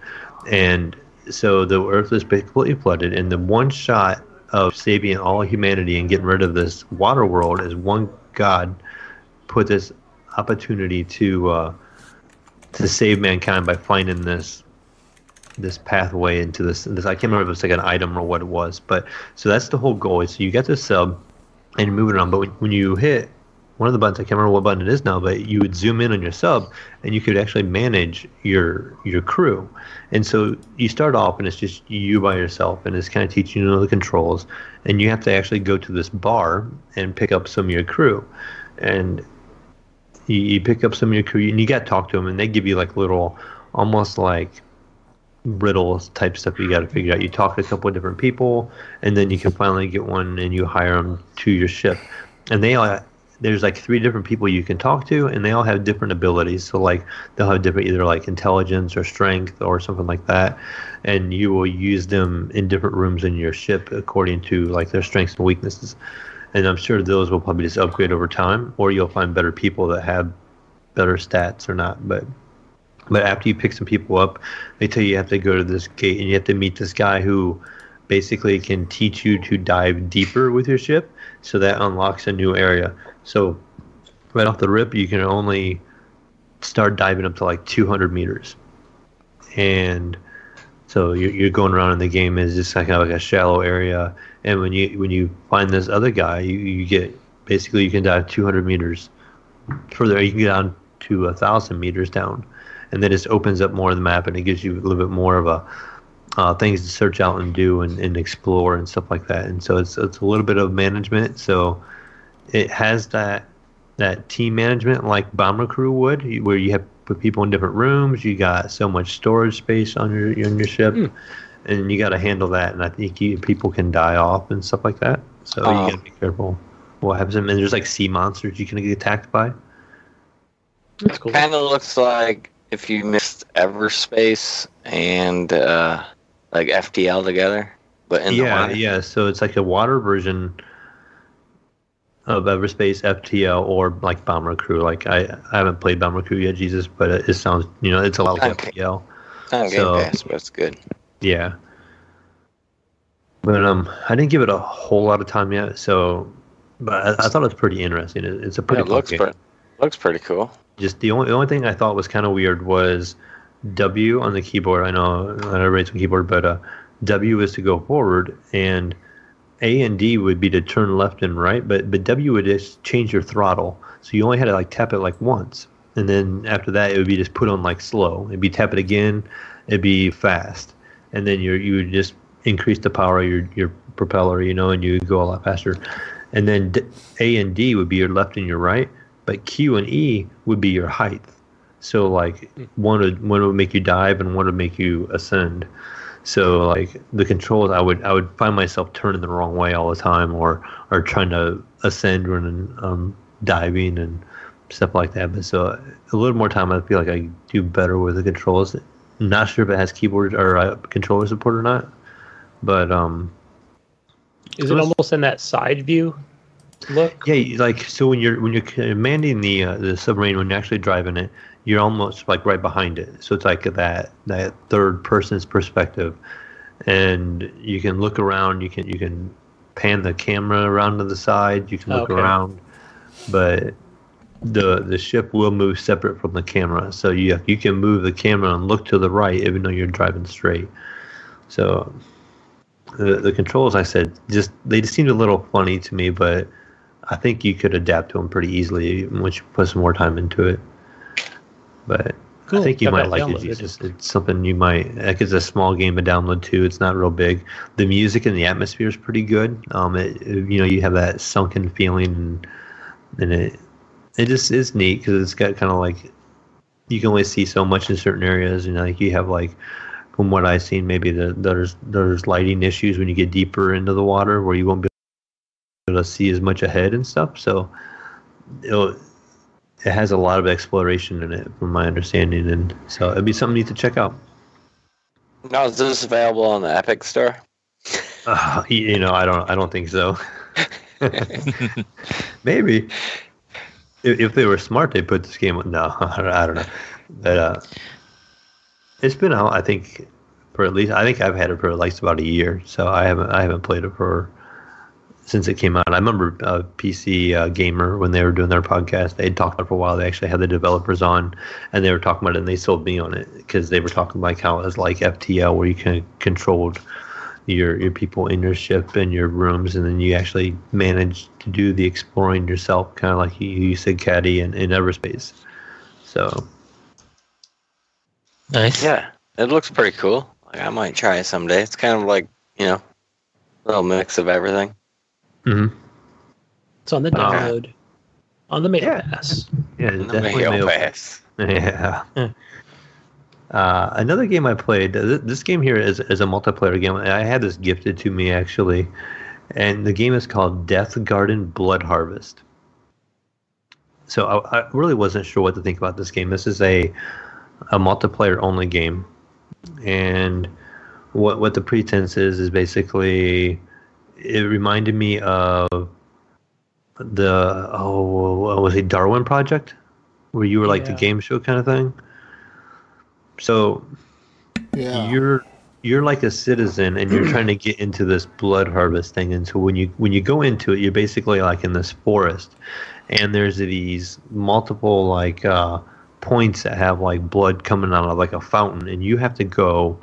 And so the earth is completely flooded, and the one shot of saving all humanity and getting rid of this water world is one god put this opportunity to save mankind by finding this pathway into this. I can't remember if it's like an item or what it was, but so that's the whole goal. So you get this sub and you're moving on, but when you hit one of the buttons, I can't remember what button it is now, but you would zoom in on your sub and you could actually manage your crew. And so you start off and it's just you by yourself, and it's kind of teaching you the controls, and you have to actually go to this bar and pick up some of your crew. And you pick up some of your crew and you got to talk to them, and they give you like little, almost like riddles type stuff you got to figure out. You talk to a couple of different people, and then you can finally get one and you hire them to your ship. And there's like 3 different people you can talk to, and they all have different abilities. So like they'll have different either like intelligence or strength or something like that, and you will use them in different rooms in your ship according to like their strengths and weaknesses. And I'm sure those will probably just upgrade over time, or you'll find better people that have better stats or not. But after you pick some people up, they tell you have to go to this gate and you have to meet this guy who basically can teach you to dive deeper with your ship. So that unlocks a new area. So right off the rip, you can only start diving up to like 200 meters. And so you're going around, and the game is just kind of like a shallow area. And when you find this other guy, you get basically you can dive 200 meters further. You can get down to 1,000 meters down, and then it just opens up more of the map, and it gives you a little bit more of a things to search out and do and explore and stuff like that. And so it's a little bit of management. So it has that team management like Bomber Crew would, where you have put people in different rooms. You got so much storage space on your ship, and you got to handle that. And I think people can die off and stuff like that. So you got to be careful what happens. And there's like sea monsters you can get attacked by. That's cool. Kind of looks like if you mixed Everspace and like FTL together, but in the water. Yeah. So it's like a water version of Everspace, FTL, or like Bomber Crew. Like I haven't played Bomber Crew yet, Jesus, but it sounds, it's a lot like FTL. It's on Game Pass, but it's good. Yeah. But I didn't give it a whole lot of time yet, so but I thought it was pretty interesting. It's a pretty cool game. Looks pretty cool. Just the only thing I thought was kind of weird was W on the keyboard. I know not everybody's on keyboard, but W is to go forward, and A and D would be to turn left and right, but W would just change your throttle. So you only had to like tap it like once, and then after that it would be just put on like slow. It'd be tap it again, it'd be fast, and then you would just increase the power of your propeller, and you would go a lot faster. And then A and D would be your left and your right, but Q and E would be your height. So like one would make you dive and one would make you ascend. So like the controls, I would find myself turning the wrong way all the time, or trying to ascend when diving and stuff like that. But so a little more time, I feel like I do better with the controls. Not sure if it has keyboard or controller support or not, but is it almost in that side view look? Yeah, like so when you're commanding the submarine, when you're actually driving it, you're almost like right behind it. So it's like that third person's perspective, and you can look around. You can pan the camera around to the side. You can look around, but the ship will move separate from the camera. So you can move the camera and look to the right even though you're driving straight. So the controls, I said, they just seemed a little funny to me, but I think you could adapt to them pretty easily once you put some more time into it. But cool. I think you might like it, Jesus. It's something you might. Like, it's a small game to download too. It's not real big. The music and the atmosphere is pretty good. You have that sunken feeling, and it just is neat because it's got kind of like you can only see so much in certain areas. Like you have like, from what I've seen, maybe there's lighting issues when you get deeper into the water where you won't be able to see as much ahead and stuff. So it has a lot of exploration in it, from my understanding, and so it'd be something neat to check out. Now, is this available on the Epic Store? I don't think so. Maybe if they were smart, they'd put this game on. No, I don't know. But it's been out, I think, for at least. I think I've had it for at least about a year, so I haven't played it since it came out. I remember PC Gamer, when they were doing their podcast, they had talked about it for a while. They actually had the developers on, and they were talking about it, and they sold me on it because they were talking like how it was like FTL, where you can control your people in your ship and your rooms, and then you actually manage to do the exploring yourself, kind of like you said, Caddy and in Everspace. So nice. Yeah, it looks pretty cool. Like, I might try it someday. It's kind of like, a little mix of everything. Mm-hmm. It's on the download. On the Mayo Pass. Yeah, definitely Mayo Pass. Yeah. Another game I played, this game here is a multiplayer game. I had this gifted to me, actually. And the game is called Death Garden Blood Harvest. So I really wasn't sure what to think about this game. This is a multiplayer-only game. And what the pretense is basically... It reminded me of was it Darwin Project, where you were like the game show kind of thing. So you're like a citizen, and you're trying to get into this blood harvest thing. And so when you go into it, you're basically like in this forest, and there's these multiple like points that have like blood coming out of like a fountain, and you have to go.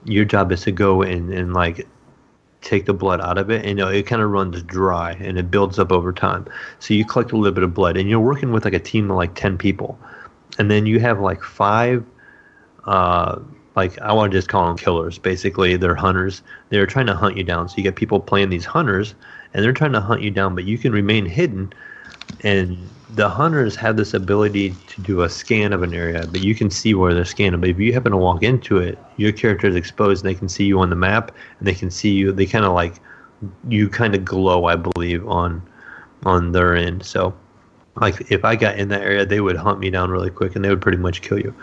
Your job is to go and like take the blood out of it, and it kind of runs dry and it builds up over time. So you collect a little bit of blood, and you're working with like a team of like 10 people, and then you have like 5 like I want to just call them killers. Basically, they're hunters. They're trying to hunt you down. So you get people playing these hunters, and they're trying to hunt you down, but you can remain hidden. And the hunters have this ability to do a scan of an area, but you can see where they're scanning. But if you happen to walk into it, your character is exposed, and they can see you on the map, and they can see you. They kind of like you kind of glow, I believe, on their end. So, like if I got in that area, they would hunt me down really quick, and they would pretty much kill you.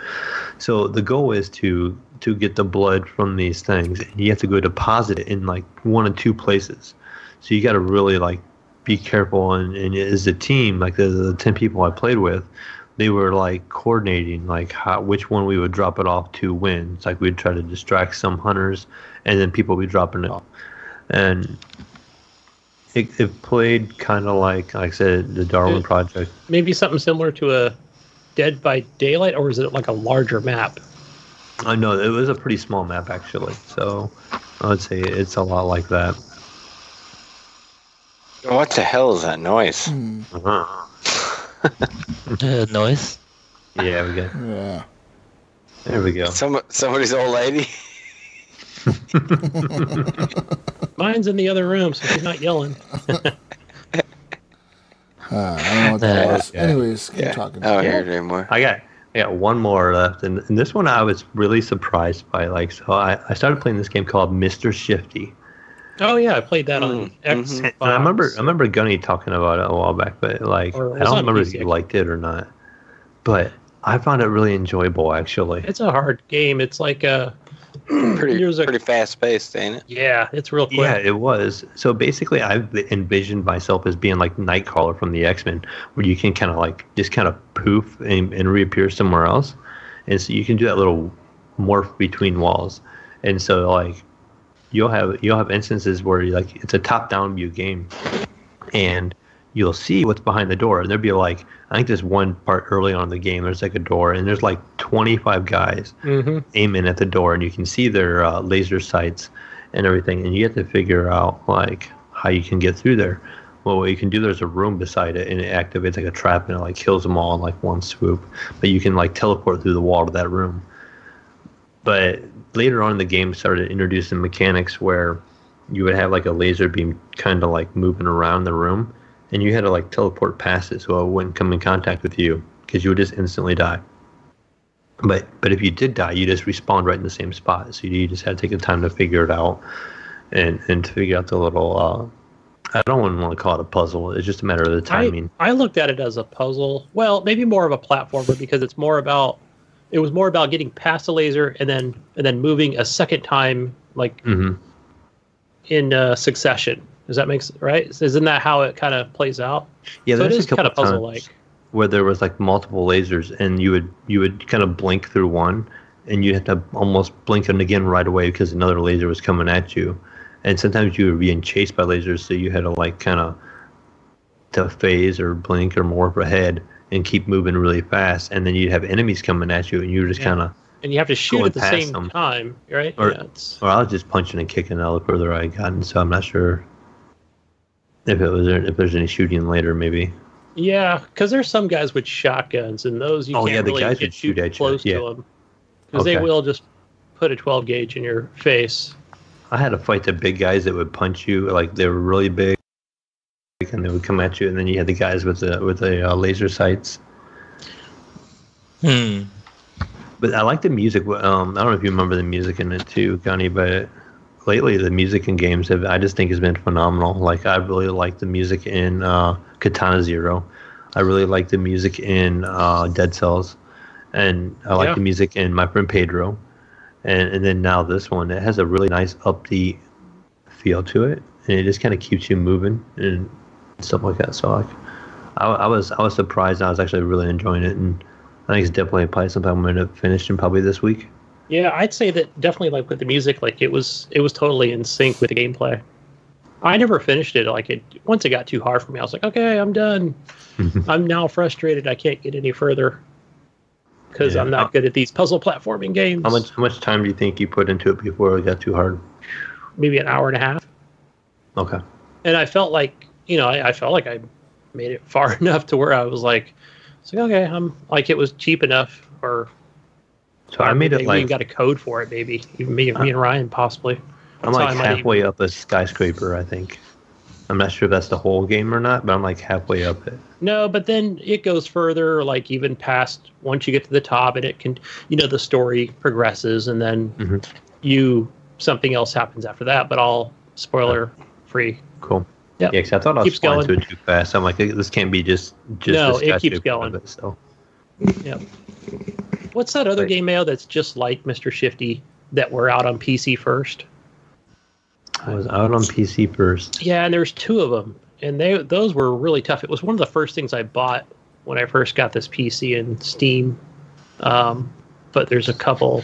So the goal is to get the blood from these things, and you have to go deposit it in like 1 or 2 places. So you got to really like be careful, and as a team, like the 10 people I played with, they were like coordinating like which one we would drop it off to when. It's like we'd try to distract some hunters, and then people would be dropping it off. And it played kind of like I said, the Darwin Project. Maybe something similar to a Dead by Daylight, or is it like a larger map? I know it was a pretty small map actually, so I would say it's a lot like that. What the hell is that noise? Noise? Yeah, we got. Yeah. There we go. Somebody's old lady. Mine's in the other room, so she's not yelling. I don't know what that was. Yeah. Anyways, keep talking. I don't hear it anymore. I got one more left, and this one I was really surprised by. Like, so I started playing this game called Mr. Shifty. Oh yeah, I played that on Xbox. And I remember Gunny talking about it a while back, but like I don't remember if you liked it or not. But I found it really enjoyable, actually. It's a hard game. It's like a pretty fast paced, ain't it? Yeah, it's real quick. Yeah, it was. So basically, I've envisioned myself as being like Nightcrawler from the X-Men, where you can kind of like just kind of poof and reappear somewhere else, and so you can do that little morph between walls, and so like you'll have instances where like it's a top-down view game, and you'll see what's behind the door, and there'll be like, I think there's one part early on in the game, there's like a door, and there's like 25 guys aiming at the door, and you can see their laser sights and everything, and you have to figure out like how you can get through there. Well, what you can do, there's a room beside it, and it activates like a trap, and it like kills them all in like one swoop, but you can like teleport through the wall to that room. But later on in the game started introducing mechanics where you would have like a laser beam kind of like moving around the room, and you had to like teleport past it so it wouldn't come in contact with you, because you would just instantly die. But if you did die, you just respawned right in the same spot. So you just had to take the time to figure it out, and to figure out the little I don't want to call it a puzzle. It's just a matter of the timing. I looked at it as a puzzle. Well, maybe more of a platformer, because it was more about getting past the laser and then moving a second time, like in succession. Does that make sense? Right? Isn't that how it kind of plays out? Yeah, so there's it is a couple kind of puzzle-like. Where there was like multiple lasers, and you would kind of blink through one, and you had to almost blink it again right away because another laser was coming at you. And sometimes you were being chased by lasers, so you had to like kind of to phase or blink or morph ahead and keep moving really fast. And then you'd have enemies coming at you, and you were just kind of and you have to shoot at the same time, right? Or I was just punching and kicking all the further I got, so I'm not sure if there's any shooting later, maybe. Yeah, because there's some guys with shotguns, and those you can't really get too close to them, because they will just put a 12 gauge in your face. I had to fight the big guys that would punch you, like they were really big, and they would come at you, and then you had the guys with the laser sights. But I like the music. I don't know if you remember the music in it too, Gunny, but lately the music in games I just think has been phenomenal. Like I really like the music in Katana Zero. I really like the music in Dead Cells, and I like the music in My Friend Pedro. And then now this one, it has a really nice upbeat feel to it, and it just kind of keeps you moving and stuff like that. So like, I was surprised. I was actually really enjoying it, and I think it's definitely probably something I'm going to finish in probably this week. Yeah, I'd say that definitely, like with the music, like it was totally in sync with the gameplay. I never finished it. Like once it got too hard for me, I was like, okay, I'm done. I'm now frustrated. I can't get any further, because I'm not good at these puzzle platforming games. How much time do you think you put into it before it got too hard? Maybe an hour and a half. Okay. And I felt like, I felt like I made it far enough to where I was like, okay, I'm like, it was cheap enough, or so I made it maybe like, we even got a code for it, maybe even me and Ryan possibly. I'm like halfway up a skyscraper, I think. I'm not sure if that's the whole game or not, but I'm like halfway up it. No, but then it goes further, like even past once you get to the top, and it can, the story progresses, and then something else happens after that. But all spoiler free. Cool. Yep. Yeah, because I thought I was flying through it too fast. I'm like, this can't be just. No, it keeps going. So. Yep. What's that other game, Mayo, that's just like Mr. Shifty that were out on PC first? I was out on PC first. Yeah, and there's two of them, and those were really tough. It was one of the first things I bought when I first got this PC and Steam. But there's a couple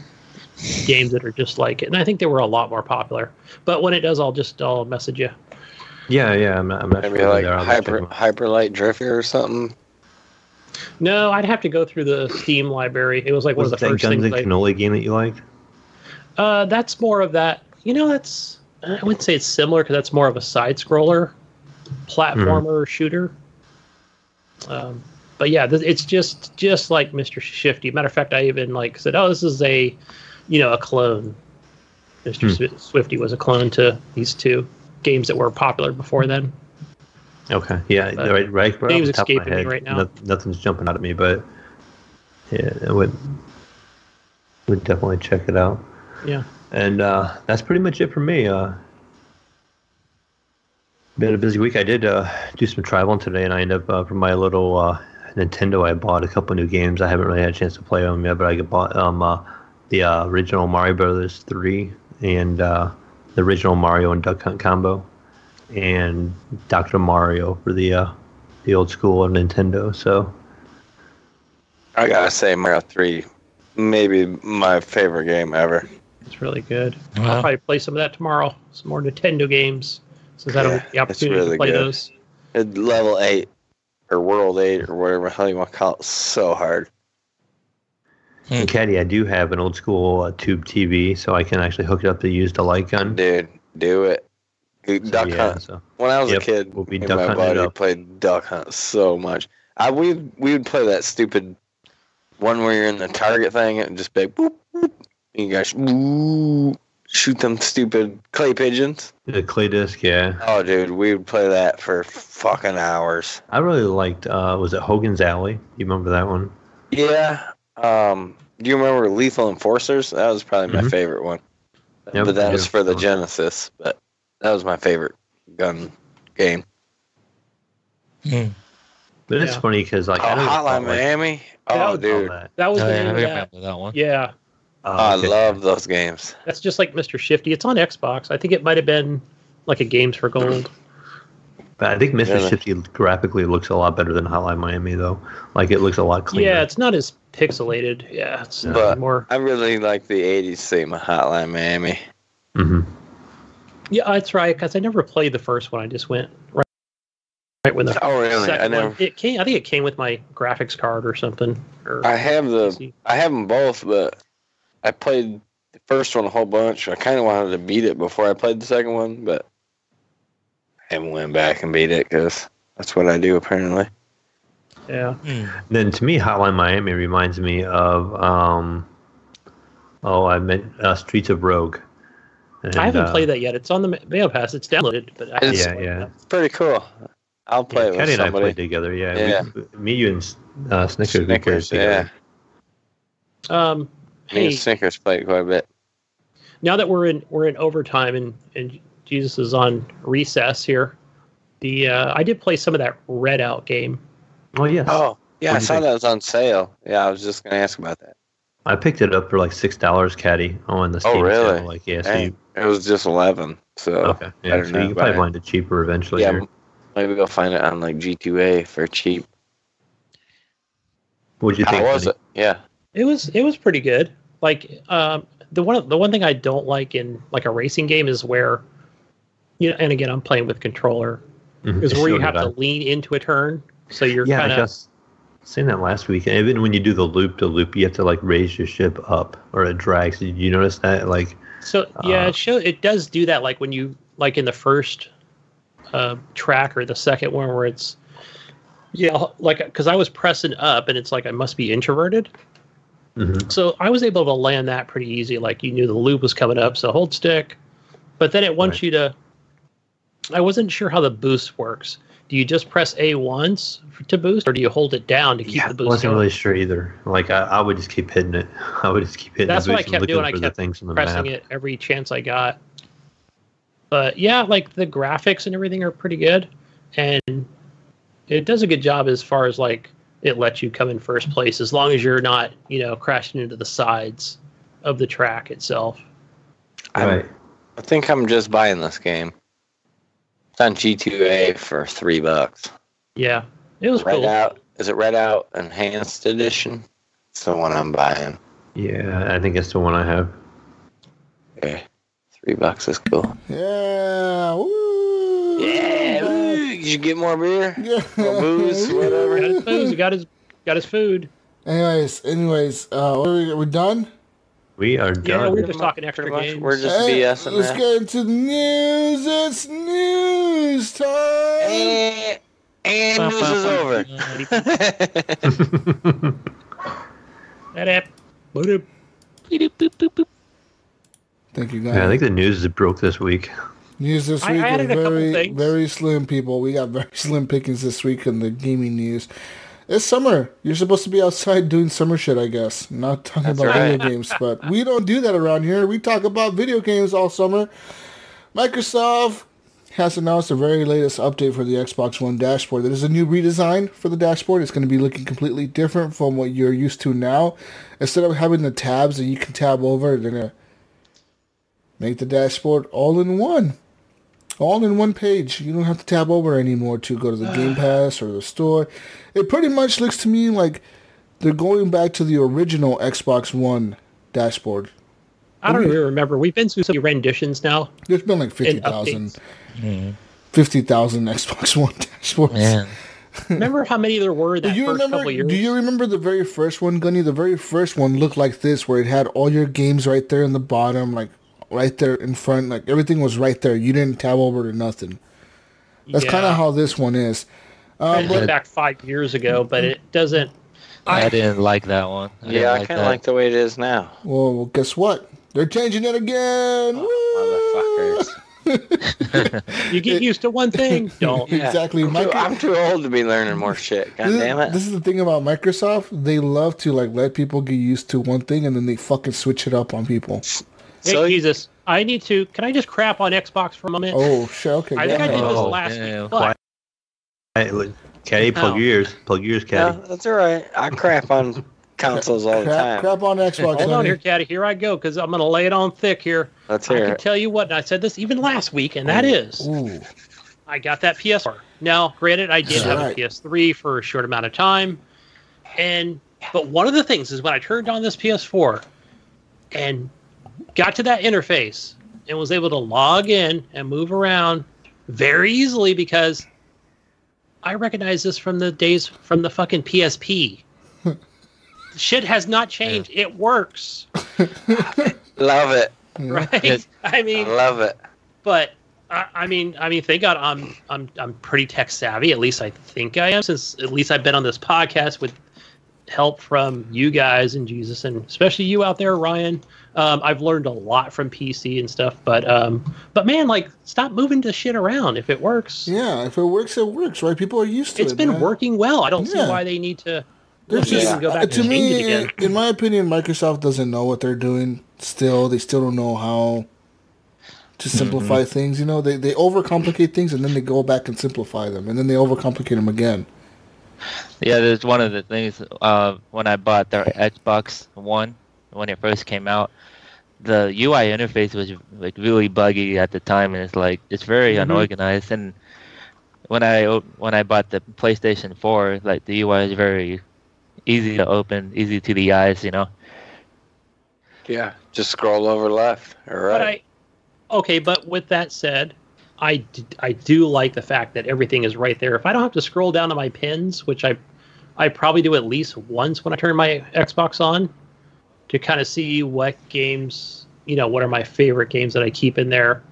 games that are just like it, and I think they were a lot more popular. But when it does, I'll message you. Yeah, I'm not maybe sure. Like Hyperlight Drifter or something. No, I'd have to go through the Steam library. It was like one of the first things. Was that Guns N' Cannoli game that you liked? That's more of that. That's. I wouldn't say it's similar because that's more of a side scroller, platformer shooter. But yeah, it's just like Mr. Shifty. Matter of fact, I even said, "Oh, this is a clone." Mr. Swifty was a clone to these two games that were popular before then. Okay, yeah, right. Name's escaping me right now. Nothing's jumping out at me, but yeah, I would definitely check it out. Yeah. And that's pretty much it for me. Been a busy week. I did do some traveling today, and I ended up for my little Nintendo. I bought a couple new games. I haven't really had a chance to play them yet, but I bought the original Mario Brothers 3 and the original Mario and Duck Hunt combo, and Dr. Mario for the old school of Nintendo. So I gotta say, Mario 3, maybe my favorite game ever. It's really good. Wow. I'll probably play some of that tomorrow. Some more Nintendo games, since I don't get the opportunity to play those. At level 8 or World 8 or whatever the hell you want to call it, so hard. And Caddy, I do have an old school tube TV, so I can actually hook it up to use the light gun. Dude, do it. Duck Hunt. So, when I was a kid, we'll be me and my buddy played Duck Hunt so much. We would play that stupid one where you're in the target thing and just be boop, boop. You guys shoot them stupid clay pigeons. The clay disc, yeah. Oh, dude, we would play that for fucking hours. I really liked, was it Hogan's Alley? You remember that one? Yeah. Do you remember Lethal Enforcers? That was probably my favorite one. Yep, but that was for the Genesis. But that was my favorite gun game. But it's funny because Hotline Miami. Oh, dude, that was the I name of remember that one. Yeah. I love those games. That's just like Mr. Shifty. It's on Xbox. I think it might have been like a Games for Gold. But I think Mr. Shifty graphically looks a lot better than Hotline Miami, though. Like, it looks a lot cleaner. Yeah, it's not as pixelated. Yeah, it's more. I really like the 80s theme of Hotline Miami. Mm-hmm. Yeah, that's right, because I never played the first one. I just went right when the really? second one. It came. I think it came with my graphics card or something. I have them both, but I played the first one a whole bunch. I kind of wanted to beat it before I played the second one, but I haven't went back and beat it because that's what I do apparently. Yeah. Then to me, Hotline Miami reminds me of I meant Streets of Rogue. And, I haven't played that yet. It's on the Mayo Pass. It's downloaded, but I haven't played it. It's pretty cool. I'll play it with Caddy somebody. and I played together. Yeah. Me, you, and Snickers. We played together. Me and Snickers played quite a bit. Now that we're in overtime and Jesus is on recess here, I did play some of that Red Out game. Oh yes. Oh yeah, I saw that was on sale. Yeah, I was just gonna ask about that. I picked it up for like $6, Caddy, on the Steam. Oh really? Sale. Like it was just 11. So okay. Yeah, so you can probably find it cheaper eventually. Yeah, maybe go find it on like G2A for cheap. What'd you think? How was it? Yeah. It was pretty good. Like the one thing I don't like in like a racing game is where and again I'm playing with controller is where you have to lean into a turn. So you're kind of. I was saying that last week. And even when you do the loop, you have to like raise your ship up or it drags. Did you notice that? Like. So yeah, it does do that. Like when you in the first track, or the second one where it's like, because I was pressing up and it's like I must be introverted. Mm-hmm. So I was able to land that pretty easy. Like, you knew the loop was coming up, so hold stick. But then it wants you to. I wasn't sure how the boost works. Do you just press A once to boost, or do you hold it down to keep the boost? I wasn't going? really sure either. Like, I would just keep hitting it. I would just keep hitting That's the what I boost kept doing. I kept pressing map. it every chance I got. But yeah, like the graphics and everything are pretty good, and it does a good job as far as like it lets you come in first place as long as you're not, crashing into the sides of the track itself. Right. I think I'm just buying this game. It's on G2A for $3. Yeah, it was cool. Is it Red Out Enhanced Edition? It's the one I'm buying. Yeah, I think it's the one I have. Okay, $3 is cool. Yeah, woo! Yeah, woo! You should get more beer, more booze, whatever. Got his booze. He got his food. Anyways, are we done? We are done. Yeah, we were just talking extra games. We're just BSing. Let's get into the news. It's news time. And news is over. Thank you, guys. Yeah, I think the news is broke this week. News this week is very slim, people. We got very slim pickings this week in the gaming news. It's summer. You're supposed to be outside doing summer shit, I guess. Not talking about video games, but we don't do that around here. We talk about video games all summer. Microsoft has announced the very latest update for the Xbox One dashboard. There's a new redesign for the dashboard. It's going to be looking completely different from what you're used to now. Instead of having the tabs that you can tab over, they're going to make the dashboard all in one page. You don't have to tab over anymore to go to the Game Pass or the store. It pretty much looks to me like they're going back to the original Xbox One dashboard. I don't even remember. We've been through so many renditions now. There's been like 50,000 Xbox One dashboards. Man. Remember how many there were that first couple of years? Do you remember the very first one, Gunny? The very first one looked like this, where it had all your games right there in the bottom, like right there in front. Like everything was right there. You didn't tab over to nothing. That's kind of how this one is. I went back 5 years ago, but it doesn't. I didn't like that one. I kind of like the way it is now. Well, guess what? They're changing it again. Motherfuckers. You get used to one thing. Don't. Yeah. Exactly. I'm too old to be learning more shit. God damn it. This is the thing about Microsoft. They love to let people get used to one thing, and then they fucking switch it up on people. Hey, Jesus. Can I just crap on Xbox for a moment? Oh, shit. Okay. I think I did this last week. Caddy, plug your ears, Caddy. No, that's all right. I crap on consoles all the time. Crap on Xbox. Hold on here, Caddy. Here I go, because I'm going to lay it on thick here. Let's hear it. I can tell you what, and I said this even last week, and that is, I got that PS4. Now, granted, I did have a PS3 for a short amount of time, but one of the things is when I turned on this PS4 and got to that interface and was able to log in and move around very easily, because I recognize this from the days from the fucking PSP. Shit has not changed. It works. Love it. Right? I love it. But I mean, thank God I'm pretty tech savvy. At least I think I am, since at least I've been on this podcast with help from you guys and Jesus, and especially you out there, Ryan. I've learned a lot from PC and stuff, but man, stop moving the shit around. If it works, if it works, it works, right? People are used to it. It's been working well. I don't see why they need to go back and change it again. In my opinion, Microsoft doesn't know what they're doing. They still don't know how to simplify things. They overcomplicate things, and then they go back and simplify them, and then they overcomplicate them again. Yeah, there's one of the things when I bought the Xbox One when it first came out. The UI interface was really buggy at the time, and it's very unorganized. And when I bought the PlayStation 4, the UI is very easy to open, easy to the eyes, Yeah, just scroll over left or right. But with that said, I do like the fact that everything is right there. If I don't have to scroll down to my pins, which I probably do at least once when I turn my Xbox on, to kind of see what games, what are my favorite games that I keep in there.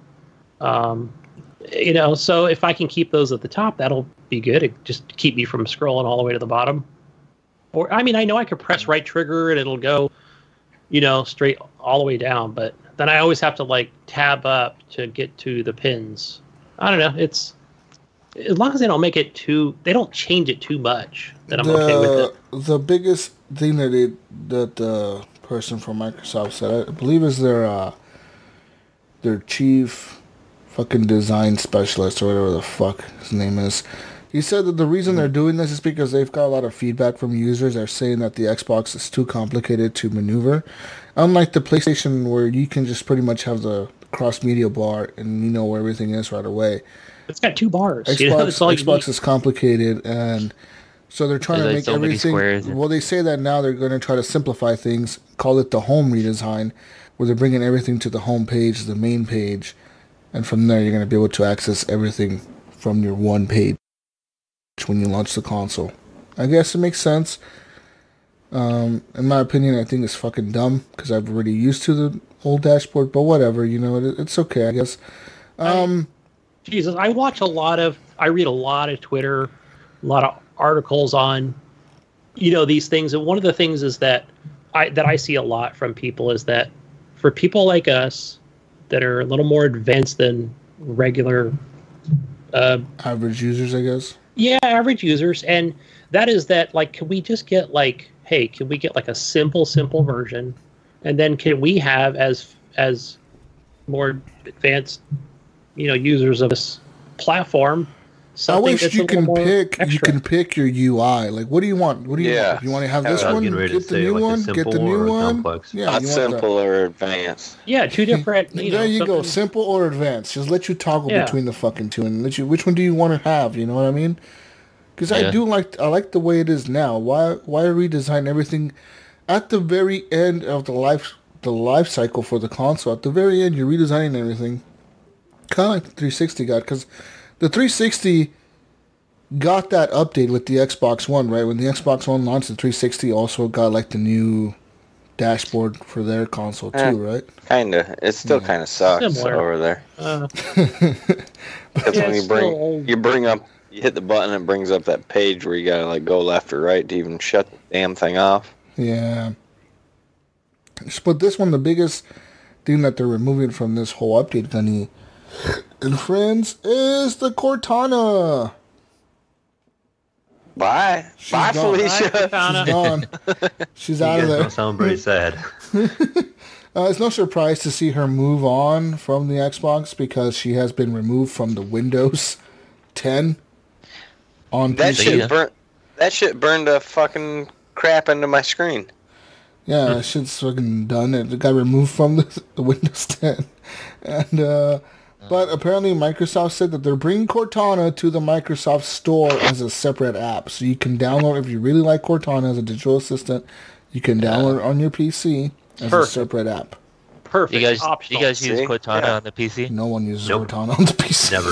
So if I can keep those at the top, that'll be good. It just keep me from scrolling all the way to the bottom. Or I know I could press right trigger and it'll go, straight all the way down. But then I always have to tab up to get to the pins. I don't know. It's as long as they don't they don't change it too much. Then I'm okay with it. The biggest thing that the person from Microsoft said, I believe, is their chief fucking design specialist or whatever the fuck his name is. He said that the reason they're doing this is because they've got a lot of feedback from users. They're saying that the Xbox is too complicated to maneuver. Unlike the PlayStation, where you can just pretty much have the cross-media bar and you know where everything is right away. It's got 2 bars. Xbox is complicated, and so they're trying to make everything... Well, they say that now they're going to try to simplify things, call it the home redesign, where they're bringing everything to the home page, the main page, and from there you're going to be able to access everything from your one page when you launch the console. I guess it makes sense. In my opinion, I think it's fucking dumb because I've already used to the old dashboard, but whatever, it's okay, I guess. Jesus, I read a lot of Twitter, a lot of articles on, these things. And one of the things is that I see a lot from people is that for people like us that are a little more advanced than regular average users, I guess. Yeah, average users. And that is that, can we just get can we get a simple version? And then can we have as more advanced, users of this platform, I wish you can pick your UI. What do you want? What do you want? You want to have this one? Get the new one. Get the new one. Yeah, not simple or advanced. Yeah, 2 different. There you go. Simple or advanced. Just let you toggle between the fucking two and let you. Which one do you want to have? You know what I mean? Because I like the way it is now. Why redesign everything at the very end of the life cycle for the console? At the very end, you're redesigning everything. Kind of like the 360 got, because the 360 got that update with the Xbox One, right? When the Xbox One launched, the 360 also got the new dashboard for their console too, right? Kinda. It still kind of sucks over there. Because when you hit the button, it brings up that page where you gotta go left or right to even shut the damn thing off. Yeah. But this one, the biggest thing that they're removing from this whole update, Gunny and friends, is the Cortana. Bye, Felicia. She's gone. She's out of there. Don't sound very sad. It's no surprise to see her move on from the Xbox because she has been removed from the Windows 10 on PC. That shit burned the fucking crap into my screen. Yeah, that shit's fucking done. It got removed from the Windows 10. And, but apparently Microsoft said that they're bringing Cortana to the Microsoft Store as a separate app. So you can download, if you really like Cortana as a digital assistant, you can download it on your PC as a separate app. Perfect. You guys use Cortana on the PC? No one uses Cortana on the PC. Never.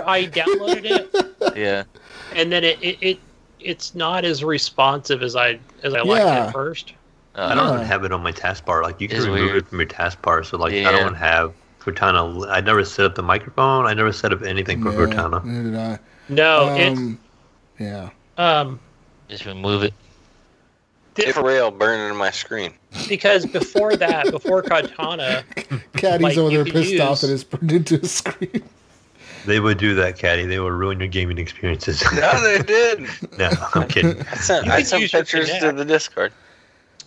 I downloaded it. Yeah. And then it's not as responsive as I liked at first. I don't have it on my taskbar. You can remove it from your taskbar. So I don't have Cortana. I never set up the microphone. I never set up anything for Cortana. Neither did I. No, just remove it. For real, burning my screen. Because before Cortana, Caddy's over there pissed off that it's burned into his screen. They would do that, Caddy. They would ruin your gaming experiences. No, they did. No, I'm kidding. I sent pictures to the Discord.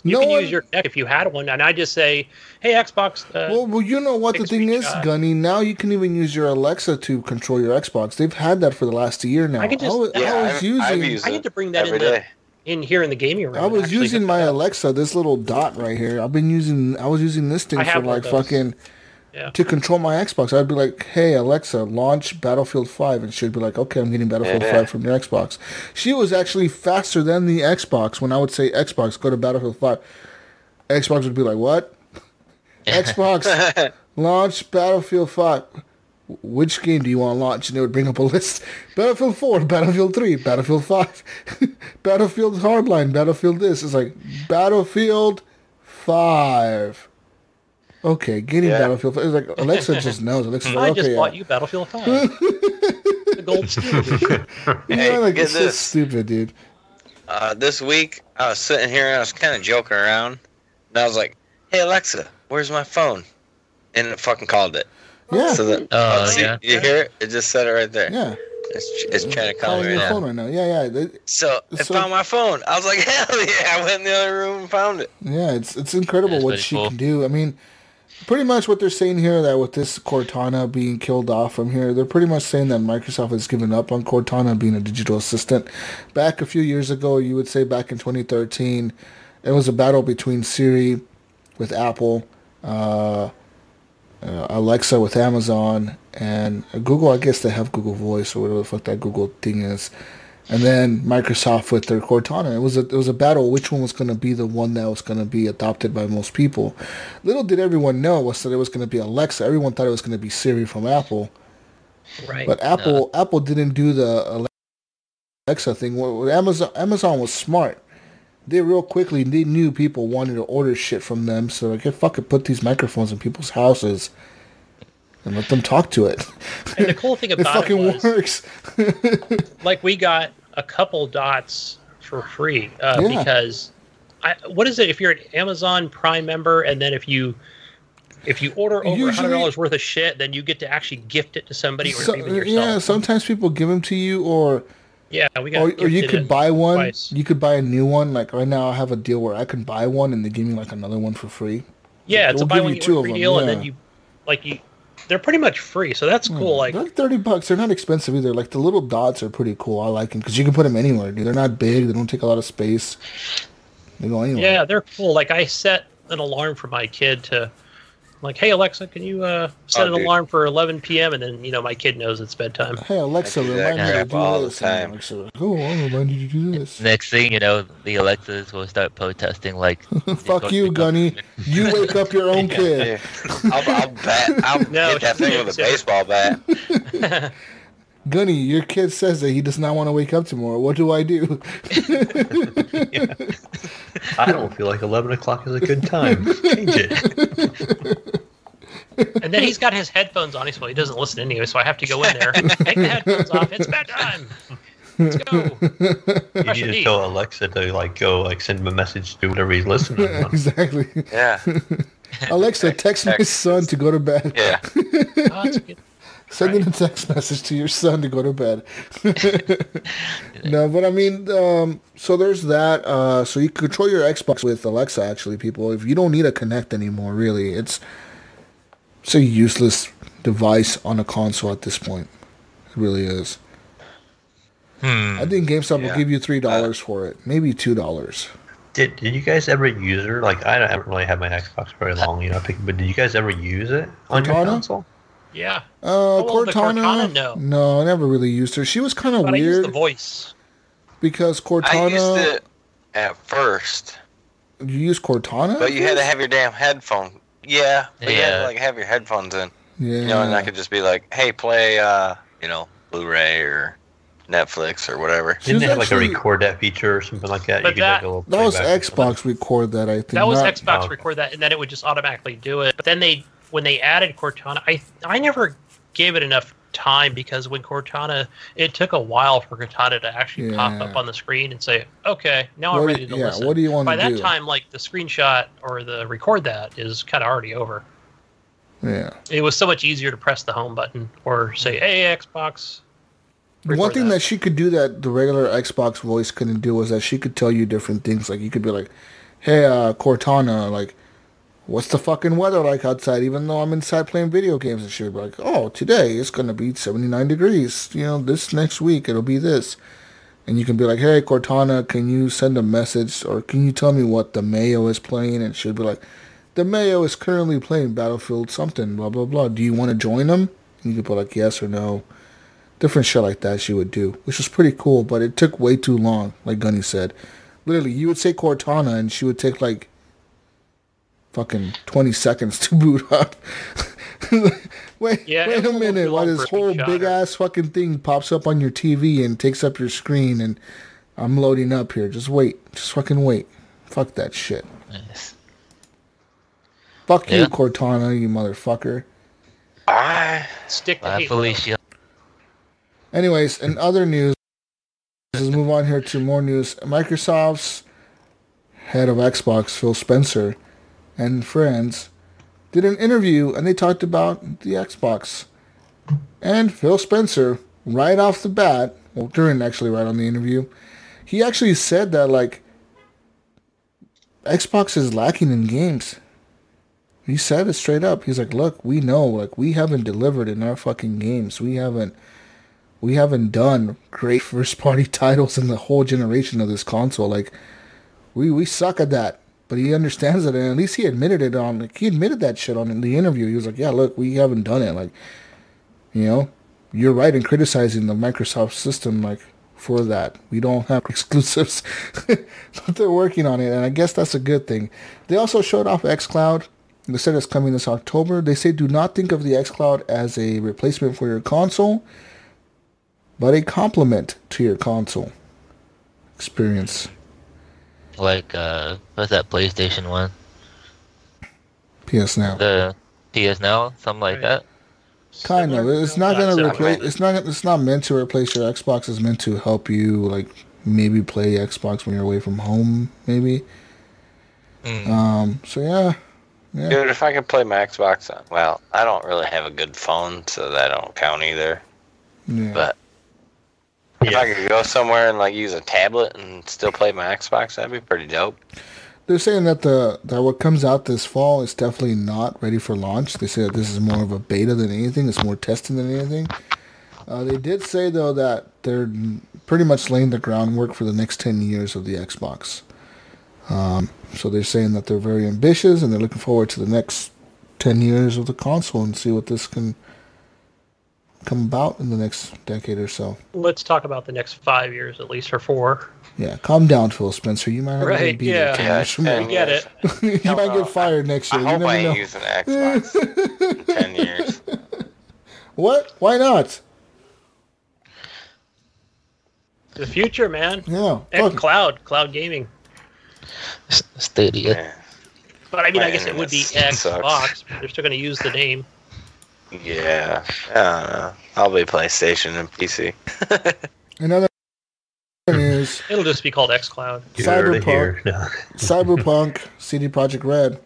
You can use your Kinect if you had one, and I just say, "Hey, Xbox." Well, you know what the thing is, Gunny. Now you can even use your Alexa to control your Xbox. They've had that for the last year now. I get to bring that in here in the gaming room. I was using my Alexa, this little dot right here. I was using this thing for fucking to control my Xbox. I'd be like, "Hey Alexa, launch Battlefield 5," and she'd be like, "Okay, I'm getting Battlefield 5 from your Xbox." She was actually faster than the Xbox. When I would say Xbox, go to Battlefield 5, Xbox would be like, "What? Xbox, launch Battlefield 5. Which game do you want to launch?" And it would bring up a list. Battlefield 4, Battlefield 3, Battlefield 5, Battlefield Hardline, Battlefield this. It's like, Battlefield 5. Okay, getting Battlefield 5. It's like Alexa just knows. Alexa's like, I just bought you Battlefield 5. The gold steel edition. Hey, like, get it's this. so stupid, dude. This week, I was sitting here and I was kind of joking around. And I was like, hey, Alexa, where's my phone? And it fucking called it. Yeah. So you hear it? It just said it right there. Yeah. It's trying to call me your right phone now. right now. Yeah. So it found my phone. I was like, hell yeah. I went in the other room and found it. Yeah, it's incredible That's what pretty she cool. can do. I mean, pretty much what they're saying here, that with this Cortana being killed off from here, they're pretty much saying that Microsoft has given up on Cortana being a digital assistant. Back a few years ago, you would say back in 2013, it was a battle between Siri with Apple, Alexa with Amazon, and Google. I guess they have Google Voice or whatever the fuck that Google thing is. And then Microsoft with their Cortana. It was a battle. Which one was going to be the one that was going to be adopted by most people? Little did everyone know was that it was going to be Alexa. Everyone thought it was going to be Siri from Apple. Right. But Apple didn't do the Alexa thing. Amazon was smart. They real quickly, they knew people wanted to order shit from them, so like, hey, fucking put these microphones in people's houses and let them talk to it. And the cool thing about it was, works. like, we got a couple dots for free because what is it if you're an Amazon Prime member, and then if you order over $100 worth of shit, then you get to actually gift it to somebody or even yourself. Yeah, sometimes people give them to you, or we got or you could buy one. Twice. You could buy a new one. Like right now, I have a deal where I can buy one and they give me like another one for free. Yeah, it's a buy one get one free deal, and then they're pretty much free, so that's cool. Like, they're like $30. They're not expensive either. Like the little dots are pretty cool. I like them because you can put them anywhere, dude. They're not big. They don't take a lot of space. They go anywhere. Yeah, they're cool. Like I set an alarm for my kid to, like, hey Alexa, can you set an alarm for 11 p.m. and then my kid knows it's bedtime. Hey Alexa, remind me to do all this. the time. Alexa, I'll remind you to do this. Next thing you know, the Alexas will start protesting like, "Fuck you, Gunny! You wake up your own kid." I'll hit that thing with a baseball bat. Gunny, your kid says that he does not want to wake up tomorrow. What do I do? I don't feel like 11 o'clock is a good time. Change it. And then he's got his headphones on. He doesn't listen anyway, so I have to go in there, take the headphones off. It's bedtime. Let's go. You need to tell Alexa to go send him a message to whatever he's listening on. Exactly. Yeah. Alexa, text my son to go to bed. Yeah. Oh, that's good. Send in a text message to your son to go to bed. No, but I mean, so there's that. So you control your Xbox with Alexa, actually, people. If you don't need a Kinect anymore, really, it's a useless device on a console at this point. It really is. I think GameStop will give you $3 for it, maybe $2. Did you guys ever use her? Like, I haven't really had my Xbox very long, but did you guys ever use it on your console? Yeah. Cortana, no. No, I never really used her. She was kind of weird. I used the voice. Because Cortana... I used it at first. You used Cortana? But you had to have your damn headphone. Yeah. But you had to have your headphones in. Yeah. And I could just be like, hey, play, Blu-ray or Netflix or whatever. Didn't they have a record that feature or something like that? But that was Xbox record that, I think. That was Xbox record that, and then it would just automatically do it. But then when they added Cortana, I never gave it enough time, because when Cortana, it took a while for Cortana to actually pop up on the screen and say, okay, now I'm ready to listen. What do you want to do? By that time, the screenshot or the record that is kind of already over. Yeah. It was so much easier to press the home button or say, hey, Xbox. One thing that she could do that the regular Xbox voice couldn't do was that she could tell you different things. Like, you could be like, hey, Cortana, what's the fucking weather like outside, even though I'm inside playing video games? And she would be like, oh, today it's going to be 79 degrees. This next week it'll be this. And you can be like, hey, Cortana, can you send a message, or can you tell me what the Mayo is playing? And she'll be like, the Mayo is currently playing Battlefield something, blah, blah, blah. Do you want to join them? And you could be like, yes or no. Different shit like that she would do, which was pretty cool, but it took way too long, like Gunny said. Literally, you would say Cortana, and she would take, fucking 20 seconds to boot up. wait a minute, while this whole big-ass fucking thing pops up on your TV and takes up your screen, and I'm loading up here. Just wait. Just fucking wait. Fuck that shit. Nice. Fuck you, Cortana, you motherfucker. Stick to hate. Anyways, in other news, let's move on here to more news. Microsoft's head of Xbox, Phil Spencer, and friends did an interview, and they talked about the Xbox. And Phil Spencer, right off the bat, well, right on the interview, he actually said that, like, Xbox is lacking in games. He said it straight up. He's like, look, we know, like, we haven't delivered in our fucking games. We haven't done great first-party titles in the whole generation of this console. Like, we suck at that. But he understands it, and at least he admitted it on, like, he admitted that shit on the interview. He was like, yeah, look, we haven't done it. Like, you know, you're right in criticizing the Microsoft system, like, for that. We don't have exclusives. But they're working on it, and I guess that's a good thing. They also showed off xCloud. They said it's coming this October. They say do not think of the xCloud as a replacement for your console, but a complement to your console experience. Like, what's that PlayStation one? PS Now. The PS Now, something like that. Kind of. It's not gonna replace. It's not meant to replace your Xbox. It's meant to help you, like, maybe play Xbox when you're away from home. Maybe. So yeah. Dude, if I could play my Xbox, well, I don't really have a good phone, so that don't count either. Yeah. But if I could go somewhere and, like, use a tablet and still play my Xbox, that'd be pretty dope. They're saying that that what comes out this fall is definitely not ready for launch. They say that this is more of a beta than anything. It's more testing than anything. They did say, though, that they're pretty much laying the groundwork for the next 10 years of the Xbox. So they're saying that they're very ambitious, and they're looking forward to the next 10 years of the console and see what this can come about in the next decade or so. Let's talk about the next 5 years, at least, or 4. Yeah, calm down, Phil Spencer. You might not be there 10 years from now. I get it. You might get fired next year. I hope I ain't using an Xbox in 10 years. What? Why not? The future, man. Yeah. Cloud gaming. Stadia. Yeah. But I mean, I guess it would be Xbox. They're still going to use the name. Yeah. I don't know. I'll be PlayStation and PC. Another news. It'll just be called xCloud. Cyberpunk, CD Projekt Red,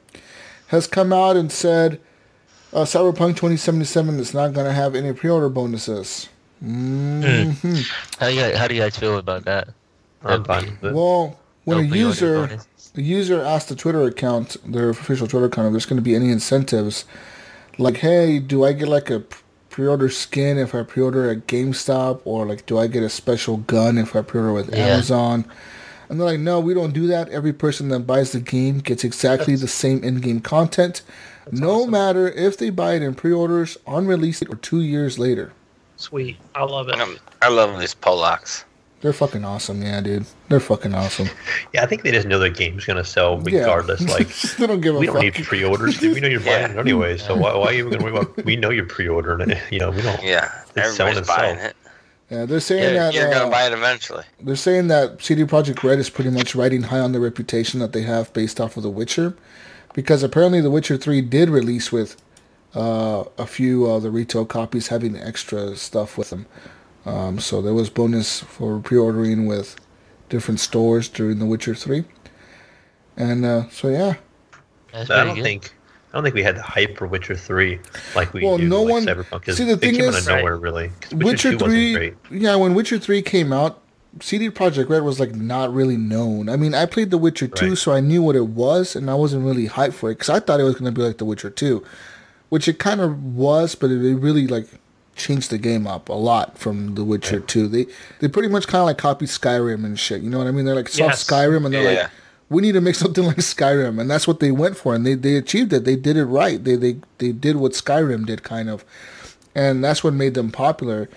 has come out and said Cyberpunk 2077 is not going to have any pre-order bonuses. Mm-hmm. How do you guys feel about that? I'm fine with it. Well, when a user asked the Twitter account, their official Twitter account, if there's going to be any incentives, like, hey, do I get like a pre-order skin if I pre-order at GameStop, or like, do I get a special gun if I pre-order with Amazon? And they're like, no, we don't do that. Every person that buys the game gets exactly the same in-game content, no matter if they buy it in pre-orders, on release or 2 years later. Sweet. I love it. I love these Polacks. They're fucking awesome, yeah, dude. They're fucking awesome. Yeah, I think they just know their game's gonna sell regardless. Yeah. Like, they don't give a we fuck. don't need pre-orders. We know you're buying it anyway. So why are you gonna worry about? We know you're pre-ordering it. You know, we don't. Yeah, everybody's buying it. Yeah, they're saying that you're gonna buy it eventually. They're saying that CD Projekt Red is pretty much riding high on the reputation that they have based off of The Witcher, because apparently The Witcher 3 did release with a few of the retail copies having extra stuff with them. So there was bonus for pre-ordering with different stores during The Witcher 3. And so yeah. I don't think we had the hype for Witcher 3 like we do no like one, Cyberpunk. See, the thing came is, out of nowhere, really. Witcher 3, wasn't great. Yeah, when Witcher 3 came out, CD Projekt Red was like not really known. I mean, I played The Witcher 2, so I knew what it was, and I wasn't really hyped for it because I thought it was going to be like The Witcher 2, which it kind of was, but it really like changed the game up a lot from The Witcher 2. They pretty much kind of like copied Skyrim and shit. You know what I mean? They're like Skyrim, and they're like, we need to make something like Skyrim, and that's what they went for, and they achieved it. They did it right. They did what Skyrim did, kind of, and that's what made them popular.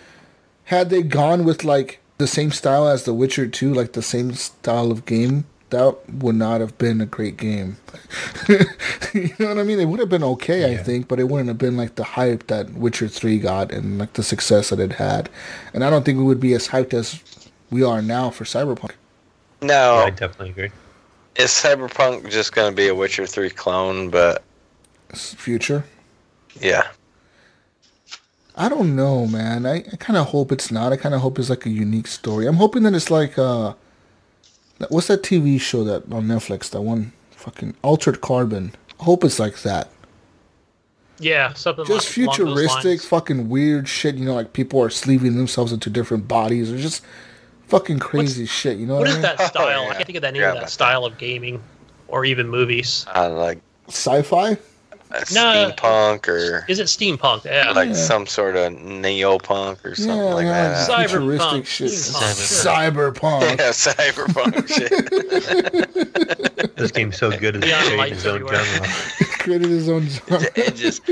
Had they gone with like the same style as The Witcher 2, like the same style of game, that would not have been a great game. You know what I mean? It would have been okay, I think, but it wouldn't have been like the hype that Witcher 3 got and like the success that it had. And I don't think we would be as hyped as we are now for Cyberpunk. No. Yeah, I definitely agree. Is Cyberpunk just going to be a Witcher 3 clone, but Future? Yeah. I don't know, man. I kind of hope it's not. I kind of hope it's like a unique story. I'm hoping that it's like, what's that TV show that on Netflix? That one fucking Altered Carbon. I hope it's like that. Yeah, something just like futuristic, fucking weird shit. You know, like people are sleeving themselves into different bodies. Or just fucking crazy shit. You know what I is mean? that style? I can't think of that name of that style of gaming or even movies. Like sci-fi. Steampunk or is it steampunk? Yeah, like some sort of neopunk or something like that. Futuristic shit. Cyberpunk. Yeah, cyberpunk shit. This game's so good it's created its own genre. Created his own genre. It just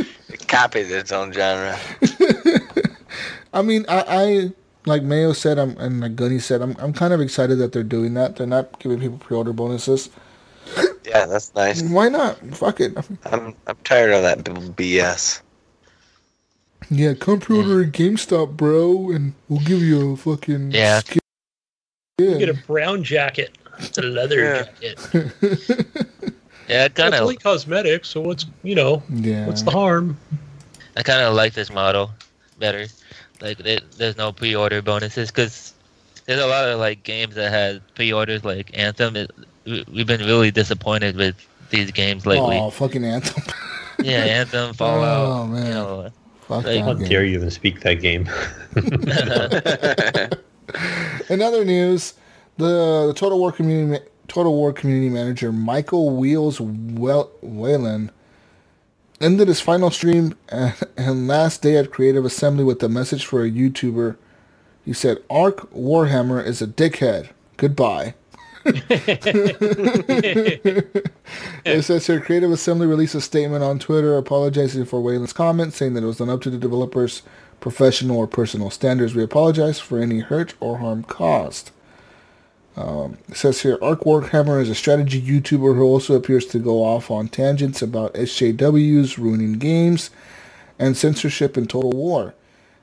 copied its own genre. I mean, I like Mayo said, and like Gunny said, I'm kind of excited that they're doing that. They're not giving people pre-order bonuses. Yeah, that's nice. Why not? Fuck it. I'm tired of that BS. Yeah, come pre-order at GameStop, bro, and we'll give you a fucking skin. You get a brown jacket. It's a leather jacket. Yeah, kind it's of. only cosmetics, so what's what's the harm? I kind of like this model better. Like, there's no pre-order bonuses because there's a lot of like games that had pre-orders, like Anthem. We've been really disappointed with these games lately. Oh, fucking Anthem. Yeah, Anthem, Fallout. Oh, man. You know, like, how dare you even speak that game? In other news, the Total War community manager Michael Wheels Whalen ended his final stream and last day at Creative Assembly with a message for a YouTuber. He said, "Ark Warhammer is a dickhead. Goodbye." It says here, Creative Assembly released a statement on Twitter apologizing for Whalen's comments, saying that it was done up to the developers' professional or personal standards. We apologize for any hurt or harm caused. It says here, Ark Warhammer is a strategy YouTuber who also appears to go off on tangents about SJWs, ruining games, and censorship in Total War.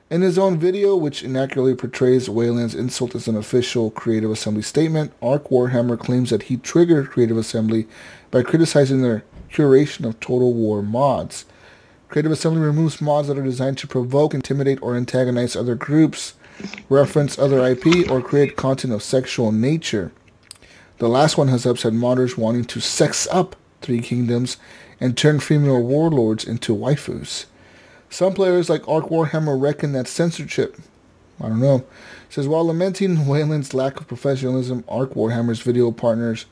In his own video, which inaccurately portrays Whalen's insult as an official Creative Assembly statement, Ark Warhammer claims that he triggered Creative Assembly by criticizing their curation of Total War mods. Creative Assembly removes mods that are designed to provoke, intimidate, or antagonize other groups, reference other IP, or create content of sexual nature. The last one has upset modders wanting to sex up Three Kingdoms and turn female warlords into waifus. Some players like Ark Warhammer reckon that's censorship. I don't know. It says, while lamenting Whalen's lack of professionalism, Ark Warhammer's video partners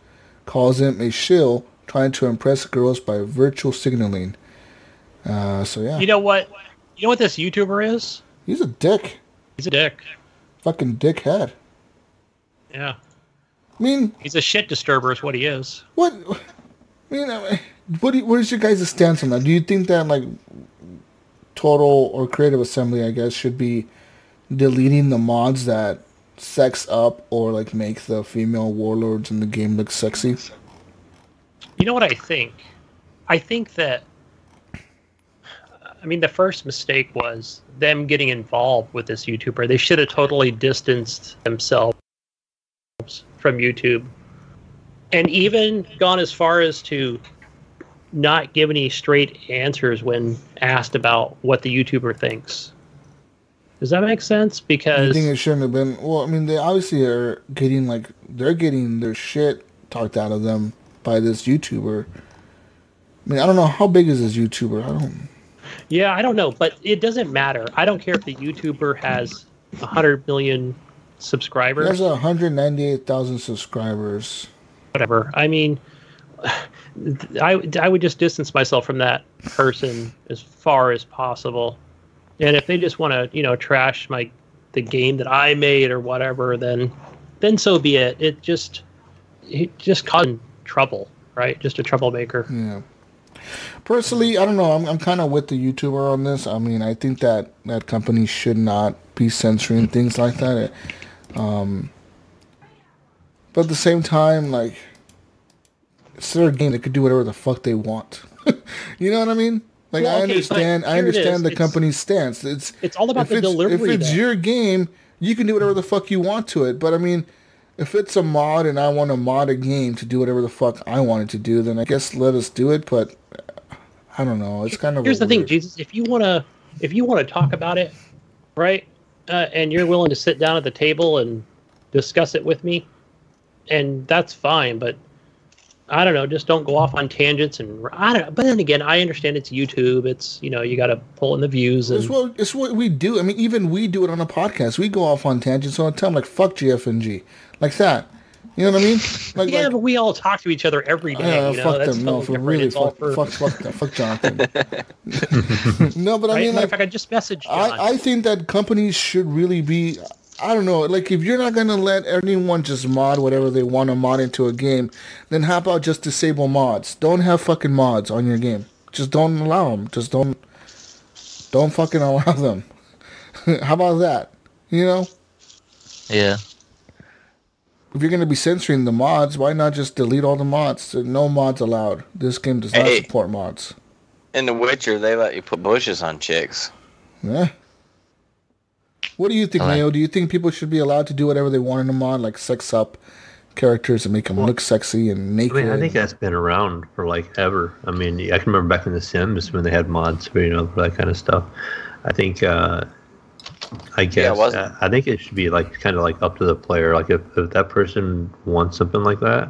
calls him a shill trying to impress girls by virtual signaling. So yeah. You know what this YouTuber is? He's a dick. He's a dick. Fucking dickhead. Yeah. I mean, he's a shit disturber is what he is. What? I mean, what is your guys' stance on that? Do you think that like Total or Creative Assembly, I guess, should be deleting the mods that sex up or like make the female warlords in the game look sexy? You know what I think? I think that, I mean, the first mistake was them getting involved with this YouTuber. They should have totally distanced themselves from YouTube and even gone as far as to not give any straight answers when asked about what the YouTuber thinks. Does that make sense? Because you think it shouldn't have been? Well, I mean, they obviously are getting they're getting their shit talked out of them by this YouTuber. I mean, I don't know how big is this YouTuber. Yeah, I don't know, but it doesn't matter. I don't care if the YouTuber has 100 million subscribers. There's 198,000 subscribers. Whatever. I mean, I would just distance myself from that person as far as possible. And if they just want to, trash the game that I made or whatever, then so be it. It just causing trouble, right? Just a troublemaker. Yeah. Personally, I don't know. I'm kind of with the YouTuber on this. I mean, I think that company should not be censoring things like that. But at the same time, like, it's their game. They could do whatever the fuck they want. You know what I mean? Like, well, okay, I understand the company's stance. It's all about the delivery. If it's your game, you can do whatever the fuck you want to it. But I mean, if it's a mod and I want to mod a game to do whatever the fuck I want it to do, then I guess let us do it. But I don't know. It's kind of here's the thing, Jesus. If you wanna talk about it, right, and you're willing to sit down at the table and discuss it with me, and that's fine. But I don't know. Just don't go off on tangents, and I don't. But then again, I understand it's YouTube. It's you got to pull in the views. And it's what we do. I mean, even we do it on a podcast. We go off on tangents all the time, like fuck GFNG, like that. You know what I mean? But we all talk to each other every day. Fuck them. No, for really, fuck Jonathan. No, but I mean, like, I just messaged John. I think that companies should really be. I don't know. Like, if you're not gonna let anyone just mod whatever they want to mod into a game, then how about just disable mods? Don't have fucking mods on your game. Just don't allow them. Just don't fucking allow them. How about that? You know? Yeah. If you're going to be censoring the mods, why not just delete all the mods? No mods allowed. This game does not support mods. In The Witcher, they let you put bushes on chicks. Yeah. What do you think, Mayo? Do you think people should be allowed to do whatever they want in a mod, like sex up characters and make them look sexy and naked? I think that's been around for like ever. I mean, I can remember back in The Sims when they had mods for for that kind of stuff. I think I guess I think it should be like kind of like up to the player. Like if that person wants something like that,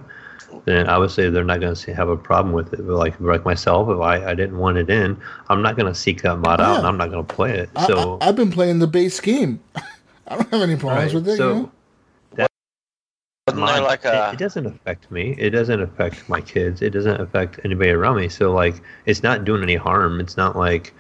then I would say they're not going to have a problem with it. But like myself, if I didn't want it in, I'm not going to seek that mod out, and I'm not going to play it. So I've been playing the base game. I don't have any problems with it. So Wasn't there like it doesn't affect me. It doesn't affect my kids. It doesn't affect anybody around me. So like, it's not doing any harm. It's not like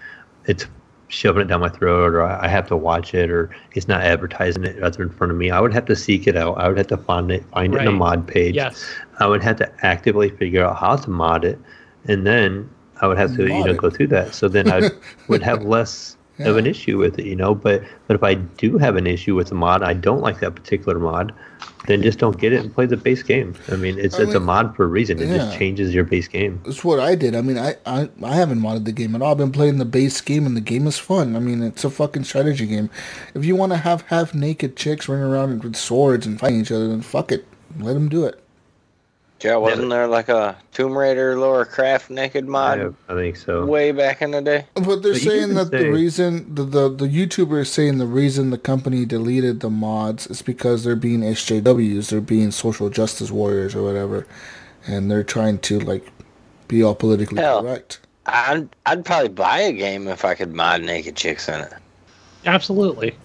it's shoving it down my throat, or I have to watch it, or it's not advertising it right in front of me. I would have to seek it out. I would have to find it in a mod page. Yes. I would have to actively figure out how to mod it, and then I would have to go through that. So then I would have less of an issue with it, But if I do have an issue with the mod, I don't like that particular mod, then just don't get it and play the base game. I mean, it's a mod for a reason. It just changes your base game. That's what I did. I mean, I haven't modded the game at all. I've been playing the base game, and the game is fun. I mean, it's a fucking strategy game. If you want to have half-naked chicks running around with swords and fighting each other, then fuck it. Let them do it. Yeah, wasn't there like a Tomb Raider Lara Croft naked mod? I think so. Way back in the day. But they're saying that the reason, the YouTuber is saying the reason the company deleted the mods is because they're being SJWs, they're being social justice warriors or whatever, and they're trying to like be all politically correct. I'd probably buy a game if I could mod naked chicks in it. Absolutely.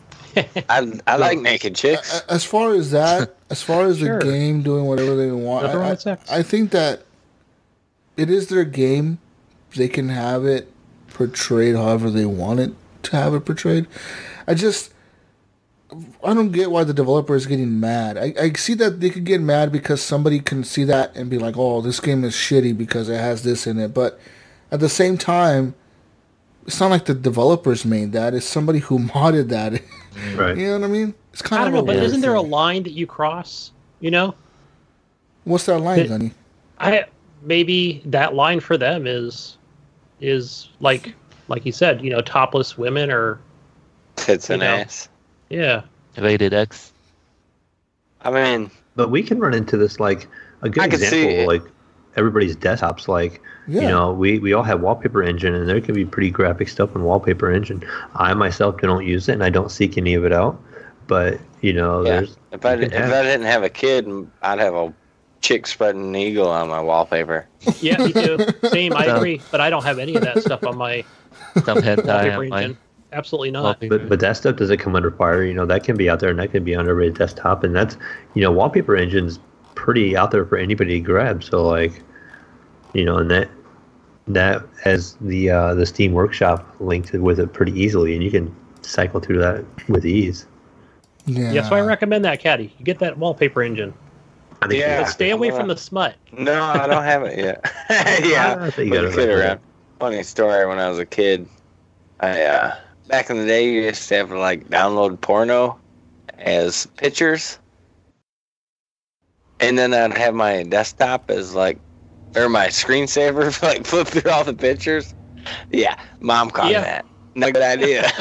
I like naked chicks. As far as that, as far as the game doing whatever they want, I think that it is their game. They can have it portrayed however they want it to have it portrayed. I don't get why the developer is getting mad. I see that they could get mad because somebody can see that and be like, oh, this game is shitty because it has this in it. But at the same time, it's not like the developers made that. It's somebody who modded that. Right. You know what I mean? It's kind I don't know, but isn't there a line that you cross, What's that line, Gunny? Maybe that line for them is like you said, topless women or tits and ass. Yeah. Rated X. I mean, but we can run into this like a good example, like everybody's desktops, like we all have Wallpaper Engine, and there can be pretty graphic stuff in Wallpaper Engine. I myself don't use it, and I don't seek any of it out. But there's if I didn't have a kid, I'd have a chick spreading an eagle on my wallpaper. Yeah, me too. Same, I agree. But I don't have any of that stuff on my Wallpaper Engine. Absolutely not. But that stuff doesn't come under fire. That can be out there, and that can be on everybody's desktop, and that's Wallpaper Engine's pretty out there for anybody to grab. So like, and that has the Steam Workshop linked with it pretty easily, and you can cycle through that with ease. Yeah, so I recommend that, Caddy. You get that Wallpaper Engine. But stay away from the smut. No, I don't have it yet. Yeah, funny story. When I was a kid, I back in the day, you used to have to like download porno as pictures, and then I'd have my desktop as like, or my screensaver for like flip through all the pictures. Yeah, Mom caught that. Not a good idea.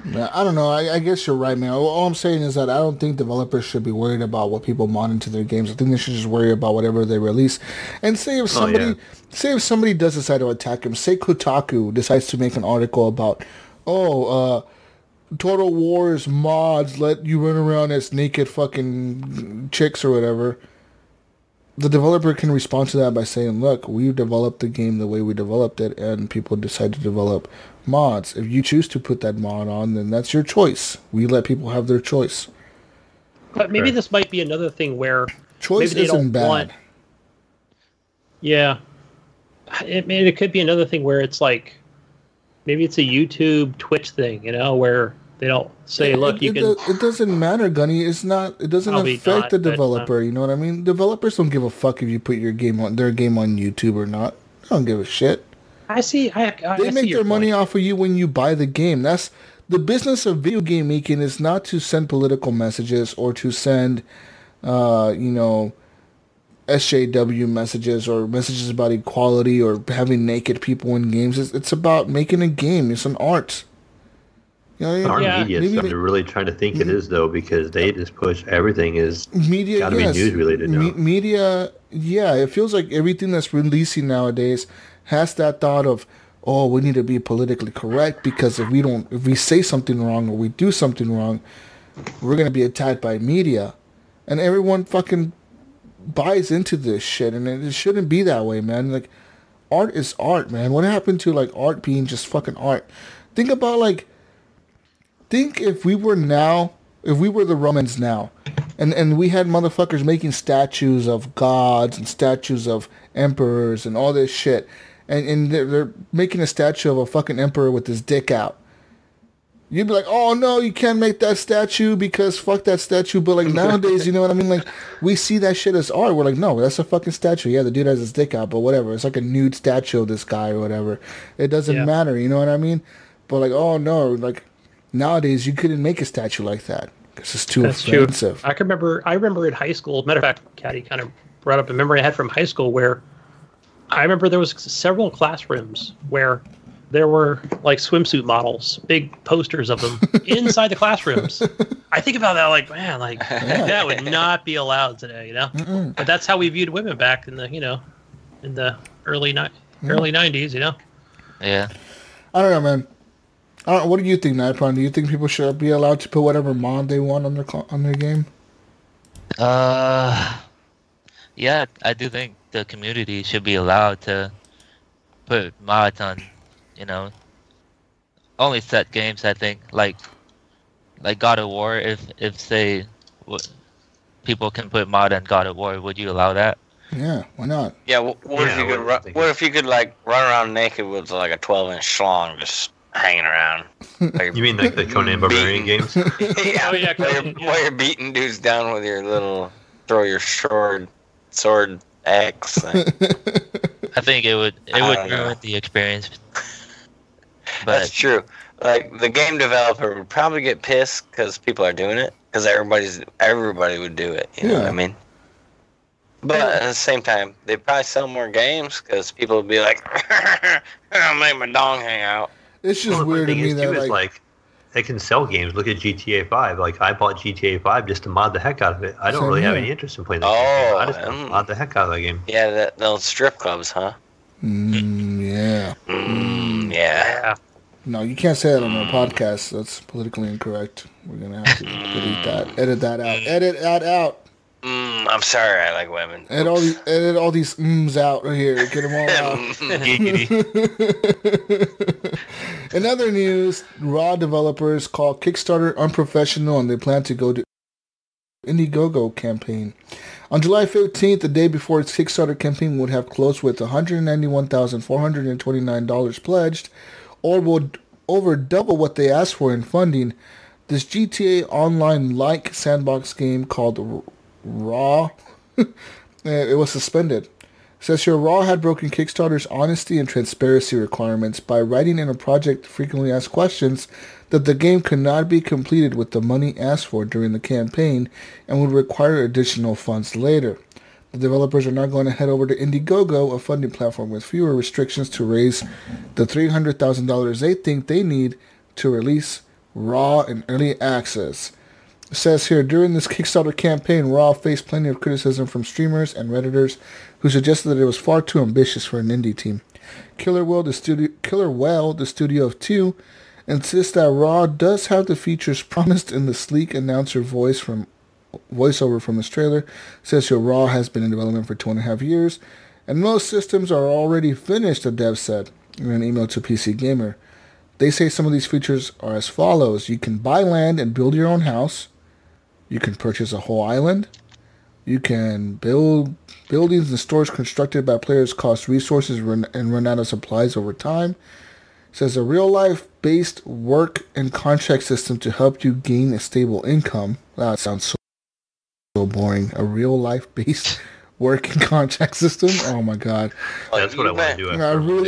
I don't know. I guess you're right, man. All I'm saying is that I don't think developers should be worried about what people mod into their games. I think they should just worry about whatever they release. And say if somebody does decide to attack him, say Kotaku decides to make an article about, Total War's mods let you run around as naked fucking chicks or whatever. The developer can respond to that by saying, look, we developed the game the way we developed it, and people decide to develop mods. If you choose to put that mod on, then that's your choice. We let people have their choice. But maybe this might be another thing where choice maybe isn't bad. Yeah. It could be another thing where it's like, maybe it's a YouTube, Twitch thing, where they don't say, look, you can... It doesn't matter, Gunny. It doesn't affect the developer, you know what I mean? Developers don't give a fuck if you put their game on YouTube or not. They don't give a shit. I see. They make their money off of you when you buy the game. That's the business of video game making, is not to send political messages or to send, SJW messages or messages about equality or having naked people in games. It's about making a game. It's an art. Our media is starting to really try to think it is, though, because they just push everything is media. Got to be news related now. Media, it feels like everything that's releasing nowadays has that thought of, we need to be politically correct, because if we say something wrong or we do something wrong, we're gonna be attacked by media, and everyone fucking buys into this shit, and it shouldn't be that way, man. Like, art is art, man. What happened to like art being just fucking art? Think if we were the Romans now, and we had motherfuckers making statues of gods and statues of emperors and all this shit, and they're making a statue of a fucking emperor with his dick out. You'd be like, oh no, you can't make that statue because fuck that statue. But like nowadays, you know what I mean? Like, we see that shit as art. We're like, no, that's a fucking statue. Yeah, the dude has his dick out, but whatever. It's like a nude statue of this guy or whatever. It doesn't matter, you know what I mean? But like, oh no, like nowadays you couldn't make a statue like that because it's too offensive. True. I remember in high school, matter of fact, Caddy kind of brought up a memory I had from high school where I remember there was several classrooms where there were like swimsuit models, big posters of them inside the classrooms. I think about that like, man, like that would not be allowed today, Mm-mm. But that's how we viewed women back in the, in the early 90s, Yeah. I don't know, man. What do you think, Nypron? Do you think people should be allowed to put whatever mod they want on their game? Yeah, I do think the community should be allowed to put mods on, only set games. I think like God of War. If say people can put mod on God of War, would you allow that? Yeah, why not? Yeah, what if you could like run around naked with like a 12-inch schlong just hanging around? Like, you mean like the Conan Barbarian games? Yeah, while you're beating dudes down with your little throw your sword X thing. I think it would ruin the experience. But that's true. Like the game developer would probably get pissed because people are doing it, because everybody would do it. You know what I mean? But at the same time, they'd probably sell more games because people would be like, "I'll make my dong hang out." It's just weird to me that like they can sell games. Look at GTA 5. Like, I bought GTA 5 just to mod the heck out of it. I don't really have any interest in playing that game. I just want to mod the heck out of that game. Yeah, those strip clubs, huh? Yeah. Yeah. No, you can't say that on a podcast. That's politically incorrect. We're going to have to delete that. Edit that out. Edit that out. I'm sorry, I like women. Edit all these out right here. Get them all out. In other news, Raw developers call Kickstarter unprofessional, and they plan to go to Indiegogo campaign. On July 15th, the day before its Kickstarter campaign would have closed with $191,429 pledged, or would over double what they asked for in funding. This GTA Online-like sandbox game called Raw, it was suspended. It says here, Raw had broken Kickstarter's honesty and transparency requirements by writing in a project frequently asked questions that the game could not be completed with the money asked for during the campaign and would require additional funds later. The developers are now going to head over to Indiegogo, a funding platform with fewer restrictions, to raise the $300,000 they think they need to release Raw in early access. It says here, during this Kickstarter campaign, Raw faced plenty of criticism from streamers and Redditors who suggested that it was far too ambitious for an indie team. Killer Whale, the studio of two, insists that Raw does have the features promised in the sleek announcer voiceover from this trailer. It says here, Raw has been in development for 2.5 years, and most systems are already finished, the dev said in an email to PC Gamer. They say some of these features are as follows. You can buy land and build your own house. You can purchase a whole island. You can build buildings and stores constructed by players cost resources and run out of supplies over time. It says a real-life-based work and contract system to help you gain a stable income. That sounds so boring. A real-life-based work and contract system? Oh my god. That's what I want to do.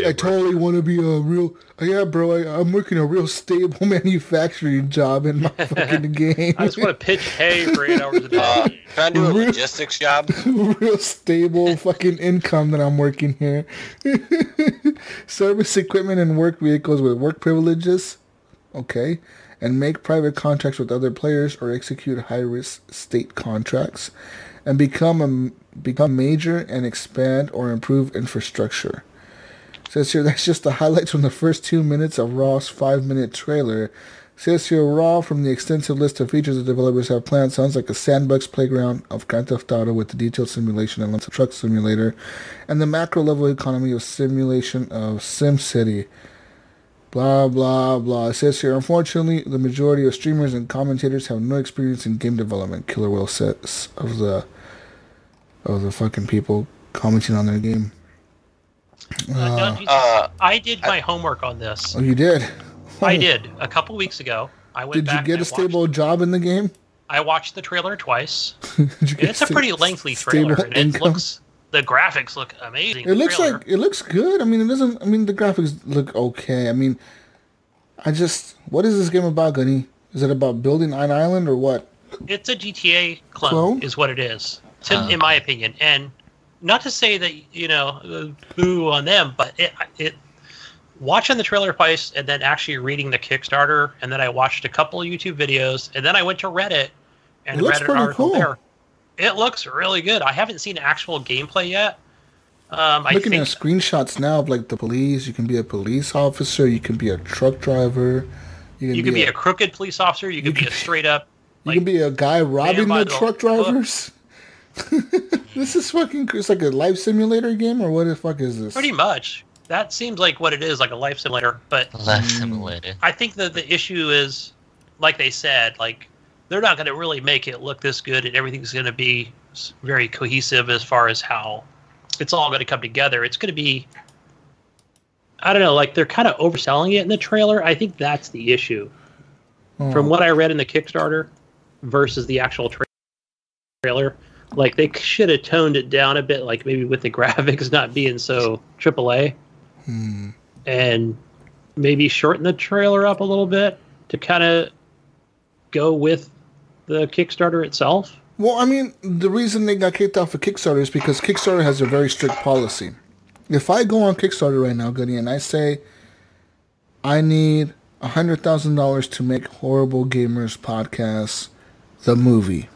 I totally want to be a real... Yeah, bro, I'm working a real stable manufacturing job in my fucking game. I just want to pitch hay for 8 hours a day. Trying to do a logistics job. Real stable fucking income that I'm working here. Service equipment and work vehicles with work privileges. Okay. And make private contracts with other players or execute high-risk state contracts. And become major and expand or improve infrastructure. Says here, that's just the highlights from the first 2 minutes of Raw's 5-minute trailer. Says here, Raw, from the extensive list of features the developers have planned, sounds like a sandbox playground of Grand Theft Auto with the detailed simulation and lots of truck simulator, and the macro-level economy of simulation of SimCity. Blah, blah, blah. It says here, unfortunately, the majority of streamers and commentators have no experience in game development, Killer Whale says, of the fucking people commenting on their game. I did my homework on this. Oh, you did? I did. A couple weeks ago, I went back. Did you get a stable job in the game? I watched the trailer twice. It's a pretty lengthy trailer, and the graphics look amazing. It looks good. I mean, it doesn't. I mean, the graphics look okay. I mean, what is this game about, Gunny? Is it about building an island or what? It's a GTA clone? Is what it is, in my opinion. And not to say that, boo on them, but it watching the trailer twice and then actually reading the Kickstarter, and then I watched a couple of YouTube videos, and then I went to Reddit and read an article there. It looks really good. I haven't seen actual gameplay yet. Looking at screenshots now of like the police. You can be a police officer. You can be a truck driver. You can be a crooked police officer. You can be a straight up. You can be a guy robbing the truck drivers. This is fucking... It's like a life simulator game, or what the fuck is this? Pretty much. That seems like what it is, like a life simulator. But life simulator. I think that the issue is, like they said, like they're not going to really make it look this good, and everything's going to be very cohesive as far as how it's all going to come together. It's going to be... I don't know, like they're kind of overselling it in the trailer. I think that's the issue. From what I read in the Kickstarter versus the actual trailer. Like, they should have toned it down a bit, like maybe with the graphics not being so AAA. And maybe shorten the trailer up a little bit to kind of go with the Kickstarter itself. Well, I mean, the reason they got kicked off of Kickstarter is because Kickstarter has a very strict policy. If I go on Kickstarter right now, Gunny, and I say I need $100,000 to make Horrible Gamers Podcast, the movie.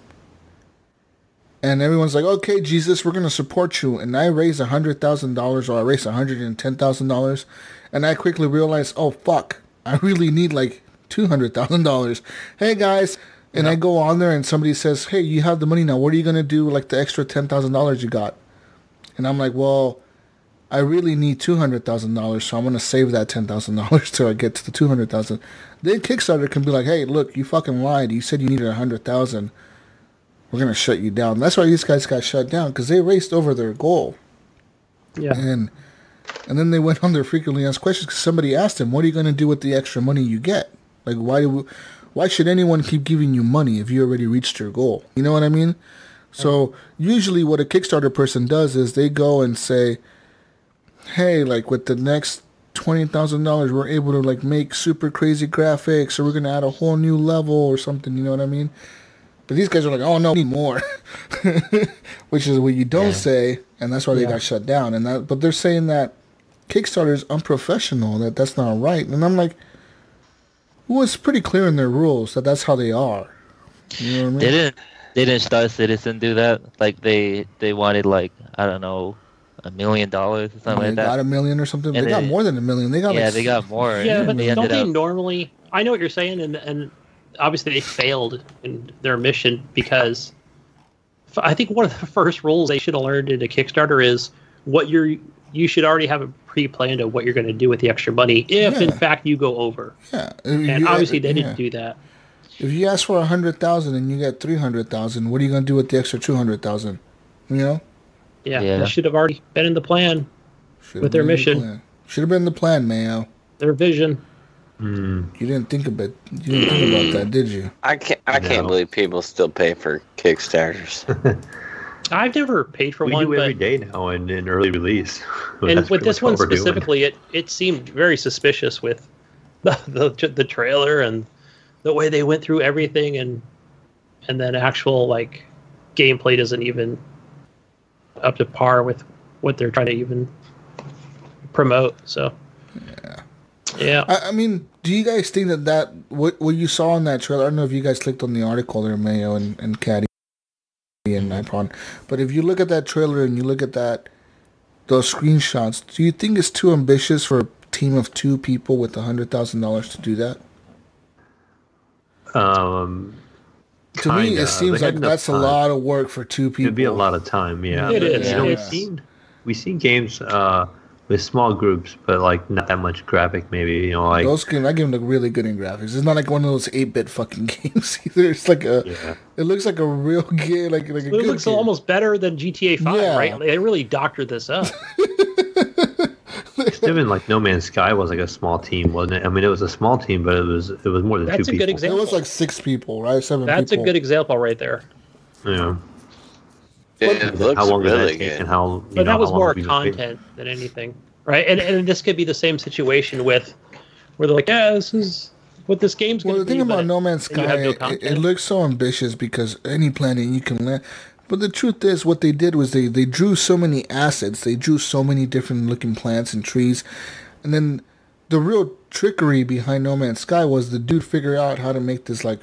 And everyone's like, okay, Jesus, we're going to support you. And I raise $100,000 or I raise $110,000. And I quickly realize, oh, fuck, I really need like $200,000. Hey, guys. And I go on there and somebody says, hey, you have the money now. What are you going to do like the extra $10,000 you got? And I'm like, well, I really need $200,000. So I'm going to save that $10,000 till I get to the $200,000. Then Kickstarter can be like, hey, look, you fucking lied. You said you needed $100,000. We're going to shut you down. That's why these guys got shut down, because they raced over their goal. Yeah. And then they went on their frequently asked questions because somebody asked them, what are you going to do with the extra money you get? Like, why should anyone keep giving you money if you already reached your goal? You know what I mean? So usually what a Kickstarter person does is they go and say, hey, like with the next $20,000, we're able to like make super crazy graphics, or we're going to add a whole new level or something. You know what I mean? But these guys are like, oh, no, we need more. Which is what you don't say, and that's why they got shut down. But they're saying that Kickstarter is unprofessional, that's not right. And I'm like, Well, it's pretty clear in their rules that that's how they are. You know what I mean? Didn't Star Citizen do that? Like they wanted like I don't know $1 million or something like that. They got $1 million or something. They got more than $1 million. They got they got more. Yeah, but don't they normally? I know what you're saying, and obviously they failed in their mission because I think one of the first rules they should have learned in a Kickstarter is you should already have a pre-planned of what you're going to do with the extra money if in fact you go over. Yeah, and obviously they didn't do that. If you ask for 100,000 and you get 300,000, what are you going to do with the extra 200,000? You know? Yeah, they should have already been in the plan with their mission. Should have been the plan, Mayo. Their vision. You didn't think about that, did you? I can't believe people still pay for Kickstarters. I've never paid for one. We do every day now in early release. And with this one specifically, it seemed very suspicious with the trailer and the way they went through everything, and then actual like gameplay doesn't even up to par with what they're trying to even promote. So yeah. I mean, do you guys think that what you saw in that trailer? I don't know if you guys clicked on the article there, Mayo and Caddy and Nypron, but if you look at that trailer and you look at those screenshots, do you think it's too ambitious for a team of 2 people with $100,000 to do that? To me, it seems like that's a lot of work for 2 people. It'd be a lot of time, yeah. It is. You know, we've seen games with small groups, but like not that much graphic. Maybe, you know, like those games. I give them look really good in graphics. It's not like one of those 8-bit fucking games either. It's like it looks like a real game. Like it looks game. Almost better than GTA 5, right? They really doctored this up. Even like No Man's Sky was like a small team, wasn't it? I mean, it was a small team, but it was more than 2 people. That's a good example. It was like 6 people, right? 7 people. That's a good example right there. Yeah. It looks how long really good. good. And how, but that was more content than anything, right? And this could be the same situation where they're like, yeah, this is what this game's going to be. Well, the thing about No Man's Sky, it looks so ambitious because any planet you can land. But the truth is, what they did was they drew so many assets. They drew so many different looking plants and trees. And then the real trickery behind No Man's Sky was the dude figured out how to make this like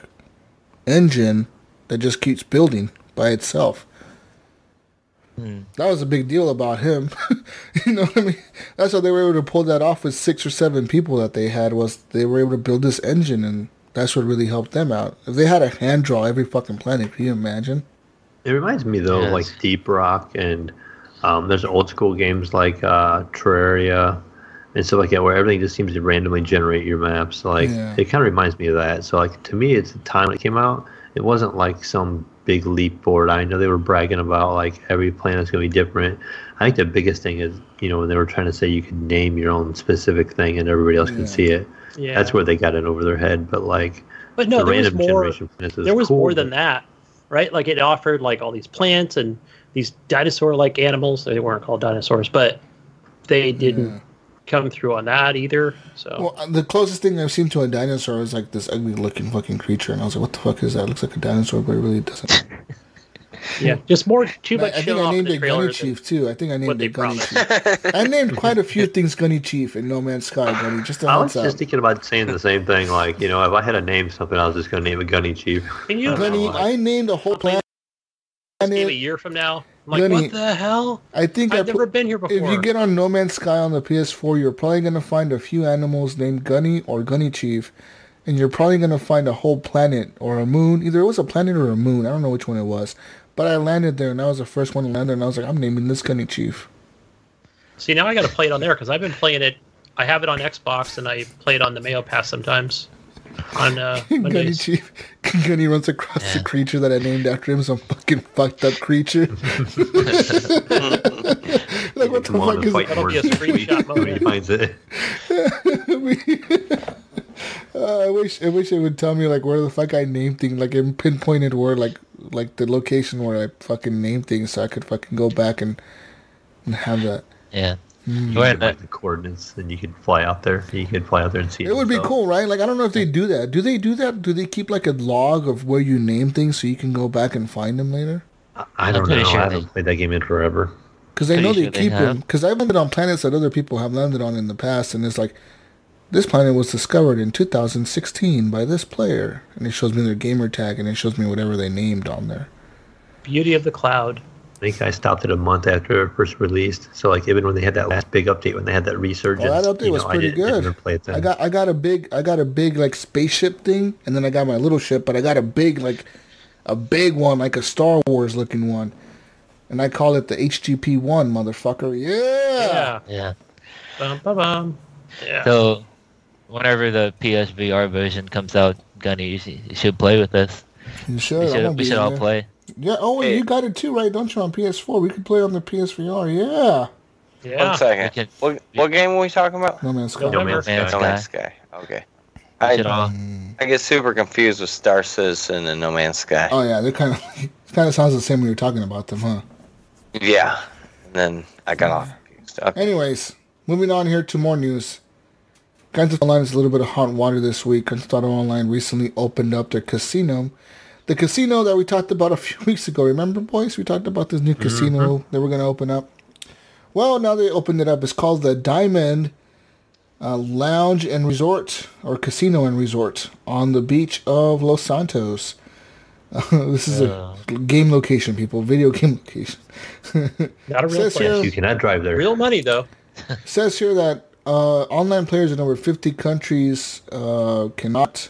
engine that just keeps building by itself. That was a big deal about him. You know what I mean? That's how they were able to pull that off with 6 or 7 people that they had, was they were able to build this engine, and that's what really helped them out. If they had a hand draw every fucking planet, can you imagine? It reminds me, though, of like Deep Rock, and there's old school games like Terraria and stuff like that, where everything just seems to randomly generate your maps. Like, it kind of reminds me of that. So, like, to me, it's the time it came out. It wasn't like some big leap forward. I know they were bragging about, like, every planet's going to be different. I think the biggest thing is, you know, when they were trying to say you could name your own specific thing and everybody else can see it. Yeah. That's where they got it over their head. But, like, but no, there was more than that. Right, like it offered like all these plants and these dinosaur-like animals. They weren't called dinosaurs, but they didn't come through on that either. So, well, the closest thing I've seen to a dinosaur is like this ugly-looking fucking creature, and I was like, "What the fuck is that? It looks like a dinosaur, but it really doesn't." Yeah, just too much. I think I named it Gunny Chief too. I think I named it Gunny Chief. I named quite a few things Gunny Chief in No Man's Sky. Gunny, I was just thinking about saying the same thing. Like, you know, if I had to name something, I was just going to name it Gunny Chief. Can you? Gunny, I named a whole planet. A year from now, I'm like, Gunny, what the hell? I think I've never been here before. If you get on No Man's Sky on the PS4, you're probably going to find a few animals named Gunny or Gunny Chief, and you're probably going to find a whole planet or a moon. Either it was a planet or a moon. I don't know which one it was. But I landed there, and I was the first one to land there, and I was like, I'm naming this Gunny Chief. See, now I got to play it on there, because I've been playing it. I have it on Xbox, and I play it on the Mayo Pass sometimes. On Gunny Chief. Gunny runs across the creature that I named after him, some fucking fucked up creature. Like, what the fuck is that? That'll be a screenshot moment. He finds it. I wish it would tell me like where the fuck I named things, like it pinpointed where like the location where I fucking named things, so I could fucking go back and have that. Yeah. You had like the coordinates, and you could fly out there. You could fly out there and see it. It would be cool, right? Like, I don't know if they do that. Do they do that? Do they keep like a log of where you name things so you can go back and find them later? I don't know. I haven't played that game in forever. Because I know they keep them. Because I've landed on planets that other people have landed on in the past, and it's like This planet was discovered in 2016 by this player. And it shows me their gamer tag, and it shows me whatever they named on there. Beauty of the cloud. I think I stopped it a month after it first released. So like even when they had that last big update, when they had that resurgence, that update was pretty good. Didn't play it then. I got a big like spaceship thing, and then I got my little ship, but I got a big one, like a Star Wars looking one, and I call it the HGP 1, motherfucker. Yeah. Bum, bum, bum. Yeah. So, whenever the PSVR version comes out, Gunny, you should play with us. You should. We should all play. Yeah. Oh, Hey. you got it too, right? Don't you on PS4? We could play on the PSVR. Yeah. Yeah. 1 second. What game are we talking about? No Man's Sky. No Man's Sky. No Man's Sky. Okay. We should all. I get super confused with Star Citizen and No Man's Sky. Oh yeah, they're kind of sounds the same when you're talking about them, huh? Yeah. And then I got off confused. Okay. Anyways, moving on here to more news. Grand Theft Online is a little bit of hot water this week. Grand Theft Auto Online recently opened up their casino. The casino that we talked about a few weeks ago. Remember, boys? We talked about this new casino that we're going to open up. Well, now they opened it up. It's called the Diamond Lounge and Resort, or Casino and Resort, on the beach of Los Santos. This is a game location, people. Video game location. Not a real place. You cannot drive there. Real money, though. It says here that online players in over 50 countries cannot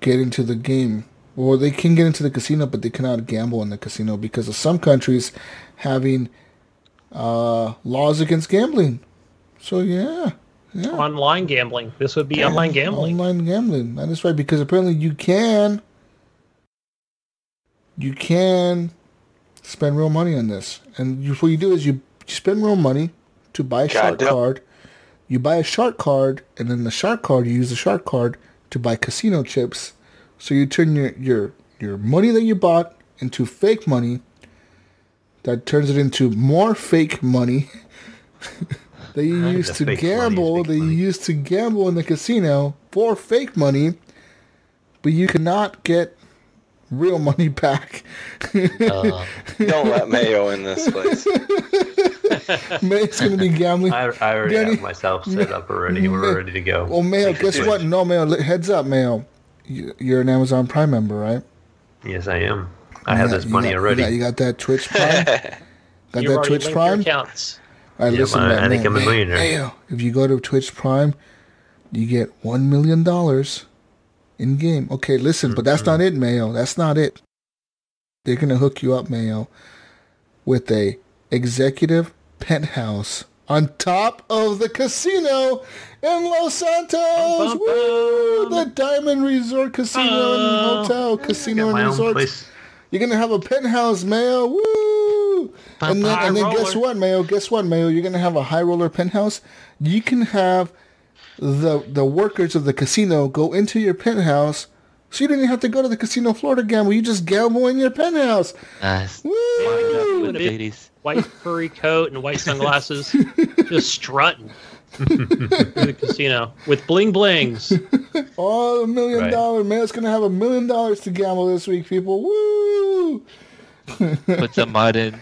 get into the game. Well, they can get into the casino, but they cannot gamble in the casino because of some countries having laws against gambling. So, yeah. Online gambling. This would be online gambling. Online gambling. That is right, because apparently you can spend real money on this. And what you do is you spend real money to buy a shark card. You buy a shark card, and then the shark card, you use the shark card to buy casino chips. So you turn your money that you bought into fake money. That turns it into more fake money that you used to gamble. That you used to gamble in the casino for fake money, but you cannot get real money back. Don't let Mayo in this place. Mayo's going to be gambling. I already have myself set up already. We're ready to go. Well, Mayo, guess what? No, Mayo, heads up, Mayo. You're an Amazon Prime member, right? Yes, I am. I have this money already. You got that Twitch Prime? Got that Twitch Prime? Accounts. All right, listen, I think I'm a millionaire. Mayo, if you go to Twitch Prime, you get $1 million in game. Okay, listen, but that's not it, Mayo. That's not it. They're gonna hook you up, Mayo, with a executive penthouse on top of the casino in Los Santos. Woo! The Diamond Resort Casino and Hotel, Casino and Resort. You're gonna have a penthouse, Mayo. Woo! And then guess what, Mayo? Guess what, Mayo? You're gonna have a high roller penthouse. You can have the workers of the casino go into your penthouse, so you don't even have to go to the casino floor to gamble. You just gamble in your penthouse. Nice. Woo! Ladies. White furry coat and white sunglasses, just strutting through the casino with bling blings. Oh, $1 million. Mayo's gonna have $1 million to gamble this week, people. Woo! Put some mud in.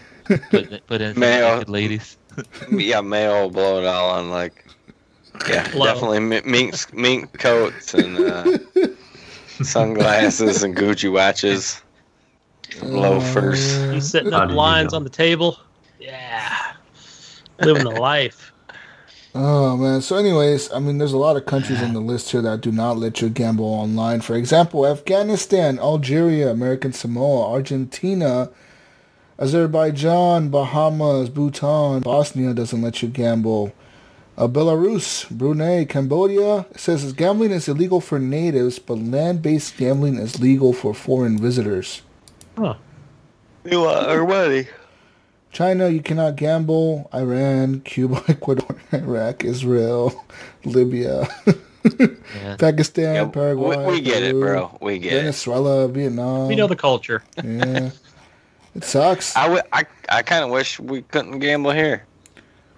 Put in some naked ladies. Yeah, Mayo will blow it all on definitely mink coats and sunglasses and Gucci watches, loafers. He's setting up lines on the table. Yeah, living the life. Oh, man. So anyways, I mean, there's a lot of countries on the list here that do not let you gamble online. For example, Afghanistan, Algeria, American Samoa, Argentina, Azerbaijan, Bahamas, Bhutan, Bosnia doesn't let you gamble. Belarus, Brunei, Cambodia. It says gambling is illegal for natives, but land-based gambling is legal for foreign visitors. Huh. You want our money. China, you cannot gamble. Iran, Cuba, Ecuador, Iraq, Israel, Libya, Pakistan, Paraguay. We get it, bro. We get Venezuela, Vietnam. We know the culture. Yeah. It sucks. I kind of wish we couldn't gamble here.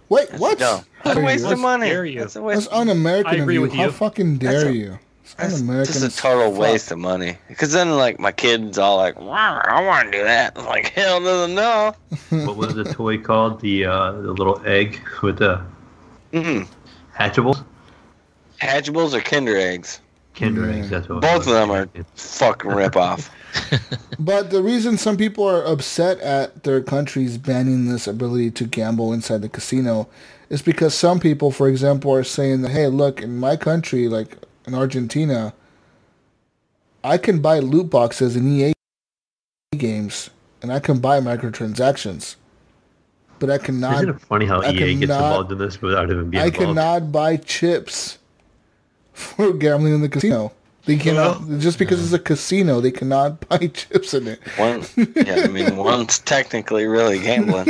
Wait, what? That's a waste of money. That's un-American of you. How fucking dare you? It's a total waste of money. Because then, my kid's all like, wow, I want to do that. I'm like, hell no. What was the toy called? The little egg with the... Hatchables? Hatchables or Kinder Eggs? Kinder Eggs, that's what both of them are fucking rip-off. But the reason some people are upset at their countries banning this ability to gamble inside the casino is because some people, for example, are saying that, hey, look, in my country, like in Argentina, I can buy loot boxes in EA games, and I can buy microtransactions. But I cannot... Isn't it funny how EA gets involved in this without even being involved? I cannot buy chips for gambling in the casino. They cannot, just because it's a casino, they cannot buy chips in it. One's technically really gambling.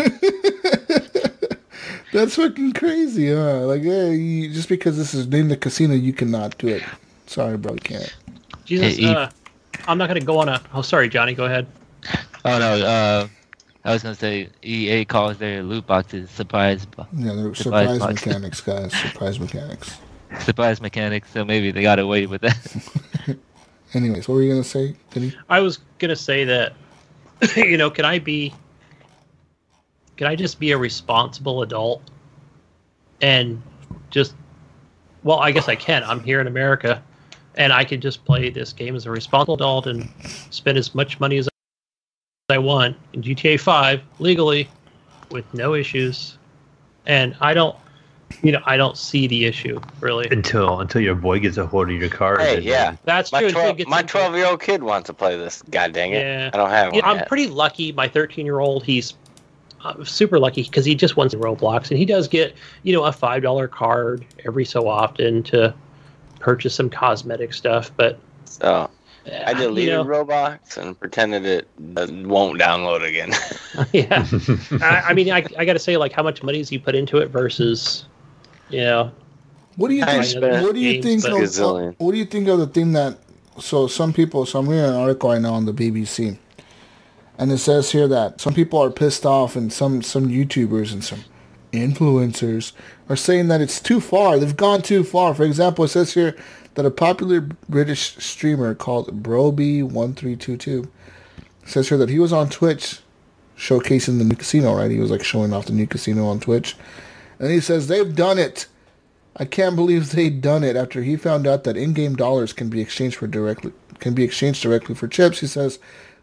That's fucking crazy, huh? Like, hey, just because this is named a casino, you cannot do it. Sorry, bro, you can't. Jesus, I'm not going to go on a... Oh, sorry, Johnny, go ahead. Oh, no, I was going to say EA calls their loot boxes surprise. Yeah, they're surprise mechanics, guys. Surprise mechanics. Surprise mechanics, so maybe they got away with that. Anyways, what were you going to say, Denny? I was going to say that, can I just be a responsible adult and just, well, I guess I can. I'm here in America, and I can just play this game as a responsible adult and spend as much money as I want in GTA 5 legally with no issues. And I don't see the issue really until your boy gets a hold of your card. Hey, yeah, that's true. My 12-year-old kid wants to play this. God dang it! Yeah. I don't have one. I'm pretty lucky. My 13-year-old, he's super lucky because he just wants Roblox, and he does get a $5 card every so often to purchase some cosmetic stuff. But so I deleted Roblox and pretended it won't download again. Yeah, I got to say, like, how much money has he put into it versus. What do you think? What do you think of the thing that? So I'm reading an article right now on the BBC, and it says here that some people are pissed off, and some YouTubers and some influencers are saying that it's too far. They've gone too far. For example, it says here that a popular British streamer called Broby1322 says here that he was on Twitch showcasing the new casino. Right, he was like showing off the new casino on Twitch. And he says, they've done it. I can't believe they've done it after he found out that in-game dollars can be exchanged directly for chips. He says,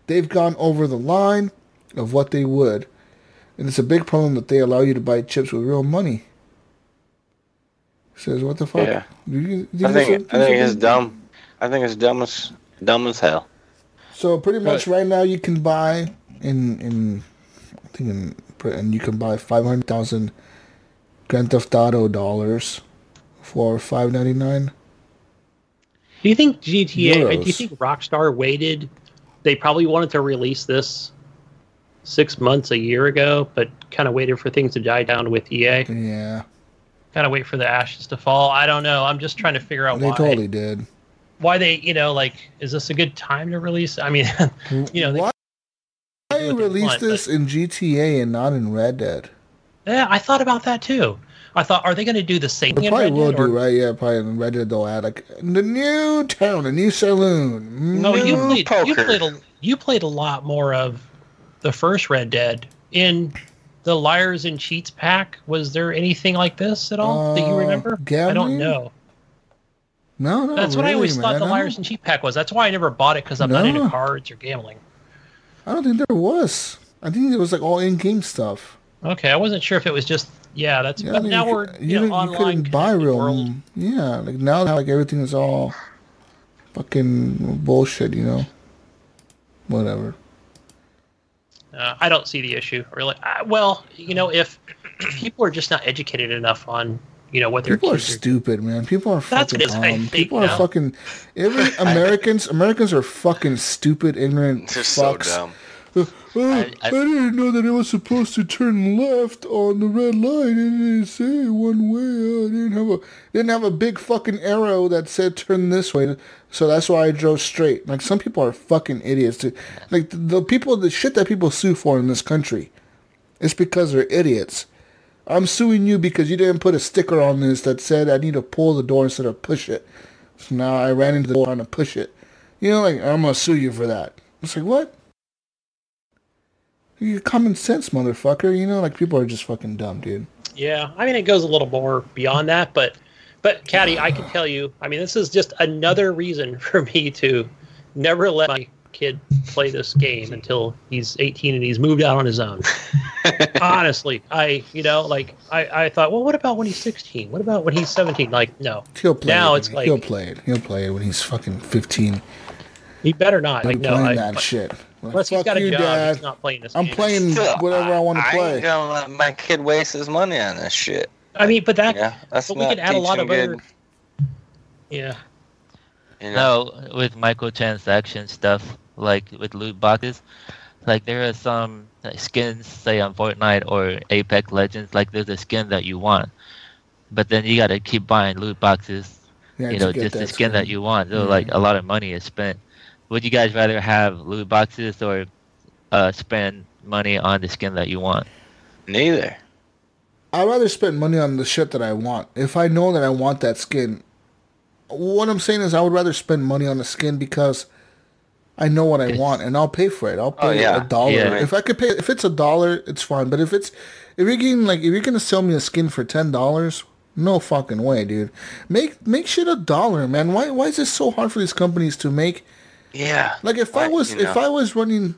they've gone over the line of what they would. And it's a big problem that they allow you to buy chips with real money. He says, what the fuck? Yeah. I think it's dumb. I think it's dumb as hell. So pretty much right now you can buy and you can buy 500,000 Grand Theft Auto dollars for $5.99. Do you think GTA? Do you think Rockstar waited? They probably wanted to release this 6 months, a year ago, but kind of waited for things to die down with EA. Yeah. Kind of wait for the ashes to fall. I don't know. I'm just trying to figure out why. They totally did. Why they, is this a good time to release? I mean, why release this in GTA and not in Red Dead? Yeah, I thought about that too. I thought, are they going to do the same thing? They probably will do, right? Yeah, probably in Red Dead they'll add like the new town, a new saloon. No, you played a lot more of the first Red Dead in the Liars and Cheats pack. Was there anything like this at all that you remember? Gambling? I don't know. No, that's what I always thought the Liars and Cheats pack was. That's why I never bought it, because I'm not into cards or gambling. I don't think there was. I think it was like all in-game stuff. Okay, I wasn't sure if it was just that's. Yeah, but now we're online. You couldn't buy real. Like now, like everything is all fucking bullshit. Whatever. I don't see the issue really. If people are just not educated enough on what they're. People are stupid, man. People are fucking dumb. People are fucking. Americans are fucking stupid, ignorant They're fucks. so dumb. I didn't know that it was supposed to turn left on the red line. It didn't say one way. I didn't have a big fucking arrow that said turn this way. So that's why I drove straight. Like, some people are fucking idiots. Like, the shit that people sue for in this country, it's because they're idiots. I'm suing you because you didn't put a sticker on this that said I need to pull the door instead of push it. So now I ran into the door trying to push it. I'm going to sue you for that. It's like, what? You common sense, motherfucker. Like, people are just fucking dumb, dude. Yeah, I mean, it goes a little more beyond that, but But Caddy, I can tell you, I mean, this is just another reason for me to never let my kid play this game until he's 18 and he's moved out on his own. Honestly, I thought, well, what about when he's 16? What about when he's 17? Like, no. He'll play now it. it's like He'll play it. He'll play it when he's fucking 15. He better not. Like, no, playing that shit. Unless he's got a job, Dad. He's not playing this game. I'm playing whatever I want to play. I ain't gonna let my kid waste his money on this shit. I mean, but that. Yeah, that's but we could add a lot of other. Yeah. No, with microtransaction stuff, like with loot boxes, like there are some skins, say on Fortnite or Apex Legends, like there's a skin that you want, but then you got to keep buying loot boxes, just the skin that you want. So like a lot of money is spent. Would you guys rather have loot boxes or spend money on the skin that you want? Neither. I'd rather spend money on the shit that I want. If I know that I want that skin, what I'm saying is I would rather spend money on the skin because I know what I want and I'll pay for it. I'll pay $1. Yeah. If I could pay, if it's $1, it's fine. But if you're gonna sell me a skin for $10, no fucking way, dude. Make shit $1, man. Why is it so hard for these companies to make? Yeah. Like if I was running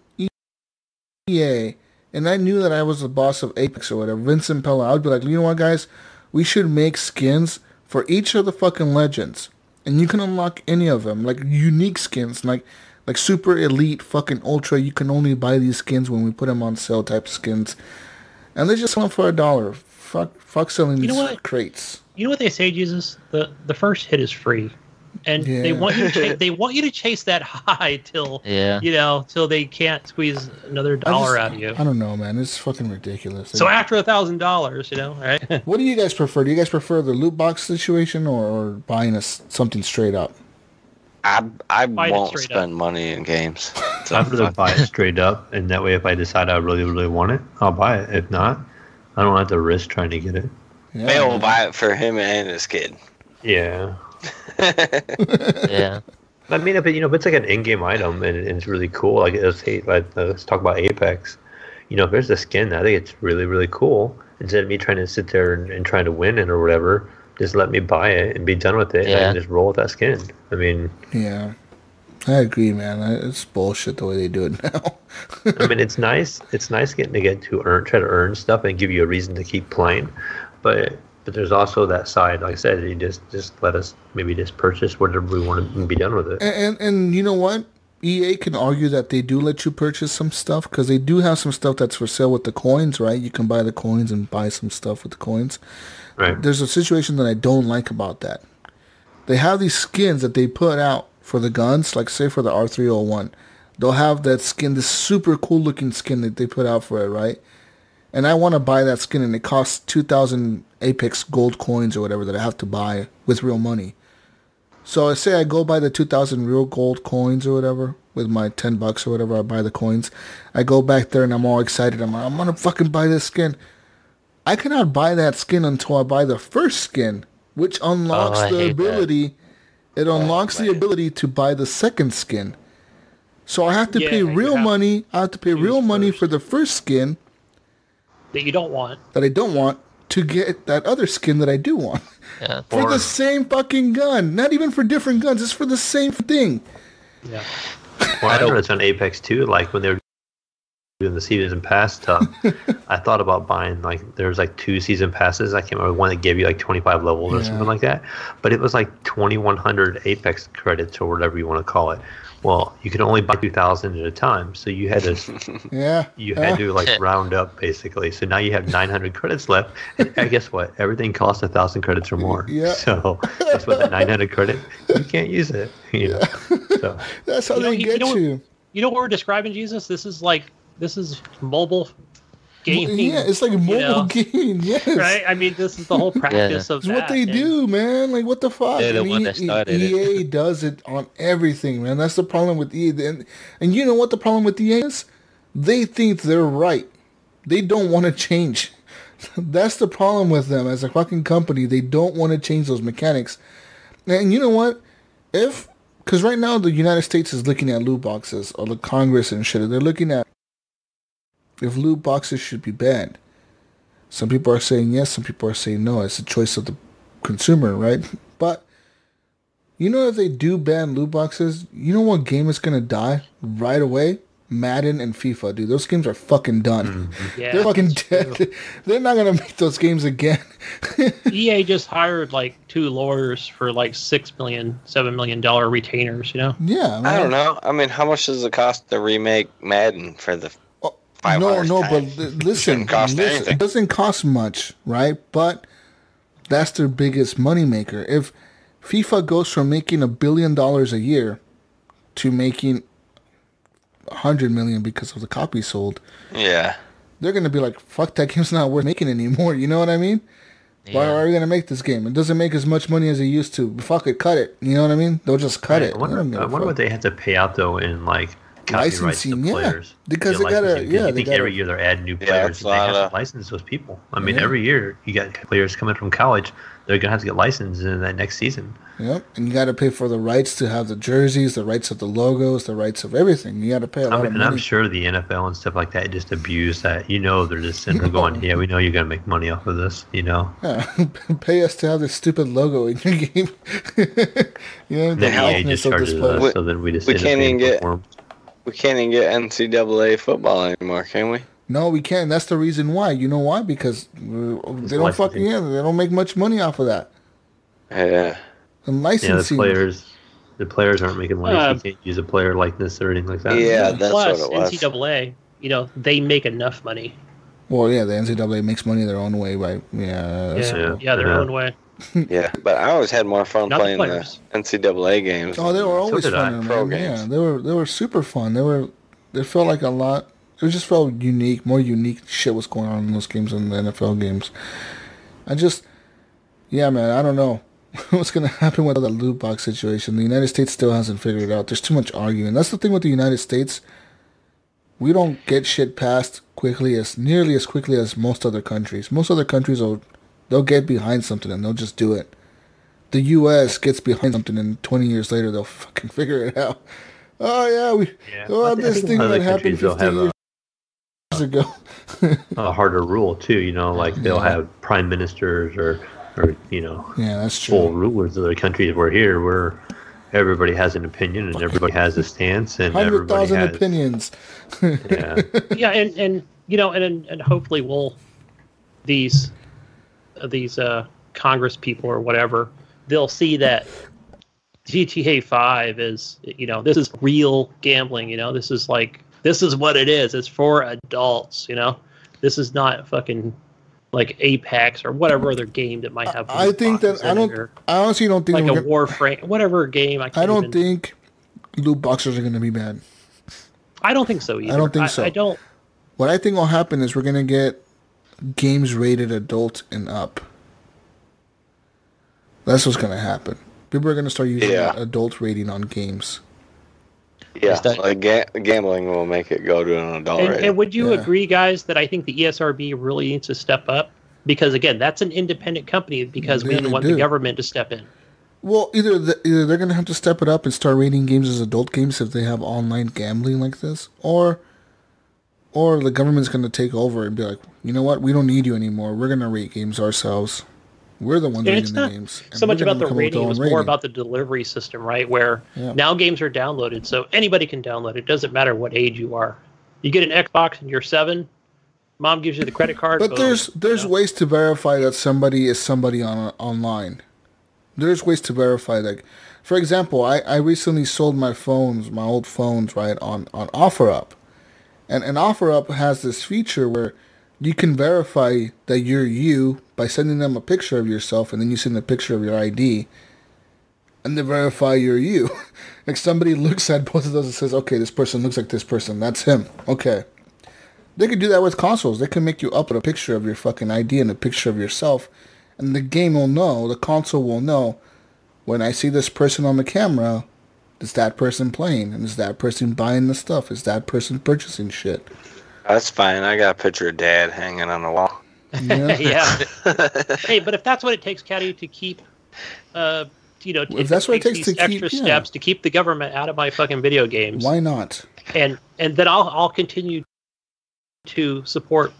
EA and I knew that I was the boss of Apex or whatever, Vincent Pella, I would be like, you know what, guys? We should make skins for each of the fucking legends. And you can unlock any of them, like unique skins, like super elite, fucking ultra. You can only buy these skins when we put them on sale type skins. And they just sell them for $1. Fuck selling these crates. You know what they say, Jesus? The first hit is free. And they want you to chase that high till till they can't squeeze another dollar out of you. I don't know, man. It's fucking ridiculous. So after $1,000, right? What do you guys prefer? Do you guys prefer the loot box situation or buying something straight up? I won't spend money in games. I'd rather buy it straight up, and that way, if I decide I really, really want it, I'll buy it. If not, I don't have to risk trying to get it. Yeah, Mayo will buy it for him and his kid. Yeah. Yeah. I mean, if it's like an in-game item and it's really cool, like let's talk about Apex. If there's a skin, I think it's really, really cool. Instead of me trying to sit there and trying to win it or whatever, just let me buy it and be done with it and just roll with that skin. I mean... Yeah. I agree, man. It's bullshit the way they do it now. I mean, it's nice. It's nice try to earn stuff and give you a reason to keep playing. But there's also that side, like I said, you just let us maybe just purchase whatever we want to be done with it. And you know what? EA can argue that they do let you purchase some stuff because they do have some stuff that's for sale with the coins, right? You can buy the coins and buy some stuff with the coins. Right. There's a situation that I don't like about that. They have these skins that they put out for the guns, like say for the R301. They'll have that skin, this super cool looking skin that they put out for it, right? And I want to buy that skin and it costs 2,000 Apex gold coins or whatever that I have to buy with real money. So I say I go buy the 2,000 real gold coins or whatever with my $10 or whatever. I buy the coins. I go back there and I'm all excited. I'm going to fucking buy this skin. I cannot buy that skin until I buy the first skin, which unlocks the ability. That. It unlocks the ability to buy the second skin. So I have to pay real money. I have to pay real money for the first skin. That you don't want. That I don't want to get that other skin that I do want. Yeah. For the same fucking gun. Not even for different guns. It's for the same thing. Yeah. Well, I noticed on Apex too, like when they were doing the season pass stuff, I thought about buying, like, there's like 2 season passes. I can't remember, one that gave you like 25 levels or something like that. But it was like 2,100 Apex credits or whatever you want to call it. Well, you could only buy 2,000 at a time, so you had to had to like round up basically. So now you have 900 credits left, and guess what? Everything costs 1,000 credits or more. Yeah. So that's what the 900 credit. You can't use it. So that's how they get you. You know what we're describing, Jesus? This is mobile gaming. Yeah, it's like mobile gaming. Yes. Right. I mean, this is the whole practice of that. It's what they do, man. Like, what the fuck? They're the one that started EA it. does it on everything, man. That's the problem with EA. And you know what the problem with EA is? They think they're right. They don't want to change. That's the problem with them as a fucking company. They don't want to change those mechanics. And you know what? Because right now the United States is looking at loot boxes, or the Congress and shit. They're looking at if loot boxes should be banned. Some people are saying yes, some people are saying no. It's a choice of the consumer, right? But you know, if they do ban loot boxes, you know what game is gonna die right away? Madden and FIFA, dude. Those games are fucking done. Yeah, they're fucking dead. True. They're not gonna make those games again. EA just hired like 2 lawyers for like $6 million, $7 million retainers. You know? Yeah, man. I don't know. I mean, how much does it cost to remake Madden for the? No, but listen, it doesn't cost much, right? But that's their biggest moneymaker. If FIFA goes from making $1 billion a year to making 100 million because of the copies sold, yeah, they're gonna be like, "Fuck, that game's not worth making anymore." You know what I mean? Yeah. Why are we gonna make this game? It doesn't make as much money as it used to. Fuck it, cut it. You know what I mean? They'll just cut it. I wonder what they have to pay out though in like licensing, players. Because they gotta, every year they're adding new players. They have to license those people. I mean, every year you got players coming from college. They're gonna have to get licensed in that next season. Yep, and you got to pay for the rights to have the jerseys, the rights of the logos, the rights of everything. You got to pay a lot of money. And I'm sure the NFL and stuff like that just abuse that. You know, they're just sitting there going, "Yeah, we know you're gonna make money off of this." You know, pay us to have this stupid logo in your game. You know, the EA just charges us, so then we just we can't even get NCAA football anymore, can we? No, we can't. That's the reason why. You know why? Because they don't fucking they don't make much money off of that. Yeah. And licensing. Yeah, the players aren't making money. So you can't use a player likeness or anything like that. Yeah, that's Plus, what it was. NCAA, you know, they make enough money. Well, yeah, the NCAA makes money their own way, right? Their own way. Yeah, but I always had more fun playing the NCAA games. Oh, they were always fun, man. Yeah, they were super fun. They felt like a lot. It just felt unique. More unique shit was going on in those games than the NFL games. Man, I don't know what's going to happen with the loot box situation. The United States still hasn't figured it out. There's too much arguing. That's the thing with the United States. We don't get shit passed nearly as quickly as most other countries. Most other countries they'll get behind something and they'll just do it. The U.S. gets behind something and 20 years later they'll fucking figure it out. Oh yeah, this thing that happened 15 years ago. A harder rule too, you know, like they'll have prime ministers or you know, that's true. Full rulers of their countries. Where here, where everybody has an opinion and everybody has a stance and 100,000 opinions. Yeah, and you know, and hopefully these Congress people or whatever, they'll see that GTA 5 is, you know, this is real gambling. You know, this is what it is. It's for adults. You know, this is not fucking like Apex or whatever other game that might have. I think that I honestly don't think like a Warframe, whatever game. I don't think loot boxes are going to be bad. I don't think so either. I don't think so. I don't. What I think will happen is we're going to get games rated adult and up. That's what's going to happen. People are going to start using adult rating on games. Yeah, like gambling will make it go to an adult rating. And would you agree, guys, that I think the ESRB really needs to step up? Because, again, that's an independent company because we want the government to step in. Well, either they're going to have to step it up and start rating games as adult games if they have online gambling like this, or the government's going to take over and be like, you know what, we don't need you anymore. We're going to rate games ourselves. We're the ones rating the games. So much about the rating, it was more about the delivery system, right? Where now games are downloaded, so anybody can download it. It doesn't matter what age you are. You get an Xbox and you're 7, mom gives you the credit card. But there's ways to verify that somebody is somebody online. There's ways to verify that. For example, I recently sold my old phones, right, on OfferUp. And OfferUp has this feature where you can verify that you're you by sending them a picture of yourself, and then you send a picture of your ID, and they verify you're you. Like somebody looks at both of those and says, okay, this person looks like this person. That's him. Okay. They could do that with consoles. They can make you upload a picture of your fucking ID and a picture of yourself, and the game will know, the console will know, when I see this person on the camera, is that person playing, and is that person buying the stuff? Is that person purchasing shit? That's fine. I got a picture of Dad hanging on the wall. Yeah. Hey, but if that's what it takes, Caddy, to keep, if that's what it takes to extra steps to keep the government out of my fucking video games, why not? And then I'll continue to support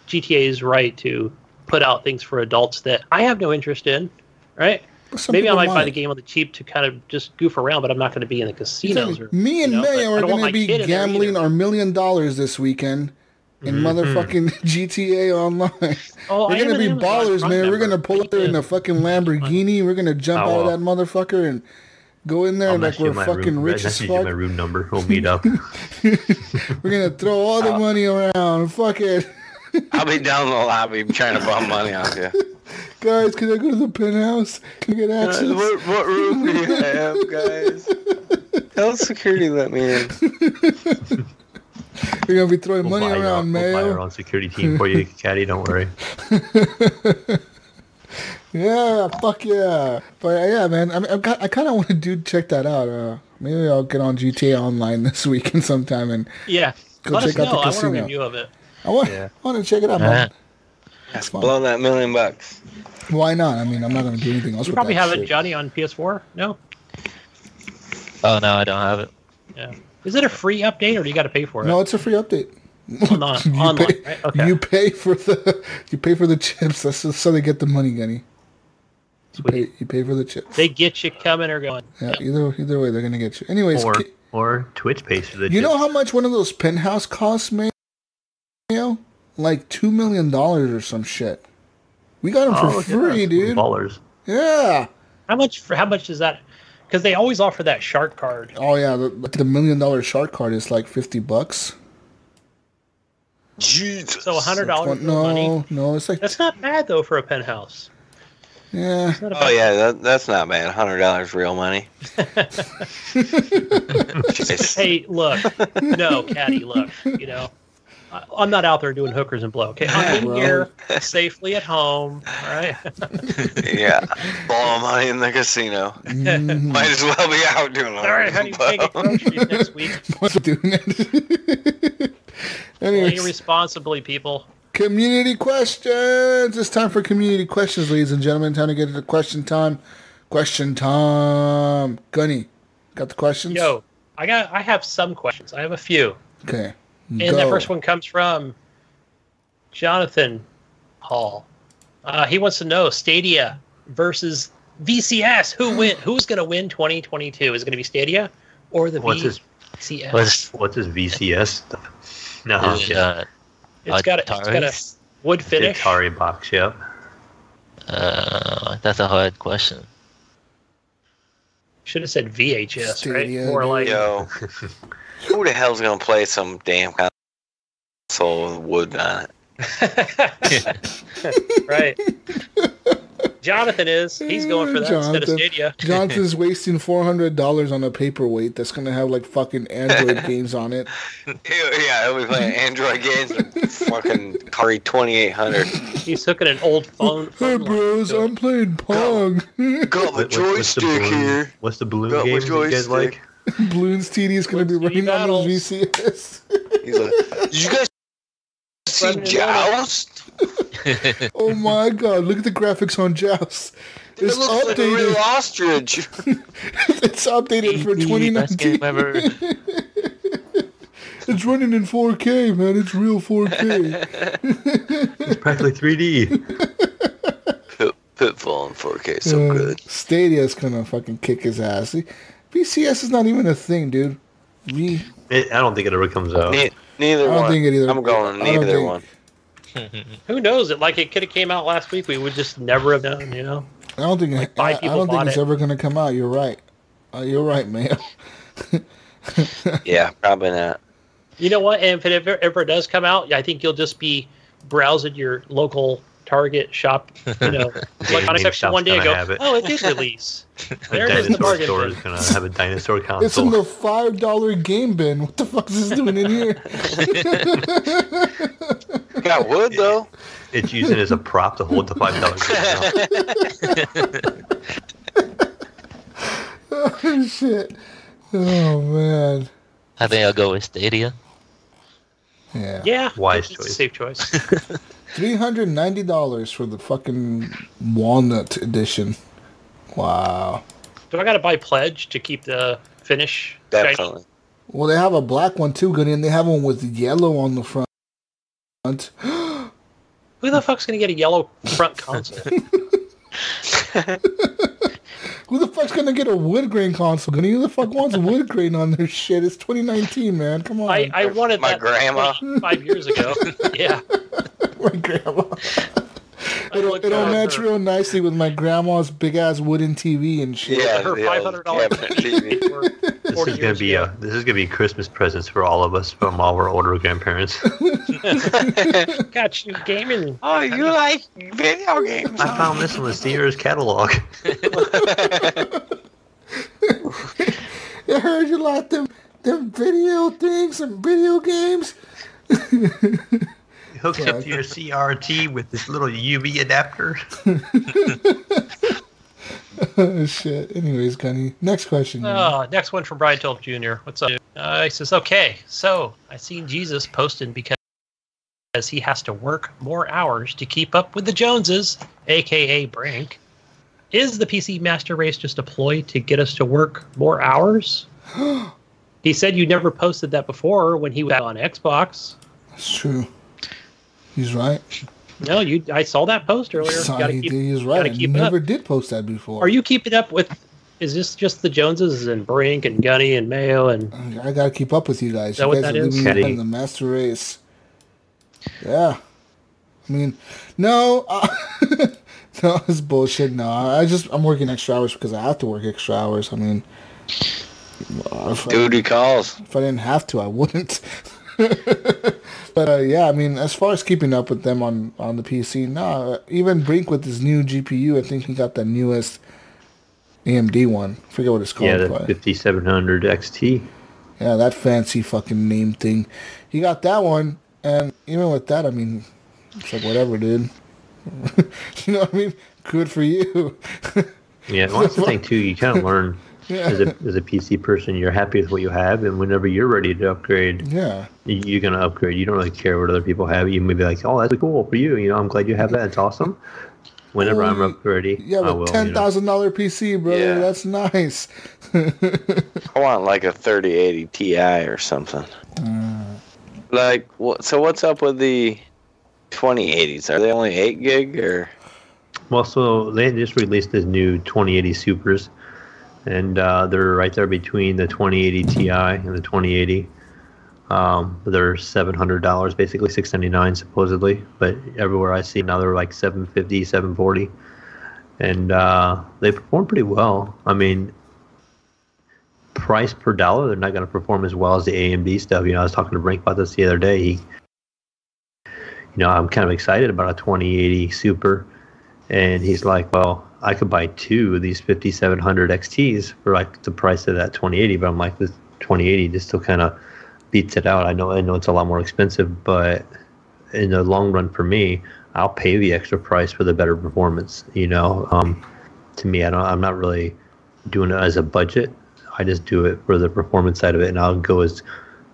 GTA's right to put out things for adults that I have no interest in. right? Maybe I might buy the it. game on the cheap to kind of just goof around, but I'm not going to be in the casinos. Me and Mayo are going to be gambling our $1 million this weekend in motherfucking GTA Online. Oh, we're going to be ballers, man. We're going to pull up there in a fucking Lamborghini. We're going to jump out of that motherfucker and go in there like we're fucking rich as fuck. My room number. We'll meet up. We're going to throw all the money around. Fuck it. I'll be down in the lobby trying to bum money off you. Guys, can I go to the penthouse? Can I get access? What room do you have, guys? Tell the security let me in. We're going to be throwing money around, Mayo. We'll buy our own security team for you, Caddy. Don't worry. Yeah, fuck yeah. But yeah, man, I kind of want to check that out. Maybe I'll get on GTA Online this weekend sometime and go check out the casino. I want a review of it. I want to check it out, man. That's blow that $1 million. Why not? I mean, I'm not going to do anything else. You probably have it, Johnny, on PS4. No. Oh no, I don't have it. Yeah. Is it a free update or do you got to pay for it? No, it's a free update. Online, right? Okay. You pay for the chips. That's so they get the money, Gunny. You pay for the chips. They get you coming or going. Yeah. Either way, they're gonna get you. Anyways, or Twitch pays for the. You know how much one of those penthouse costs, Mayo? Like $2 million or some shit. We got them for free, dude. Ballers. Yeah. How much is that? Because they always offer that shark card. Oh yeah, the $1 million shark card is like $50. Jesus. So $100 money. No, it's like that's not bad though for a penthouse. Yeah. Oh yeah, that's not bad. $100 real money. Hey, look, no, Caddy, look. You know, I'm not out there doing hookers and blow. Okay, I'm in here safely at home. All right. Yeah, blow money in the casino. Might as well be out doing. All right, how do you pay groceries next week? What's doing it? Play responsibly, people. Community questions. It's time for community questions, ladies and gentlemen. Time to get to question time. Question time. Gunny, got the questions? Yo, I have some questions. I have a few. Okay. And the first one comes from Jonathan Hall. He wants to know Stadia versus VCS. Who's going to win 2022? Is it going to be Stadia or the VCS? What's his VCS? No. It's got a wood finish. Atari box, yep. That's a hard question. Should have said VHS, Stadia, right? More like. Yo, who the hell's gonna play some damn console with wood on it? Right. Jonathan he's going for that instead of Stadia. Jonathan's wasting $400 on a paperweight that's gonna have like fucking Android games on it. Yeah, he'll be playing Android games with fucking Atari 2800. He's hooking an old phone. Hey bros, I'm playing Pong. Got my joystick here. What's the balloon game you guys like? Bloons TD is gonna be running on those VCS. He's like, did you guys see Joust? Oh my god, look at the graphics on Joust. It's looks updated. like a real ostrich. It's updated for 2019. It's running in 4K, man. It's real 4K. It's practically 3D. Pitfall in 4K, so good. Stadia's gonna fucking kick his ass. See, VCS is not even a thing, dude. I don't think it ever comes out. Neither one. I don't think it either. I'm going neither one. Who knows? It like it could have came out last week. We would just never have known, you know. I don't think it's ever gonna come out. You're right. You're right, man. Yeah, probably not. You know what? And if it ever does come out, I think you'll just be browsing your local Target shop, you know, like on a section one day and go, oh, it did release. There it is, the bargain store is going to have a dinosaur console. It's in the $5 game bin. What the fuck is this doing in here? Got wood, though. It's using as a prop to hold the $5 Oh, shit. Oh, man. I think I'll go with Stadia. Yeah. Wise choice. choice. Safe choice. $390 for the fucking walnut edition. Wow. Do I got to buy Pledge to keep the finish? Definitely. Shiny? Well, they have a black one too, Gunny, and they have one with yellow on the front. Who the fuck's going to get a yellow front console? Who the fuck's gonna get a wood grain console? Who the fuck wants wood grain on their shit? It's 2019, man. Come on. I wanted my that grandma 5 years ago. Yeah. My grandma. It'll match real nicely with my grandma's big ass wooden TV and shit. Yeah, her $500 TV. This is gonna be Christmas presents for all of us from all our older grandparents. Got you gaming. Oh, you like video games? I found this in the Sears catalog. I heard you like them video things and video games. It hooks up to your CRT with this little UV adapter. Oh, shit. Anyways, Gunny, next question. Next one from Brian Tulp Jr. What's up? He says, okay, so I seen Jesus posting because he has to work more hours to keep up with the Joneses, a.k.a. Brink. Is the PC Master Race just a ploy to get us to work more hours? He said you never posted that before when he was on Xbox. That's true. He's right. No, I saw that post earlier. He's right. I never did post that before. Are you keeping up with... Is this just the Joneses and Brink and Gunny and Mayo and... I gotta keep up with you guys. Is that what that is? In the Master Race. Yeah. I mean, no. No, it's bullshit. No, I'm working extra hours because I have to work extra hours. I mean... Duty calls. If I didn't have to, I wouldn't. But yeah, I mean, as far as keeping up with them on the PC, no. Even Brink with his new GPU, I think he got the newest AMD one. I forget what it's called. Yeah, the 5700 XT. Yeah, that fancy fucking name thing. He got that one, and even with that, I mean, it's like whatever, dude. You know what I mean? Good for you. Yeah, well, that's the thing too. You kind of learn. Yeah. As a PC person, you're happy with what you have, and whenever you're ready to upgrade, you're gonna upgrade. You don't really care what other people have. You may be like, "Oh, that's cool for you." You know, I'm glad you have that. It's awesome. Whenever I'm ready, yeah, but $10,000 PC, brother. Yeah. That's nice. I want like a 3080 Ti or something. Like, so what's up with the 2080s? Are they only 8 gig or? Well, so they just released this new 2080 Supers. And they're right there between the 2080 Ti and the 2080. They're $700, basically $699 supposedly. But everywhere I see now they're like $750, $740. And they perform pretty well. I mean, price per dollar, they're not going to perform as well as the AMD stuff. You know, I was talking to Brink about this the other day. I'm kind of excited about a 2080 Super. And he's like, well, I could buy 2 of these 5700 XTs for like the price of that 2080, but I'm like, this 2080 just still kind of beats it out. I know it's a lot more expensive, but in the long run for me, I'll pay the extra price for the better performance. To me, I'm not really doing it as a budget. I just do it for the performance side of it, and I'll go as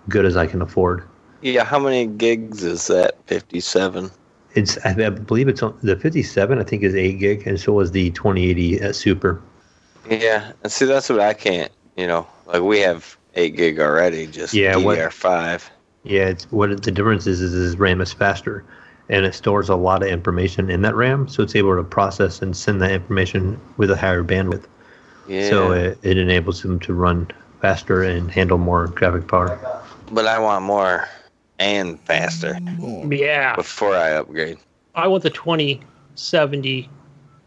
good as I can afford. Yeah, how many gigs is that 57? I believe it's on the 57. I think is 8 gig, and so was the 2080 Super. Yeah, and see that's what I can't. Like we have 8 gig already, just DDR5. Yeah, the difference is RAM is faster, and it stores a lot of information in that RAM, so it's able to process and send that information with a higher bandwidth. Yeah. So it enables them to run faster and handle more graphic power. But I want more. And faster. Yeah. Before I upgrade. I want the 2070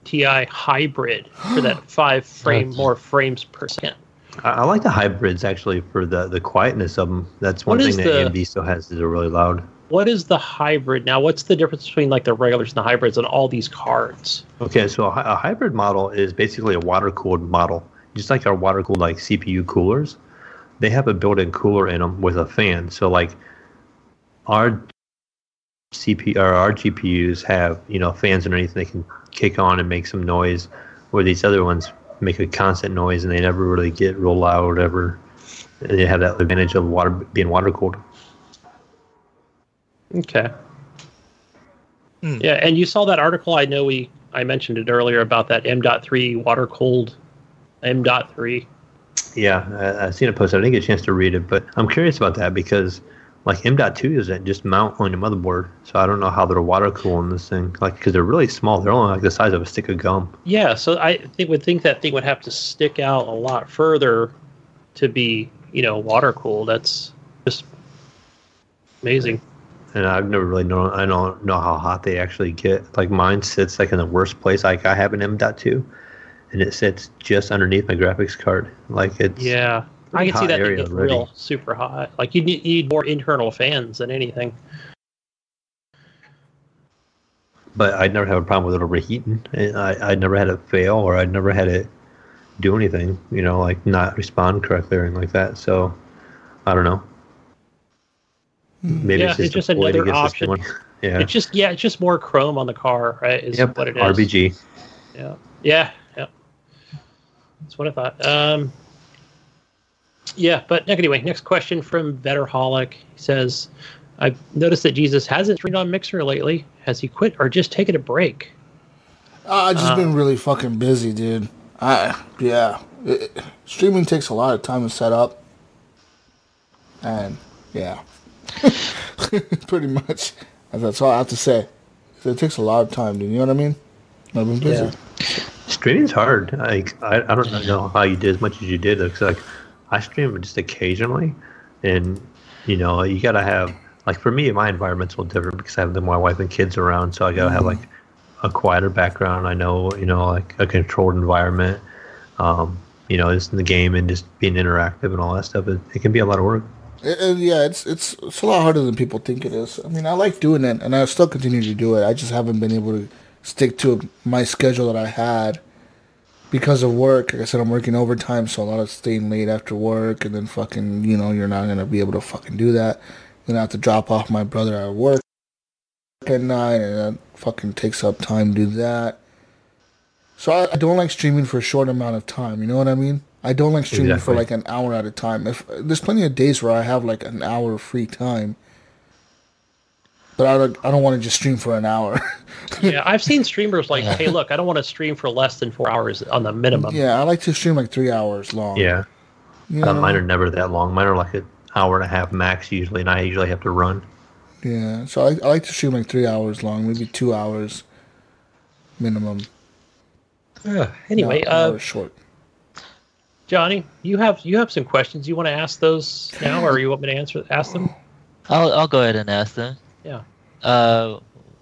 Ti hybrid for that 5 more frames per second. I like the hybrids actually for the quietness of them. That's one thing that AMD still has is they're really loud. What is the hybrid now? What's the difference between like the regulars and the hybrids on all these cards? Okay, so a hybrid model is basically a water-cooled model. Just like our water-cooled like CPU coolers. They have a built-in cooler in them with a fan. So like our GPUs have, fans underneath they can kick on and make some noise, where these other ones make a constant noise and they never really get real loud ever. And they have that advantage of being water cooled. Okay. Yeah, and you saw that article. I know I mentioned it earlier about that M.3 water cooled M.3. Yeah, I've seen it posted. I didn't get a chance to read it, but I'm curious about that because Like M.2 doesn't just mount on your motherboard, so I don't know how they're water cooling this thing. Like, because they're really small, they're only like the size of a stick of gum. Yeah, so I would think that thing would have to stick out a lot further to be, water cooled. That's just amazing. And I've never really known. I don't know how hot they actually get. Like mine sits like in the worst place. Like I have an M.2, and it sits just underneath my graphics card. Like it's I can see that thing get real super hot. Like you need more internal fans than anything. But I'd never have a problem with it overheating. I never had it fail, or I'd never had it do anything. Like not respond correctly or anything like that. So I don't know. Maybe it's just another option. Yeah. It's just more chrome on the car, right? Is what it is. RBG. Yeah. That's what I thought. But anyway, next question from Vetterholic. He says, I've noticed that Jesus hasn't streamed on Mixer lately. Has he quit or just taken a break? I've just been really fucking busy, dude. Streaming takes a lot of time to set up. And, yeah. Pretty much. That's all I have to say. It takes a lot of time, dude. You know what I mean? I've been busy. Yeah. Streaming's hard. Like I don't know how you did as much as you did. Because like I stream just occasionally, and you gotta have like for me, my environment's a little different because I have my wife and kids around, so I gotta have like a quieter background. I know like a controlled environment. Just in the game and just being interactive and all that stuff. It can be a lot of work. It's a lot harder than people think it is. I mean, I like doing it, and I still continue to do it. I just haven't been able to stick to my schedule that I had because of work. Like I said, I'm working overtime, so a lot of staying late after work, and then fucking, you're not going to be able to fucking do that. Then I have to drop off my brother at work at night, and that fucking takes up time to do that. So I don't like streaming for a short amount of time, you know what I mean? I don't like streaming for like an hour at a time. If there's plenty of days where I have like an hour of free time, but I don't want to just stream for an hour. Yeah, I've seen streamers like, hey, look, I don't want to stream for less than 4 hours on the minimum. Yeah, I like to stream like 3 hours long. Yeah, mine are never that long. Mine are like an hour and a half max usually, and I usually have to run. Yeah, so I like to stream like 3 hours long, maybe 2 hours minimum. Anyway, short. Johnny, you have some questions. You want to ask those now, or you want me to ask them? I'll go ahead and ask them. Yeah.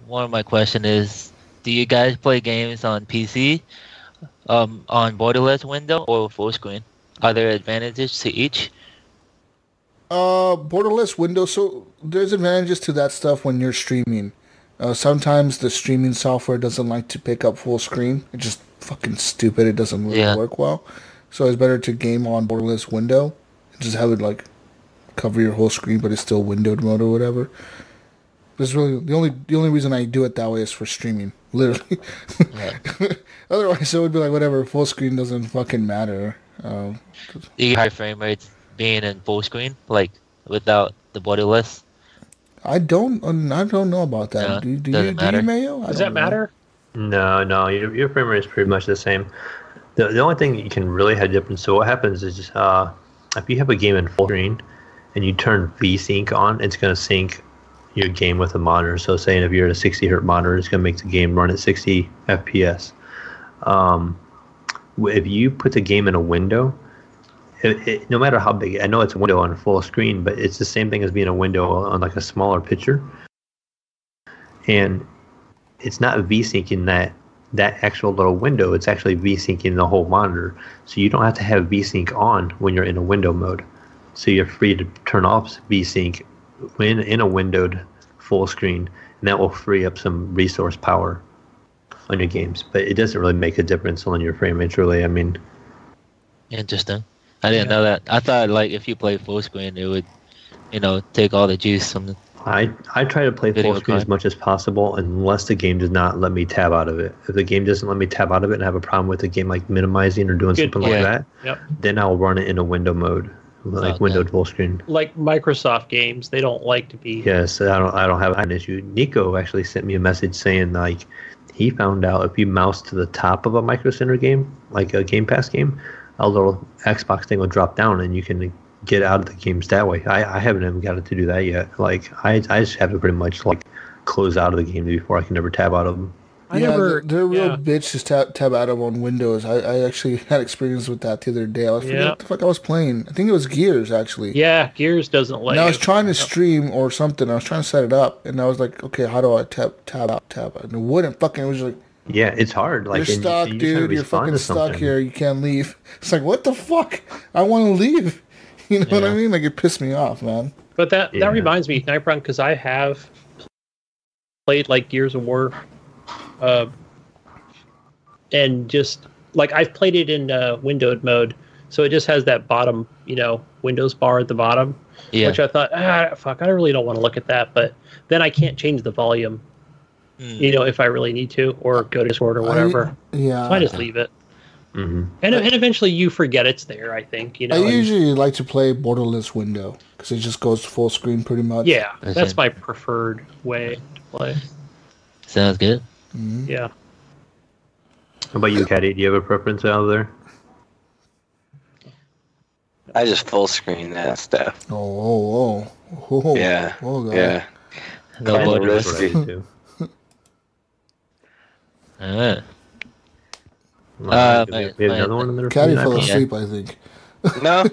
One of my question is, do you guys play games on PC, on borderless window or full screen? Are there advantages to each? Borderless window. So there's advantages to that stuff when you're streaming. Sometimes the streaming software doesn't like to pick up full screen. It's just fucking stupid. It doesn't really work well. So it's better to game on borderless window and just have it like cover your whole screen, but it's still windowed mode or whatever. It's really the only reason I do it that way is for streaming, literally. Otherwise, it would be like whatever. Full screen doesn't fucking matter. The high frame rates being in full screen, like without the borderless. I don't know about that. Do you, Mayo? Does that matter? No. Your frame rate is pretty much the same. The only thing you can really have difference. So what happens is if you have a game in full screen and you turn VSync on, it's going to sync your game with the monitor. So saying if you're at a 60 hertz monitor, it's going to make the game run at 60 FPS. If you put the game in a window, no matter how big, I know it's a window on a full screen, but it's the same thing as being a window on like a smaller picture. And it's not VSyncing that actual little window, it's actually VSyncing the whole monitor. So you don't have to have VSync on when you're in a window mode. So you're free to turn off VSync when in a windowed full screen, and that will free up some resource power on your games. But it doesn't really make a difference on your frame rate, really. I mean, interesting. I didn't know that. I thought like if you play full screen, it would, take all the juice from the. I try to play full screen as much as possible, unless the game does not let me tab out of it. If the game doesn't let me tab out of it and have a problem with the game like minimizing or doing something like that, then I'll run it in a window mode, like windowed full screen. Like Microsoft games, they don't like to be. Yes, I don't have an issue. Nico actually sent me a message saying like he found out if you mouse to the top of a Micro Center game, like a Game Pass game, a little Xbox thing will drop down and you can get out of the games that way. I haven't even got to do that yet. Like I just have to pretty much like close out of the game before I can never tab out of them. They're real bitches tab out of on Windows. I actually had experience with that the other day. I forget what the fuck I was playing. I think it was Gears, actually. Yeah, Gears doesn't let you. I was trying to stream or something. I was trying to set it up, and I was like, okay, how do I tab out? And it wouldn't fucking, it was like... Yeah, it's hard. Like, you're stuck, dude. You're fucking stuck here. You can't leave. It's like, what the fuck? I want to leave. You know what I mean? Like, it pissed me off, man. But that reminds me, Nypron, because I have played, like, Gears of War... and just like I've played it in windowed mode, so it just has that bottom, Windows bar at the bottom, which I thought, fuck, I really don't want to look at that, but then I can't change the volume, if I really need to, or go to Discord or whatever. So I just leave it. Mm-hmm. And eventually you forget it's there, I think. I usually like to play borderless window because it just goes full screen pretty much. Yeah, that's my preferred way to play. Sounds good. Mm-hmm. Yeah. How about you, Caddy? Do you have a preference out there? I just full screen that stuff. Oh. Yeah. Oh, God. Yeah. No Kinda border. risky. We have another one in there. Caddy fell asleep, I think. No.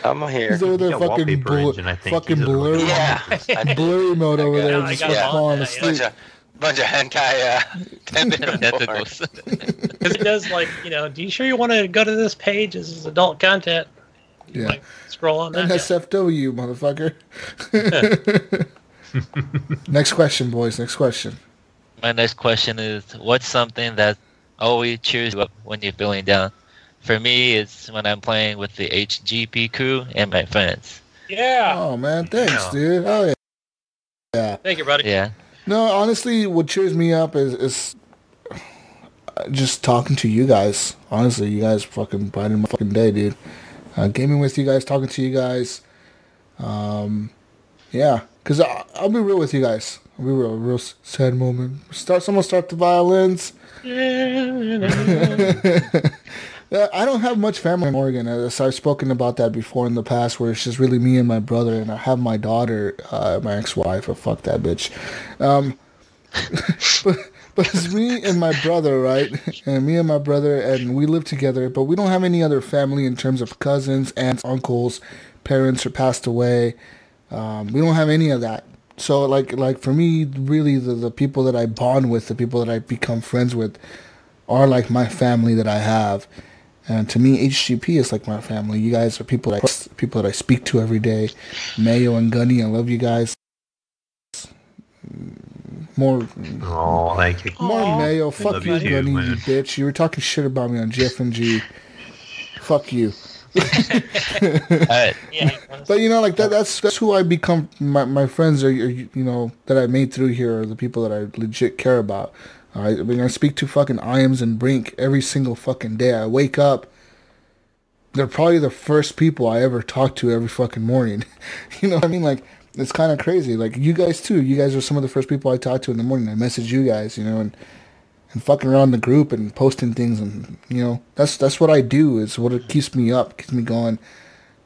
I'm here. He's over there fucking blurry. Yeah. Blurry mode over there. Just falling asleep. Bunch of hentai tentacles. Because it does, like, do you sure you want to go to this page? This is adult content. Yeah. Like, scroll on that. NSFW, motherfucker. Next question, boys. Next question. My next question is, what's something that always cheers you up when you're feeling down? For me, it's when I'm playing with the HGP crew and my friends. Yeah. Oh, man. Thanks, dude. Oh, yeah. Thank you, buddy. Yeah. No, honestly, what cheers me up is just talking to you guys. Honestly, you guys fucking brighten my fucking day, dude. Gaming with you guys, talking to you guys. Yeah, because I'll be real with you guys. I'll be real sad moment. Someone start the violins. I don't have much family in Oregon. As I've spoken about that before in the past, where it's just really me and my brother, and I have my daughter, my ex-wife. Fuck that bitch. But it's me and my brother, right? And me and my brother, and we live together. But we don't have any other family in terms of cousins, aunts, uncles, parents are passed away. We don't have any of that. So like for me, really, the people that I bond with, the people that I become friends with, are like my family that I have. And to me, HGP is like my family. You guys are people that I speak to every day. Mayo and Gunny, I love you guys. More. Oh, thank you. More Mayo. Fuck you, Gunny, man. you bitch. You were talking shit about me on GIF and G. Fuck you. Yeah. But like that's who I become. My friends are that I made through here are the people that I legit care about. I speak to fucking Iams and Brink every single fucking day. I wake up. They're probably the first people I ever talk to every fucking morning. You know what I mean? Like, it's kind of crazy. Like, you guys too. You guys are some of the first people I talk to in the morning. I message you guys, and fucking around the group and posting things. And, that's what I do. It's what it keeps me up, keeps me going.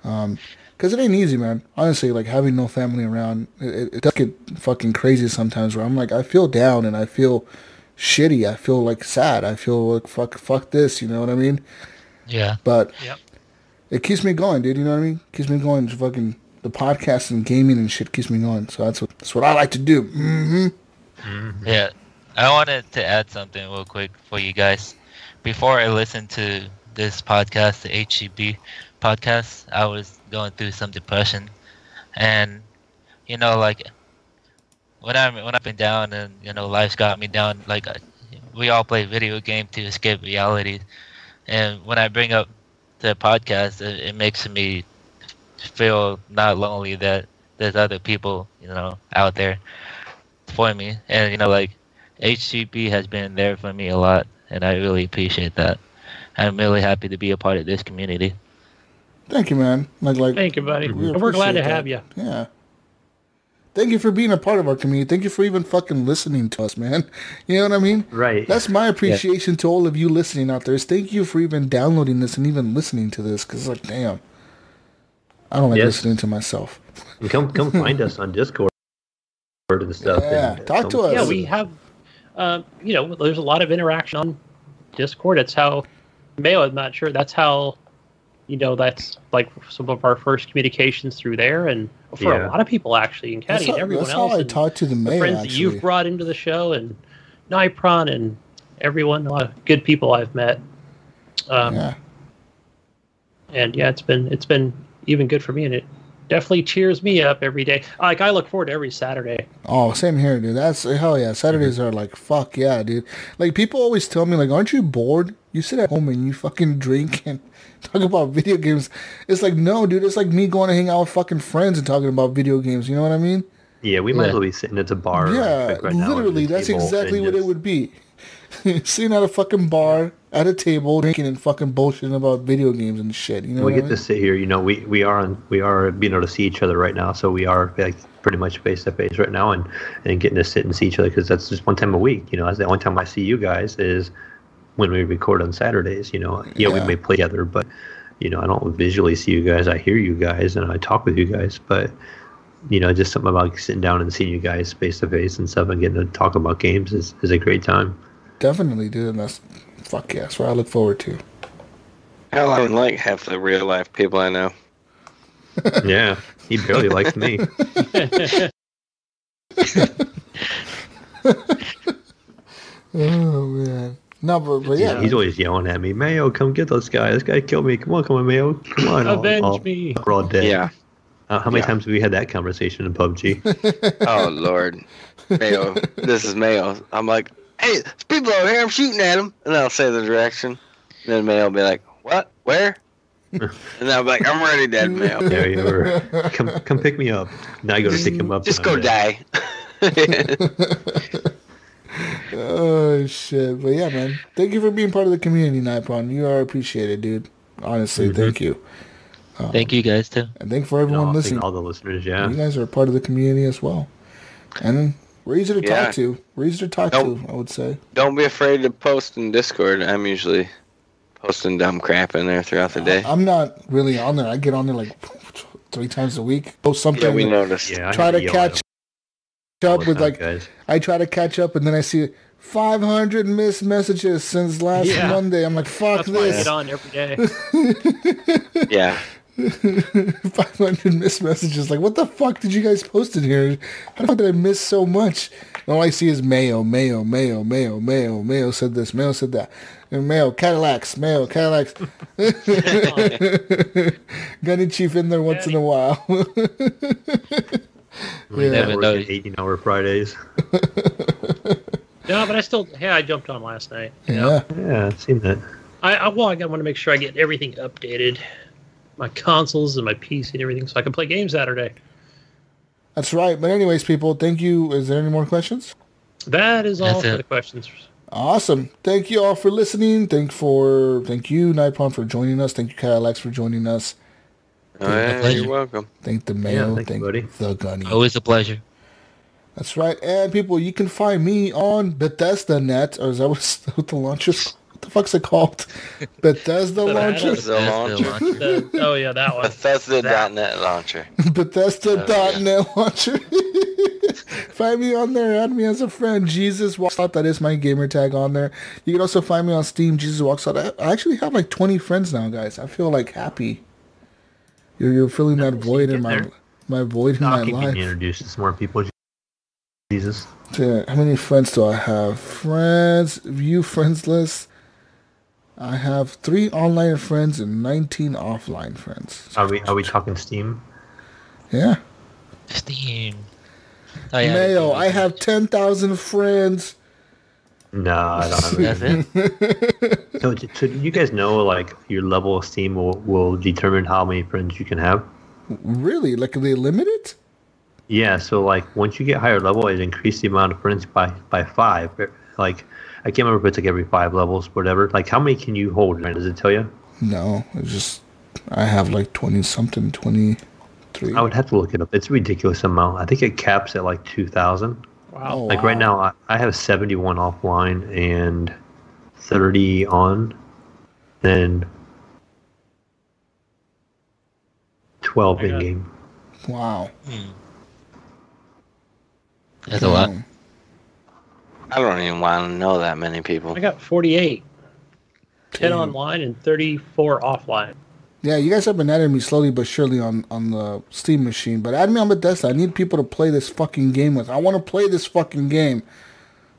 Because it ain't easy, man. Honestly, like, having no family around, it does get fucking crazy sometimes where I'm like, I feel down and I feel shitty. I feel like sad. I feel like fuck this. You know what I mean? Yeah. But Yep. It keeps me going, dude. You know what I mean? Keeps me going. Fucking the podcast and gaming and shit keeps me going. So that's what I like to do. Mm-hmm. Mm-hmm. Yeah. I wanted to add something real quick for you guys. Before I listened to this podcast, the HGP podcast, I was going through some depression, and like when I've been down and life's got me down, like we all play video game to escape reality, and when I bring up the podcast, it makes me feel not lonely, that there's other people out there for me, and like HGP has been there for me a lot, and I really appreciate that. I'm really happy to be a part of this community. Thank you, man. Like. Thank you, buddy. we We're glad to appreciate have that. you. Yeah. thank you for being a part of our community. Thank you for even fucking listening to us, man. You know what I mean? Right. That's my appreciation to all of you listening out there. Is thank you for even downloading this and even listening to this. Because, like, damn. I don't like listening to myself. And come find us on Discord and stuff. Yeah, and talk to us. Yeah, we have, there's a lot of interaction on Discord. That's how, Mayo, I'm not sure, that's how, that's like some of our first communications through there. And for a lot of people, actually, and Caddy and everyone else. That's how I talk to the Mayo, friends that you've brought into the show, and Nypron and everyone, a lot of good people I've met. And yeah, it's been even good for me, and it definitely cheers me up every day. Like, I look forward to every Saturday. Oh, same here, dude. That's hell yeah. Saturdays are like, fuck yeah, dude. Like, people always tell me, like, aren't you bored? You sit at home and you fucking drink and talk about video games. It's like, no, dude. It's like me going to hang out with fucking friends and talking about video games. You know what I mean? Yeah, we might as well be sitting at the bar. Yeah, right now literally, that's exactly what it would be. Sitting at a fucking bar at a table drinking and fucking bullshitting about video games and shit. You know, we get to sit here. We are being able to see each other right now, so we are like pretty much face to face right now, and getting to sit and see each other because that's just one time a week. That's the only time I see you guys is when we record on Saturdays. We may play together, but I don't visually see you guys. I hear you guys and I talk with you guys, but just something about sitting down and seeing you guys face to face and stuff and getting to talk about games is a great time. Definitely, dude. And that's fuck yeah. That's what I look forward to. Hell, I don't like half the real life people I know. Yeah, he barely likes me. Oh man, no, but yeah, he's always yelling at me. Mayo, come get this guy. This guy killed me. Come on, Mayo. Come on, avenge me. We're all dead. Yeah. How many times have we had that conversation in PUBG? Oh Lord, Mayo. This is Mayo. I'm like, hey, there's people over here. I'm shooting at them, and I'll say the direction. And then Mayo will be like, what? Where? And I'll be like, I'm already dead, Mayo. Yeah, you were. Come pick me up. Now I go to pick him up. Just go die. Oh shit! But yeah, man. Thank you for being part of the community, Nypron. You are appreciated, dude. Honestly, thank you. Thank you guys too. And thank for everyone listening. All the listeners, yeah. You guys are a part of the community as well. And we're easy to talk to. We're easy to talk to, I would say. Don't be afraid to post in Discord. I'm usually posting dumb crap in there throughout the day. I'm not really on there. I get on there like 3 times a week. Post something. Yeah, we noticed. Yeah, try to catch up with like, guys. I try to catch up and then I see 500 missed messages since last Monday. I'm like, fuck That's this. why I get on every day. Yeah. 500 missed messages. Like, what the fuck did you guys post in here? How the fuck did I miss so much? All I see is Mayo said this, Mayo said that. And Mayo, Caddylax. Gunny Chief in there once in a while. We never know. 18-hour Fridays. No, but I jumped on last night. Yeah, I've seen that. I want to make sure I get everything updated. My consoles and my PC and everything, so I can play games Saturday. That's right. But anyways, people, thank you. Is there any more questions? That is all for the questions. Awesome. Thank you all for listening. Thank you, Nypron, for joining us. Thank you, Caddylax, for joining us. You're welcome. Thank the Mayo. Thank you, buddy. The Gunny. Always a pleasure. That's right. And people, you can find me on Bethesda Net, or is that what the launcher's? What the fuck's it called? Bethesda launcher? Oh yeah, that one. Bethesda.net launcher. Bethesda.net launcher. Find me on there. Add me as a friend. Jesus Walks Out. That is my gamer tag on there. You can also find me on Steam. Jesus Walks Out. I actually have like 20 friends now, guys. I feel like happy. You're filling that void in my void in my life. Being introduced to some more people. Jesus. How many friends do I have? Friends, view friends list. I have 3 online friends and 19 offline friends. Are we talking Steam? Yeah. Steam. Oh, yeah, Mayo, I have 10,000 friends. No, I don't have That's it? So do you guys know, like, your level of Steam will determine how many friends you can have? Really? Like, are they limited? Yeah, so, like, once you get higher level, it increases the amount of friends by 5. Like, I can't remember if it's, like, every 5 levels, whatever. Like, how many can you hold? Does it tell you? No, it's just, I have, like, 20-something, 22 I would have to look it up. It's a ridiculous amount. I think it caps at like 2,000. Wow. Like right now, I have 71 offline and 30 on, and 12 in game. Wow. That's a lot. I don't even want to know that many people. I got 48. 10 online and 34 offline. Yeah, you guys have been adding me slowly but surely on the Steam machine. But add me on Bethesda. I need people to play this fucking game with. I want to play this fucking game.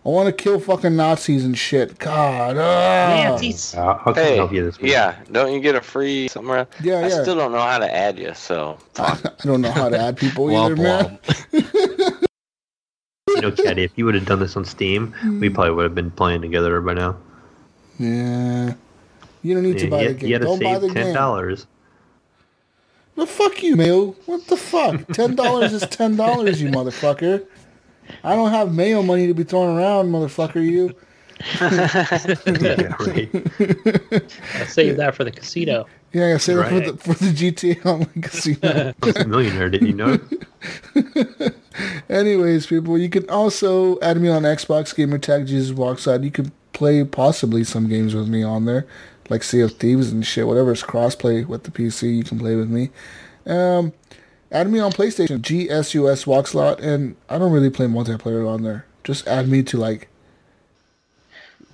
I want to kill fucking Nazis and shit. God. Nazis. How can I help you this week? Yeah, don't you get a free somewhere? Yeah, I still don't know how to add you, so. I don't know how to add people either, man. You know, Caddy, if you would have done this on Steam, we probably would have been playing together by now. Yeah. You don't need to buy the game. You Don't buy the game. $10. Well, fuck you, Mayo. What the fuck? $10 is $10, you motherfucker. I don't have Mayo money to be throwing around, motherfucker, you. Yeah, right. I'll save that for the casino. Yeah, I say that for the GTA Online Casino. I was a millionaire, didn't you know? Anyways, people, you can also add me on Xbox Gamertag Jesus Walkside. You can play possibly some games with me on there, like Sea of Thieves and shit. Whatever's crossplay with the PC, you can play with me. Add me on PlayStation, GSUS Walkslot, and I don't really play multiplayer on there. Just add me to like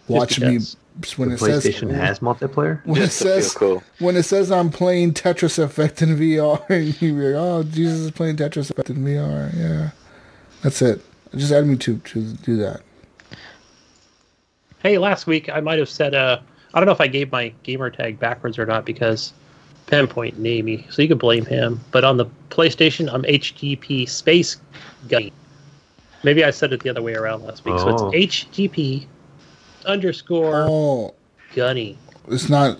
watch me when it says PlayStation has multiplayer. When it says I'm playing Tetris Effect in VR, and you be like, oh, Jesus is playing Tetris Effect in VR. Yeah, that's it. Just add me to do that. Hey, last week I might have said, I don't know if I gave my gamer tag backwards or not because Pinpoint named me, so you can blame him. But on the PlayStation, I'm HGP Space Gunny. Maybe I said it the other way around last week. So it's HGP _ Gunny. It's not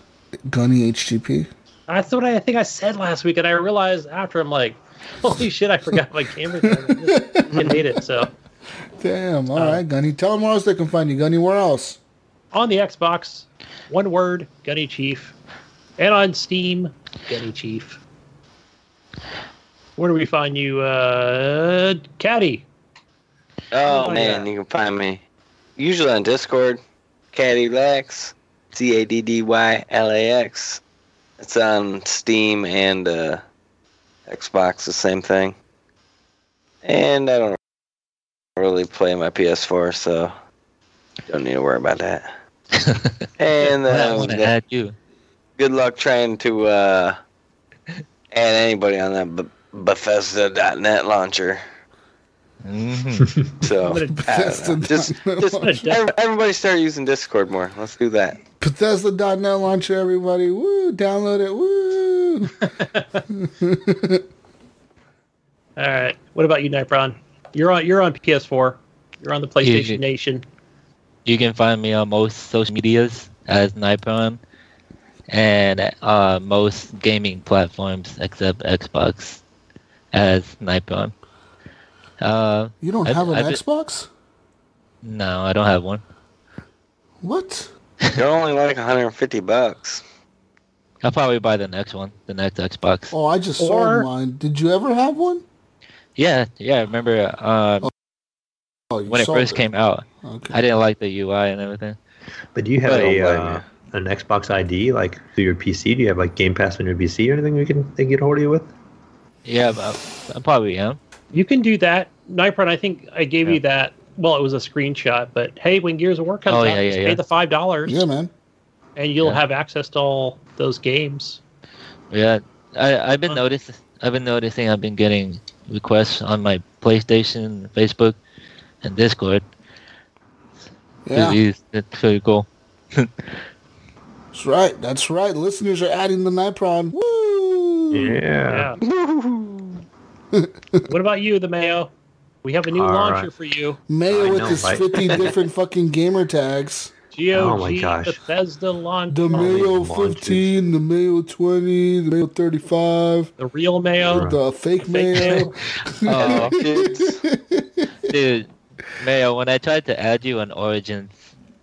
Gunny HGP? That's what I think I said last week, and I realized after, I'm like, holy shit, I forgot my gamer tag. I just made it, so. Damn, all right, Gunny. Tell them where else they can find you, Gunny. Where else? On the Xbox, one word, Gunny Chief. And on Steam, Gunny Chief. Where do we find you, Caddy? Oh, man, you can find me usually on Discord, Caddylax, CADDYLAX. It's on Steam and Xbox, the same thing. And I don't really play my PS4, so don't need to worry about that. And I want to add you. Good luck trying to add anybody on that Bethesda.net launcher. Mm-hmm. So just everybody start using Discord more. Let's do that. Bethesda.net launcher, everybody. Woo! Download it. Woo! All right. What about you, Nypron? You're on PS4. You're on the PlayStation Nation. You can find me on most social medias as Nypron, and most gaming platforms except Xbox as Nypron. You don't have an Xbox? No, I don't have one. What? They're only like $150. I'll probably buy the next one, the next Xbox. Oh, I just sold mine. Did you ever have one? Yeah. I remember when it first came out. Okay. I didn't like the UI and everything. But do you have an Xbox ID, like through your PC? Do you have like Game Pass on your PC or anything they can get hold of you with? Yeah, I probably am. You can do that. Nypron, I think I gave you that. Well, it was a screenshot, but hey, when Gears of War comes out, just pay the $5. Yeah, man. And you'll have access to all those games. Yeah, I've been noticing. I've been getting requests on my PlayStation, Facebook, and Discord. Yeah, it's pretty cool. That's right. That's right. Listeners are adding the Nypron. Woo! Yeah. What about you, the Mayo? We have a new launcher for you. Mayo with his 50 different fucking gamer tags. GOG, Bethesda launcher. The Mayo 15, the Mayo 20, the Mayo 35. The real Mayo. The fake Mayo. Oh, dude, Mayo, when I tried to add you on Origins,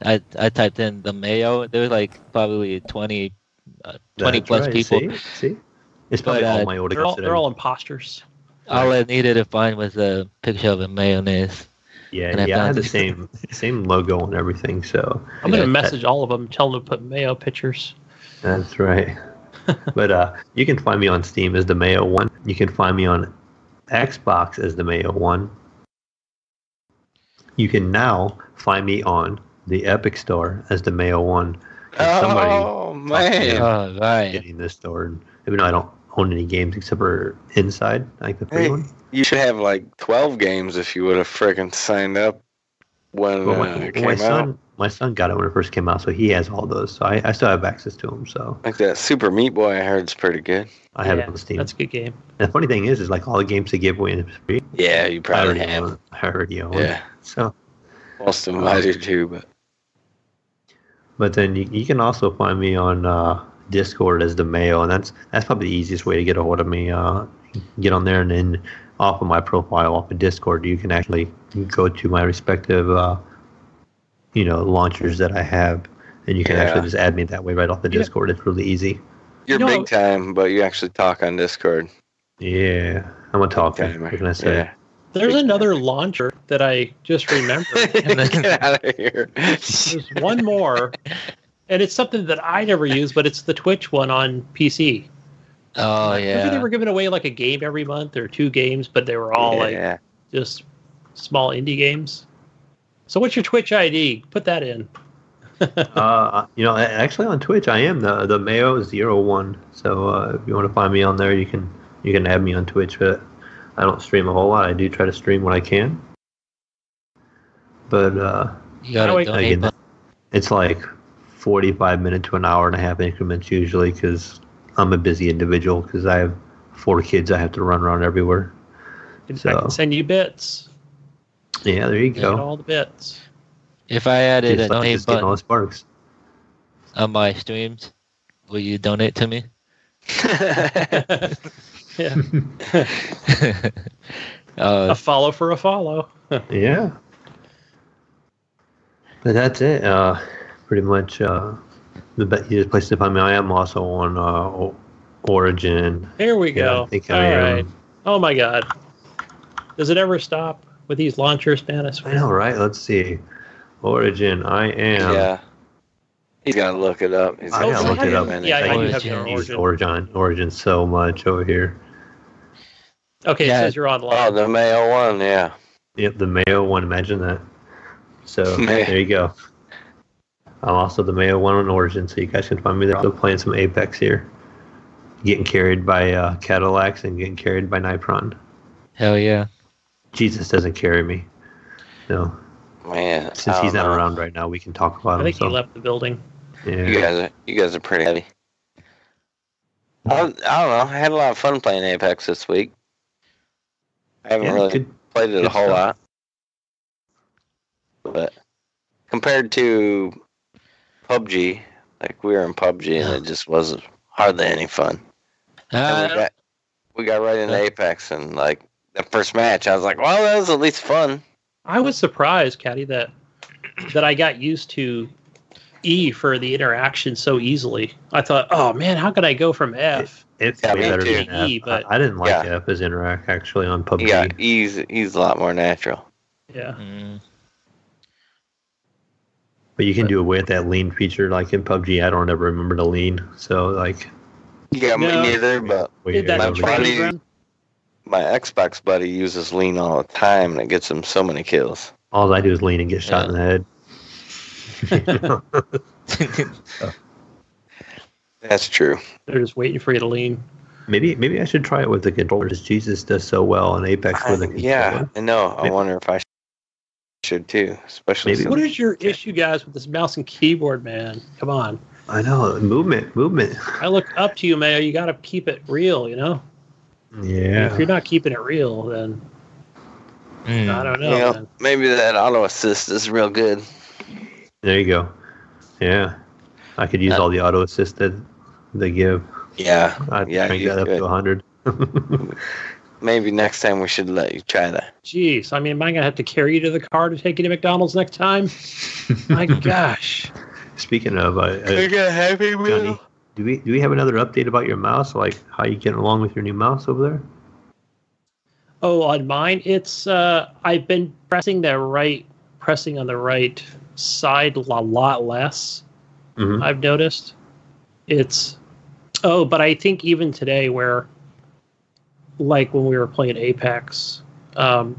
I typed in the Mayo. There was like probably 20 plus people. See? It's probably all Mayo to consider. They're all imposters. All I needed to find was a picture of a mayonnaise. Yeah, I had the same logo and everything. So I'm gonna message all of them, tell them to put Mayo pictures. That's right. But you can find me on Steam as the Mayo One. You can find me on Xbox as the Mayo One. You can now find me on the Epic Store as the Mayo One. Oh man! Getting this store, and even though I don't own any games except for Inside, like the free one. You should have like 12 games if you would have freaking signed up when it came out. My son got it when it first came out, so he has all those. So I still have access to them. So like that Super Meat Boy, I heard is pretty good. I have it on Steam. That's a good game. And the funny thing is like all the games they give away in free. Yeah, you probably have. I already own. Yeah. So most of them I do too, but then you can also find me on Discord as the Mayo, and that's probably the easiest way to get a hold of me. Get on there, and then off of my profile, off of Discord, you can actually go to my respective, launchers that I have, and you can actually just add me that way right off the Discord. It's really easy. You're big time, but you actually talk on Discord. Yeah, I'm a talker. What can I say? Yeah. There's another launcher that I just remembered. Get out of here. There's one more, and it's something that I never use, but it's the Twitch one on PC. Oh, yeah. Maybe they were giving away like a game every month or 2 games, but they were all like just small indie games. So what's your Twitch ID? Put that in. Actually on Twitch I am the Mayo01. So if you want to find me on there, you can add me on Twitch, but I don't stream a whole lot. I do try to stream when I can. But you gotta donate. It's like 45 minute to an hour and a half increments usually, because I'm a busy individual, because I have 4 kids I have to run around everywhere. I can send you bits. Yeah, there you go. All the bits. If I added a donate button all the sparks on my streams, will you donate to me? Yeah. A follow for a follow. Yeah. But that's it. Pretty much the easiest place to find me. I am also on Origin. Here we go. I think I am. Right. Oh my God. Does it ever stop with these launchers, man? I know, right? Let's see. Origin, I am. Yeah. He's got to look it up. I got to look it up. Yeah, I use Origin so much over here. Okay, it says you're online. Oh, the Mayo one, yeah. Yep, the Mayo one. Imagine that. So there you go. I'm also the Mayo one on Origin, so you guys can find me there. Still playing some Apex here. Getting carried by Caddylax and getting carried by Nypron. Hell yeah. Jesus doesn't carry me. No. Man, since he's not around right now, we can talk about him. I think he left the building. Yeah. You guys are pretty heavy. I don't know. I had a lot of fun playing Apex this week. I haven't really played it a whole lot. But compared to Pubg, like we were in Pubg and it just wasn't hardly any fun. We got right into Apex, and like the first match, I was like, well, that was at least fun. I was surprised, Caddy, that I got used to E for the interaction so easily. I thought, oh man, how could I go from F? It's way better than F. E, but I didn't like F as interact actually on PUBG. Yeah, E's a lot more natural. Yeah. But you can do away with that lean feature like in PUBG. I don't ever remember the lean. So like me neither, but my Xbox buddy uses lean all the time, and it gets him so many kills. All I do is lean and get shot in the head. That's true. They're just waiting for you to lean. Maybe I should try it with the controllers. Jesus does so well in Apex with the controller. Yeah, I know. I wonder if I should too. Especially. What is your issue, guys, with this mouse and keyboard, man? Come on. I know. Movement. I look up to you, Mayo. You got to keep it real, you know? Yeah. If you're not keeping it real, then I don't know. Maybe that auto assist is real good. There you go. Yeah. I could use all the auto assist that they give. Yeah. I'd crank that up to 100. Maybe next time we should let you try that. Jeez. I mean, am I going to have to carry you to the car to take you to McDonald's next time? My gosh. Speaking of, Gunny, do Do we have another update about your mouse? Like how you getting along with your new mouse over there? Oh, on mine, it's I've been pressing on the right side a lot less. Mm-hmm. I've noticed. But I think even today, where like when we were playing Apex, and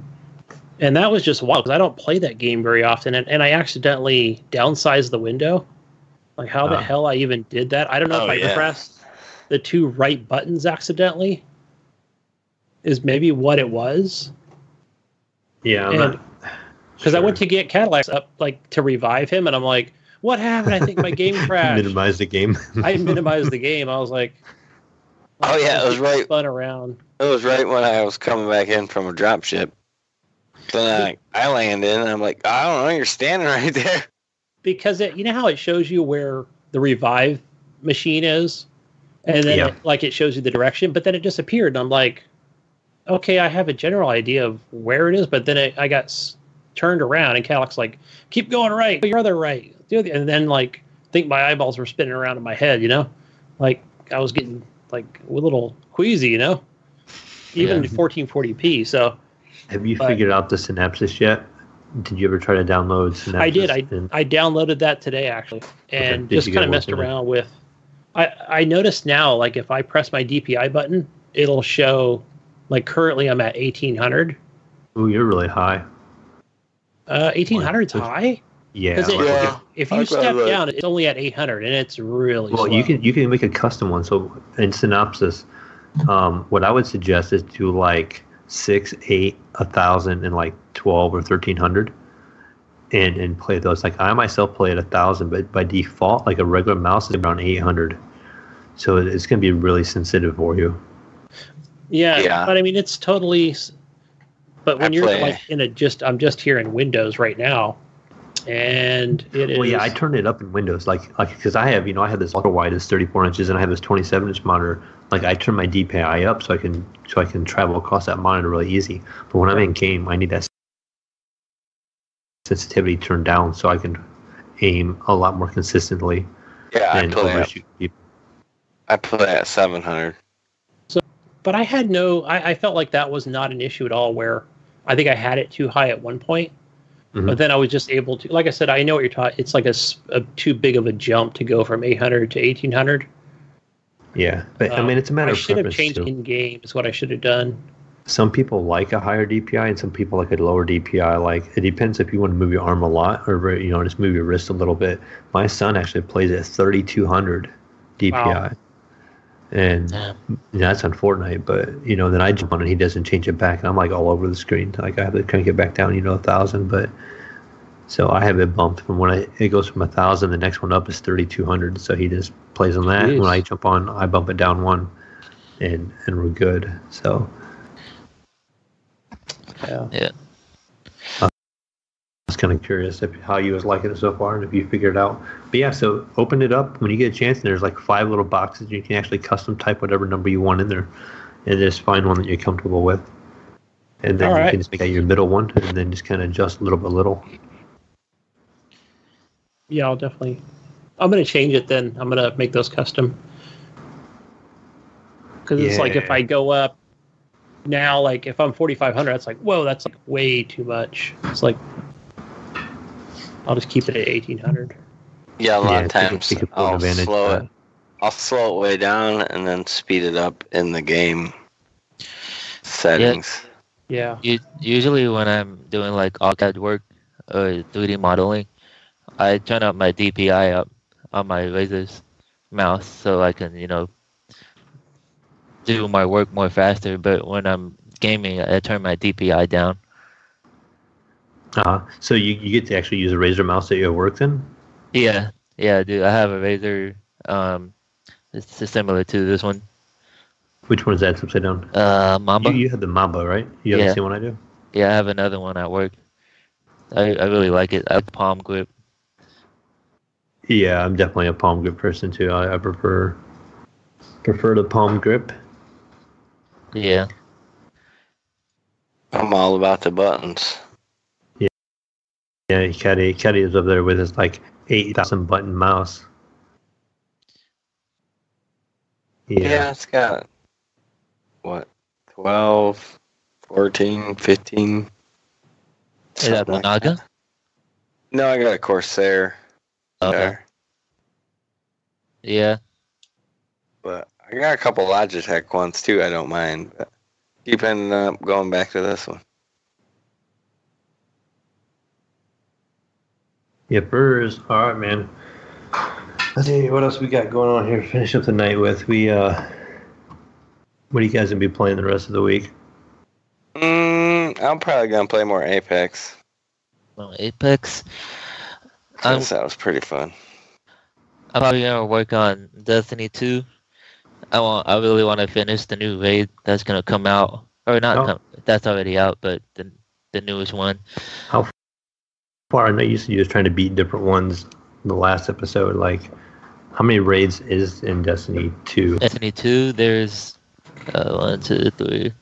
that was just wild because I don't play that game very often, and I accidentally downsized the window. Like how the hell I even did that? I don't know if I pressed the two right buttons accidentally. Is maybe what it was. Yeah, because I went to get Caddylax up like to revive him, and I'm like, "What happened? I think my game crashed." Minimize the game. I minimized the game. I was like, "Oh yeah, it was right." Spun around. It was right when I was coming back in from a drop ship. Then I landed in, and I'm like, "I don't know, you're standing right there." Because you know how it shows you where the revive machine is, and then it shows you the direction, but then it disappeared, and I'm like, okay, I have a general idea of where it is, but then I got turned around, and Caddylax like, keep going right, your other right, and then like, I think my eyeballs were spinning around in my head, you know, like I was getting like a little queasy, you know, even 1440p. So, have you figured out the Synapses yet? Did you ever try to download Synapses? I did. I downloaded that today actually, and just kind of messed around with. I noticed now, like if I press my DPI button, it'll show. Like currently, I'm at 1800. Ooh, you're really high. 1800's high. Yeah. If you step down, it's only at 800, and it's really slow. You can make a custom one. So in Synopsis, what I would suggest is do like 6, 8, 1000, and like 12 or 1300, and play those. Like I myself play at 1000, but by default, like a regular mouse is around 800. So it's going to be really sensitive for you. Yeah, but I mean, it's totally. But when you're like I'm just here in Windows right now, and it is. Well, yeah, I turned it up in Windows, like because I have this ultra wide is 34 inches, and I have this 27-inch monitor. Like I turn my DPI up so I can travel across that monitor really easy. But when I'm in game, I need that sensitivity turned down so I can aim a lot more consistently. Yeah, I play at 700. But I had I felt like that was not an issue at all, where I think I had it too high at one point, but then I was just able to, like I said, I know what you're talking, it's like a too big of a jump to go from 800 to 1800. Yeah, but I mean, it's a matter of preference. I should have changed in-game is what I should have done. Some people like a higher DPI, and some people like a lower DPI. Like, it depends if you want to move your arm a lot or, just move your wrist a little bit. My son actually plays at 3200 DPI. Wow. And that's on Fortnite, but then I jump on it, he doesn't change it back, and I'm like all over the screen. Like I have to crank it back down, 1000. But so I have it bumped from it goes from 1000, the next one up is 3200. So he just plays on that. Jeez. When I jump on, I bump it down one, and we're good. So yeah. I was kind of curious how you was liking it so far, and if you figured it out. But yeah, so open it up when you get a chance, and there's like 5 little boxes. You can actually custom type whatever number you want in there, and just find one that you're comfortable with. And then you can just make that your middle one, and then just kind of adjust little by little. Yeah, I'm going to change it then. I'm going to make those custom. Because it's like if I go up now, like if I'm 4500, that's like, whoa, that's like way too much. It's like, I'll just keep it at 1800. Yeah, a lot of times I'll slow it way down and then speed it up in the game settings. Yeah. Usually when I'm doing like AutoCAD work or 3D modeling, I turn up my DPI up on my Razor's mouse so I can, do my work more faster. But when I'm gaming, I turn my DPI down. So you get to actually use a Razer mouse that you have worked in? Yeah, I do. I have a Razer. It's similar to this one. Which one is that? It's upside down. Mamba. You have the Mamba, right? You have the same one I do. Yeah, I have another one at work. I really like it. I like palm grip. Yeah, I'm definitely a palm grip person too. I prefer the palm grip. Yeah. I'm all about the buttons. Yeah, Caddy is up there with his like 8,000 button mouse. Yeah, it's got, what, 12, 14, 15. Is that Monaga? No, I got a Corsair. Okay. There. Yeah. But I got a couple Logitech ones too, I don't mind. But keep ending up going back to this one. Yippers. All right, man. Let's see what else we got going on here to finish up the night with. What are you guys going to be playing the rest of the week? I'm probably going to play more Apex. Well, Apex. That was pretty fun. I'm probably going to work on Destiny 2. I really want to finish the new raid that's going to come out. Or not, that's already out, but the newest one. How far? I know you said you were trying to beat different ones in the last episode. Like, how many raids is in Destiny 2? Destiny 2, there's 1, 2, 3.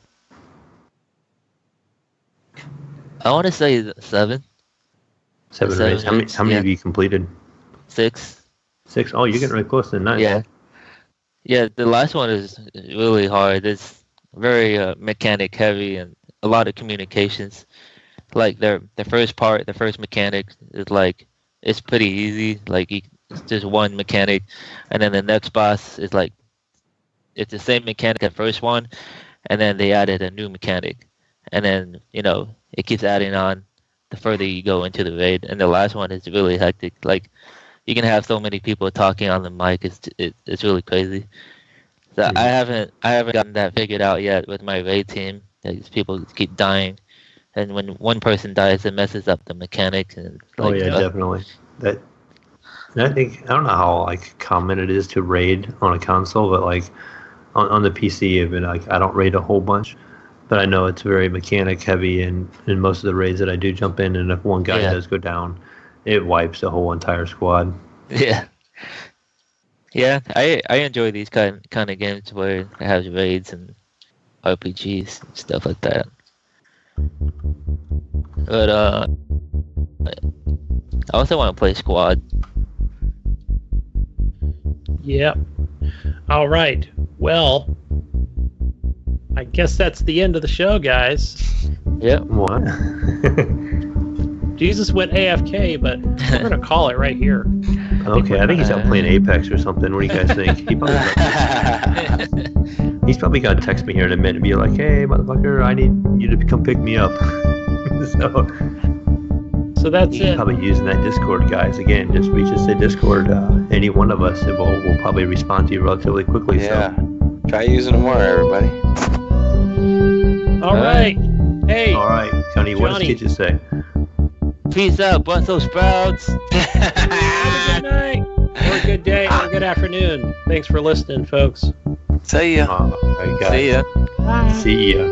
I want to say 7. 7 raids. How many have you completed? 6. 6? Oh, you're getting really close to 9. Yeah. Yeah, the last one is really hard. It's very mechanic heavy and a lot of communications. Like the first mechanic is like, it's pretty easy. Like it's just one mechanic, and then the next boss is like, it's the same mechanic as the first one, and then they added a new mechanic, and then it keeps adding on the further you go into the raid. And the last one is really hectic. Like, you can have so many people talking on the mic. It's really crazy. So I haven't gotten that figured out yet with my raid team. These people keep dying, and when one person dies, it messes up the mechanics. And definitely. And I don't know how common it is to raid on a console, but on the PC, even I don't raid a whole bunch. But I know it's very mechanic heavy, and in most of the raids that I do jump in, and if one guy does go down, it wipes the whole entire squad. Yeah. Yeah, I enjoy these kind of games where it has raids and RPGs and stuff like that. But I also want to play Squad. Yep. All right. Well, I guess that's the end of the show, guys. Yep. What? Jesus went AFK, but we're going to call it right here. I think he's out playing Apex or something. What do you guys think? He's probably going to text me here in a minute and be like, hey, motherfucker, I need you to come pick me up. So that's he's probably using that Discord, guys. Again, we just say Discord. Any one of us will probably respond to you relatively quickly. Yeah. So. Try using it more, everybody. All right. Hey. All right, Gunny, what does Kitchen say? Peace out, Brussels sprouts. Have a good night, or a good day, or a good afternoon. Thanks for listening, folks. See ya. All right, guys. See ya. Bye. See ya.